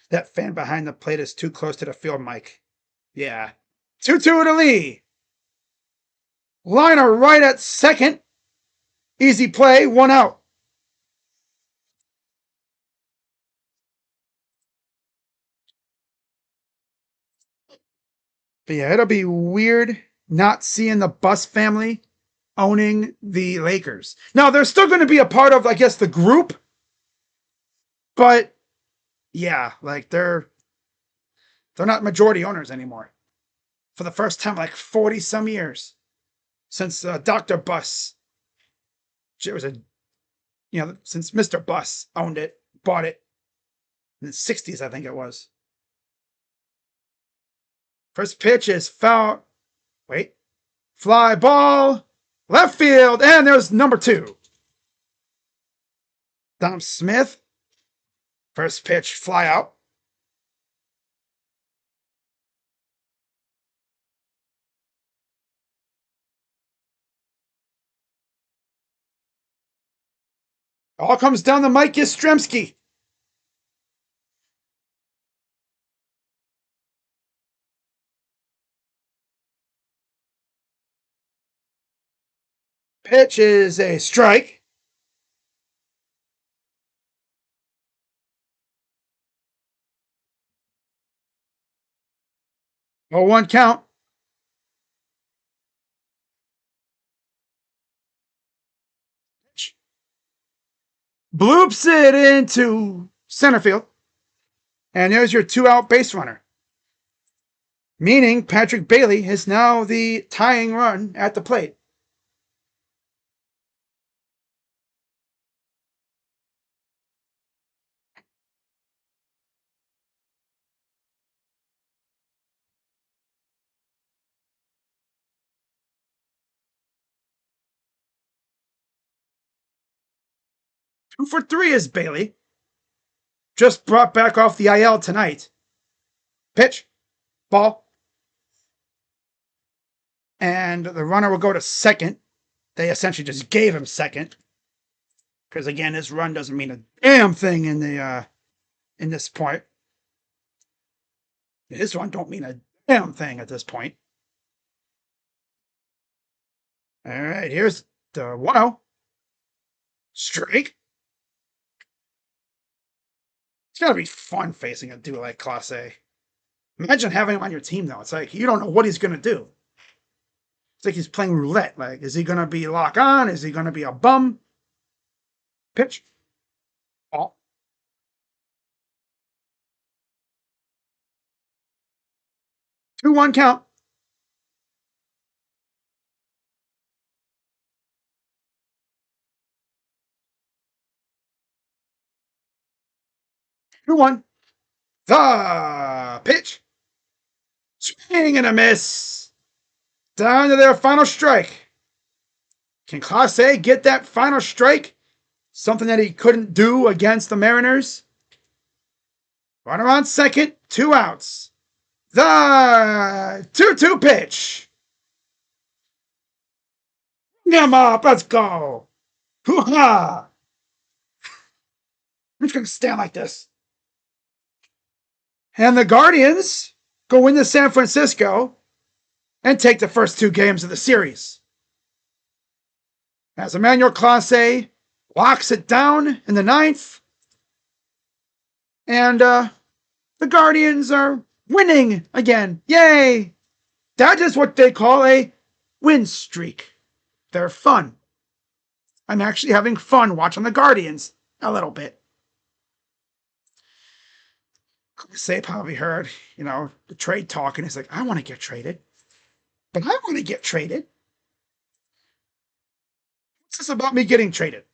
That fan behind the plate is too close to the field mic. Yeah. 2-2 to Lee. Liner right at second. Easy play, 1 out. But yeah, it'll be weird not seeing the Bus family owning the Lakers. Now, they're still going to be a part of, I guess, the group. But yeah, like they're not majority owners anymore. For the first time, like 40 some years since Dr. Bus. It was since Mr. Bus owned it, bought it in the 60s, I think it was. First pitch is foul. Wait. Fly ball. Left field. And there's number 2. Dom Smith. First pitch, fly out. All comes down to Mike Yastrzemski. Pitch is a strike. A 1 count. Bloops it into center field. And there's your 2-out base runner. Meaning Patrick Bailey is now the tying run at the plate. Two for 3 is Bailey. just brought back off the IL tonight. Pitch. Ball. And the runner will go to second. They essentially just gave him second. Because again, this run doesn't mean a damn thing in this point. This one don't mean a damn thing at this point. All right, here's the 1-0. Strike. It's gotta be fun facing a dude like Class A. Imagine having him on your team, though. It's like you don't know what he's gonna do. It's like he's playing roulette. Like, is he gonna be lock on? Is he gonna be a bum? Pitch. Ball. 2-1 count. Two one. The pitch. Swing and a miss. Down to their final strike. Can Class A get that final strike? Something that he couldn't do against the Mariners. Runner on second, 2 outs. The 2-2 pitch. Come up, let's go. Hoo-ha. I'm just going to stand like this. And the Guardians go into San Francisco and take the first 2 games of the series. As Emmanuel Clase locks it down in the 9th. And the Guardians are winning again. Yay! That is what they call a win streak. They're fun. I'm actually having fun watching the Guardians a little bit. Say probably heard, the trade talk, and he's like, I want to get traded. But I want to get traded. What's this about me getting traded?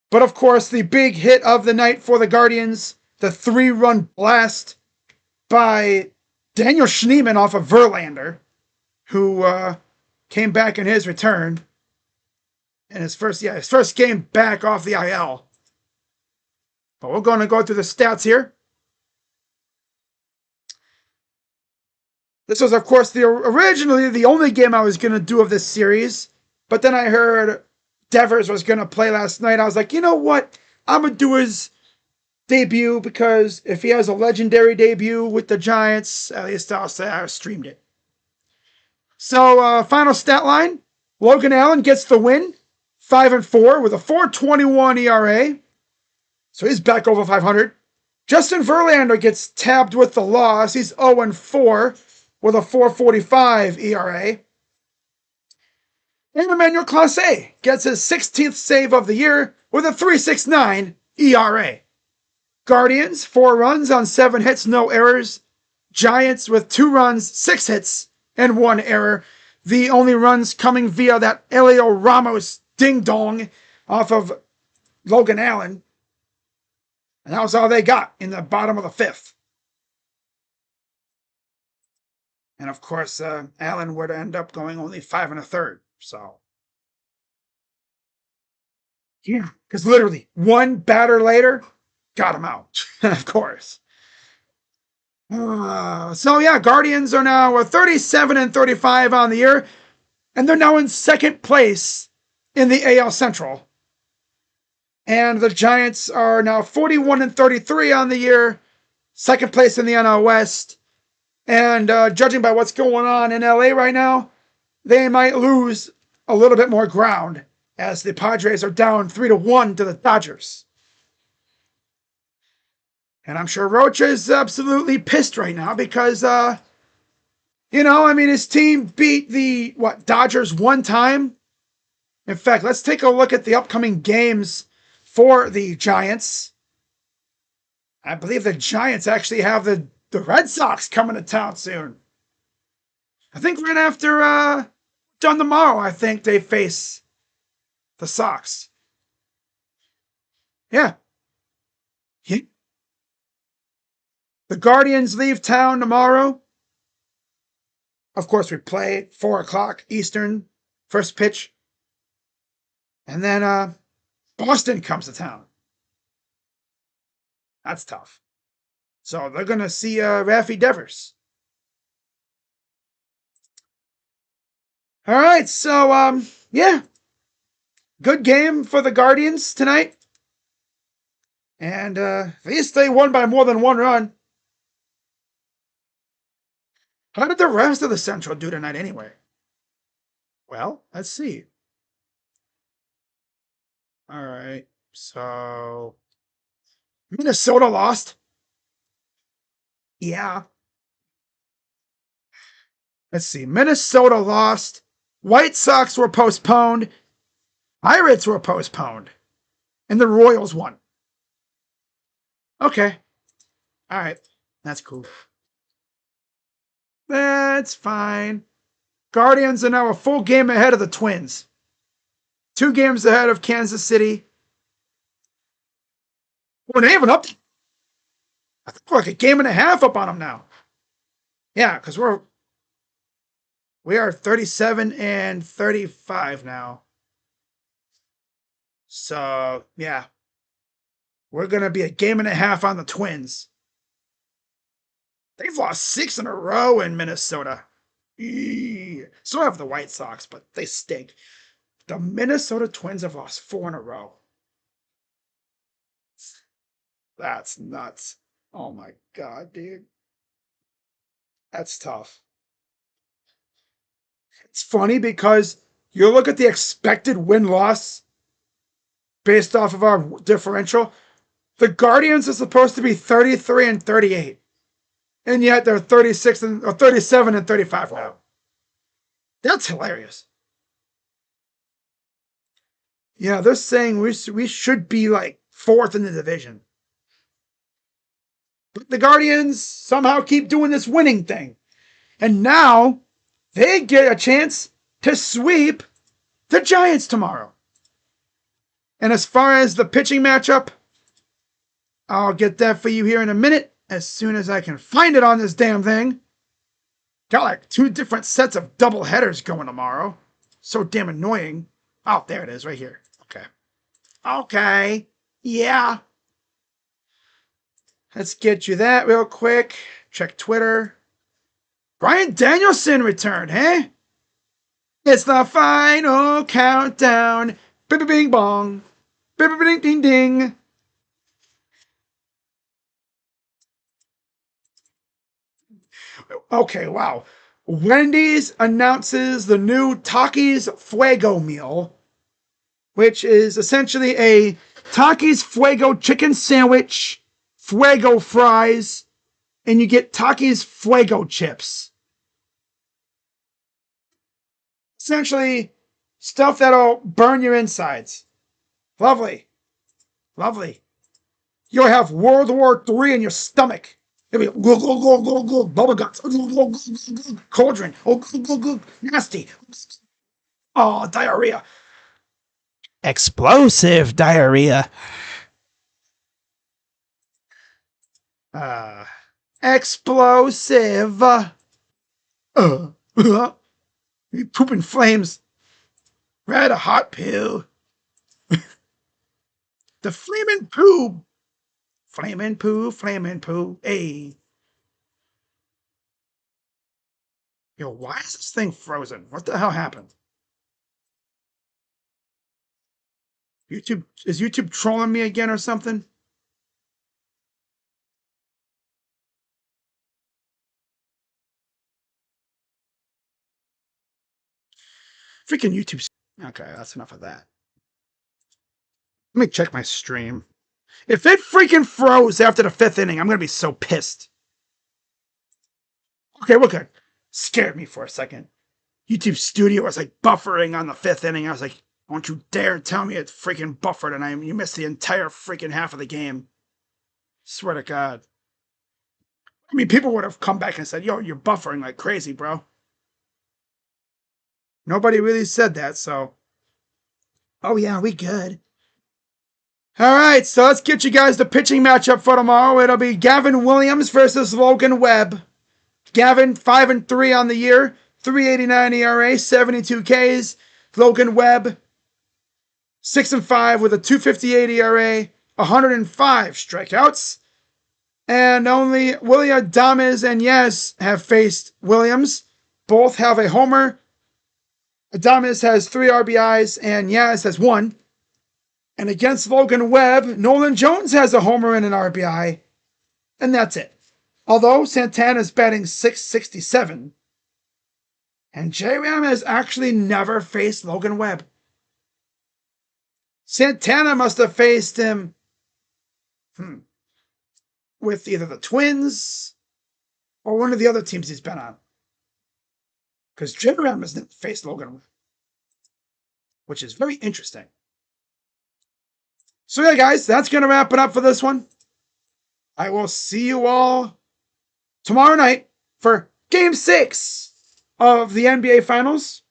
But of course, the big hit of the night for the Guardians, the 3-run blast by Daniel Schneemann off of Verlander, who came back in his return. And his first game back off the IL. But we're going to go through the stats here. This was, of course, originally the only game I was going to do of this series. But then I heard Devers was going to play last night. I was like, you know what? I'm going to do his debut because if he has a legendary debut with the Giants, at least I'll say I streamed it. So, final stat line. Logan Allen gets the win. 5-4 with a 4.21 ERA. So he's back over 500. Justin Verlander gets tabbed with the loss. He's 0-4 with a 4.45 ERA. And Emmanuel Clase gets his 16th save of the year with a 3.69 ERA. Guardians, 4 runs on 7 hits, no errors. Giants with 2 runs, 6 hits, and 1 error. The only runs coming via that Elio Ramos ding-dong off of Logan Allen. And that was all they got in the bottom of the 5th. And of course, Allen would end up going only 5 1/3. So, yeah, because literally 1 batter later, got him out. Of course. So yeah, Guardians are now 37-35 on the year, and they're now in 2nd place in the AL Central. And the Giants are now 41-33 on the year, 2nd place in the NL West. And judging by what's going on in LA right now, they might lose a little bit more ground as the Padres are down 3-1 to the Dodgers. And I'm sure Rocha is absolutely pissed right now because, his team beat the, Dodgers 1 time. In fact, let's take a look at the upcoming games for the Giants. I believe the Giants actually have the Red Sox coming to town soon. I think right after done tomorrow, I think they face the Sox. Yeah. The Guardians leave town tomorrow. Of course, we play 4 o'clock Eastern, first pitch. And then Boston comes to town. That's tough. So they're going to see Raffy Devers. All right, so yeah, good game for the Guardians tonight. And at least they won by more than one run. How did the rest of the Central do tonight anyway? Well, let's see. All right, so Minnesota lost. Yeah. Let's see. Minnesota lost. White Sox were postponed. Pirates were postponed. And the Royals won. Okay. All right. That's cool. That's fine. Guardians are now a full game ahead of the Twins. 2 games ahead of Kansas City. Well, they have an up. I think we're like a game and a half up on them now. Yeah, because we are 37 and 35 now. So, yeah. We're going to be a game and a half on the Twins. They've lost 6 in a row in Minnesota. So have the White Sox, but they stink. The Minnesota Twins have lost 4 in a row. That's nuts. Oh my God, dude. That's tough. It's funny because you look at the expected win-loss based off of our differential. The Guardians are supposed to be 33 and 38. And yet they're 36 and or 37 and 35 now. That's hilarious. Yeah, they're saying we should be like 4th in the division. But the Guardians somehow keep doing this winning thing. And now they get a chance to sweep the Giants tomorrow. And as far as the pitching matchup, I'll get that for you here in a minute as soon as I can find it on this damn thing. Got like 2 different sets of double headers going tomorrow. So damn annoying. Oh, there it is right here. Okay. Okay. Yeah. Let's get you that real quick. Check Twitter. Brian Danielson returned, huh? It's the final countdown. Bing, bing, bong. Bing, bing, ding, ding. Okay, wow. Wendy's announces the new Takis Fuego meal, which is essentially a Takis Fuego chicken sandwich, Fuego fries, and you get Takis Fuego chips. Essentially, stuff that'll burn your insides. Lovely. Lovely. You'll have World War III in your stomach. It'll be bubble guts, cauldron, nasty. Oh, diarrhea. Explosive diarrhea. Explosive. You pooping flames. Red hot poo. The flamin' poo. Flamin' poo, flamin' poo. Hey. Yo, why is this thing frozen? What the hell happened? YouTube, is YouTube trolling me again or something? Freaking YouTube. Okay, that's enough of that. Let me check my stream. If it freaking froze after the 5th inning, I'm going to be so pissed. Okay, we're good. Scared me for a second. YouTube Studio was like buffering on the 5th inning. I was like, don't you dare tell me it freaking buffered and you missed the entire freaking half of the game. Swear to God. I mean, people would have come back and said, yo, you're buffering like crazy, bro. Nobody really said that, so. Oh, yeah, we good. All right, so let's get you guys the pitching matchup for tomorrow. It'll be Gavin Williams versus Logan Webb. Gavin, 5-3 on the year, 3.89 ERA, 72 Ks. Logan Webb, 6-5 with a 2.58 ERA, 105 strikeouts. And only Willie Adames and Yes have faced Williams. Both have a homer. Adames has 3 RBIs and Yes has 1. And against Logan Webb, Nolan Jones has a homer and an RBI. And that's it. Although Santana's batting .667. And J-Ram has actually never faced Logan Webb. Santana must have faced him with either the Twins or one of the other teams he's been on. Because J-Ram has never faced Logan Webb, which is very interesting. So yeah, guys, that's going to wrap it up for this one. I will see you all tomorrow night for Game 6 of the NBA Finals.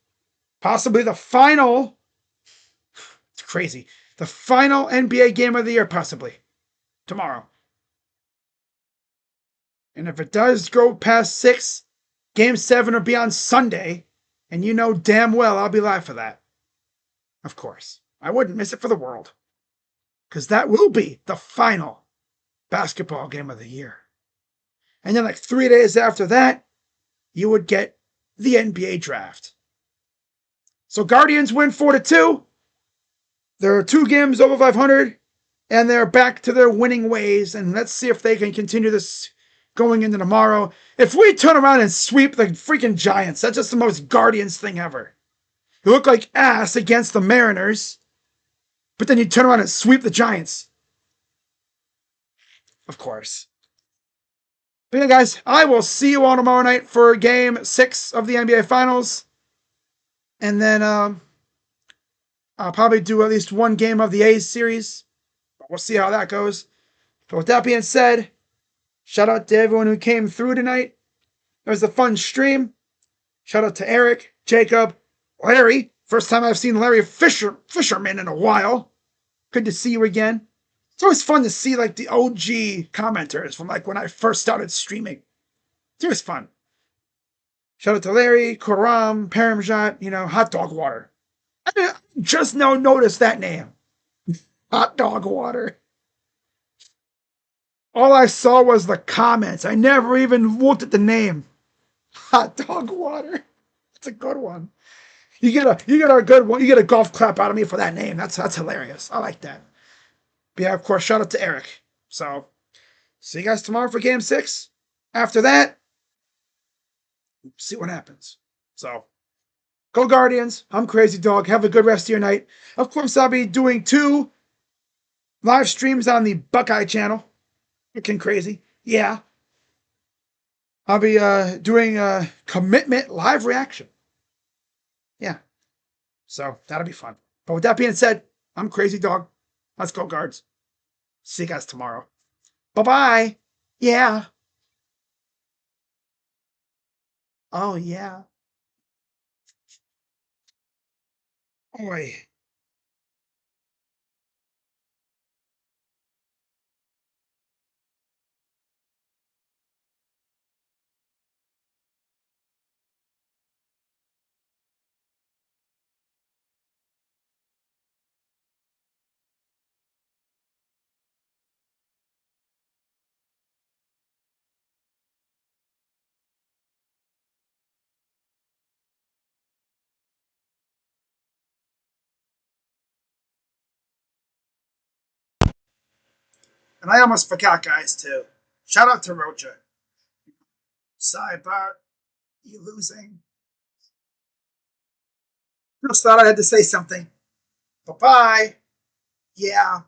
Possibly the final. It's crazy. The final NBA game of the year, possibly. Tomorrow. And if it does go past 6, Game 7 will be on Sunday. And you know damn well I'll be live for that. Of course. I wouldn't miss it for the world. Because that will be the final basketball game of the year. And then like 3 days after that, you would get the NBA draft. So Guardians win 4-2. There are 2 games over 500. And they're back to their winning ways. And let's see if they can continue this going into tomorrow. If we turn around and sweep the freaking Giants, that's just the most Guardians thing ever. You look like ass against the Mariners, but then you turn around and sweep the Giants. Of course. But yeah, guys, I will see you all tomorrow night for Game 6 of the NBA Finals. And then I'll probably do at least one game of the A's series. But we'll see how that goes. But with that being said, shout out to everyone who came through tonight. It was a fun stream. Shout out to Eric, Jacob, Larry. First time I've seen Larry Fisherman in a while. Good to see you again. It's always fun to see like the OG commenters from like when I first started streaming. It's always fun. Shout out to Larry, Karam, Paramjot, Hot Dog Water. I just now noticed that name. Hot Dog Water. All I saw was the comments. I never even looked at the name. Hot Dog Water. That's a good one. You get a good one. You get a golf clap out of me for that name. That's hilarious. I like that. But yeah, of course, shout out to Eric. So, see you guys tomorrow for Game 6. After that, see what happens. So, go Guardians. I'm Crazy Dog. Have a good rest of your night. Of course, I'll be doing 2 live streams on the Buckeye channel. Looking crazy. Yeah. I'll be doing a commitment live reaction. Yeah. So, that'll be fun. But with that being said, I'm Crazy Dog. Let's go, Guards. See you guys tomorrow. Bye-bye. Yeah. Oh, yeah. Boy. And I almost forgot, guys, too. Shout out to Rocha. Sidebar, you losing. Just thought I had to say something. Bye-bye. Yeah.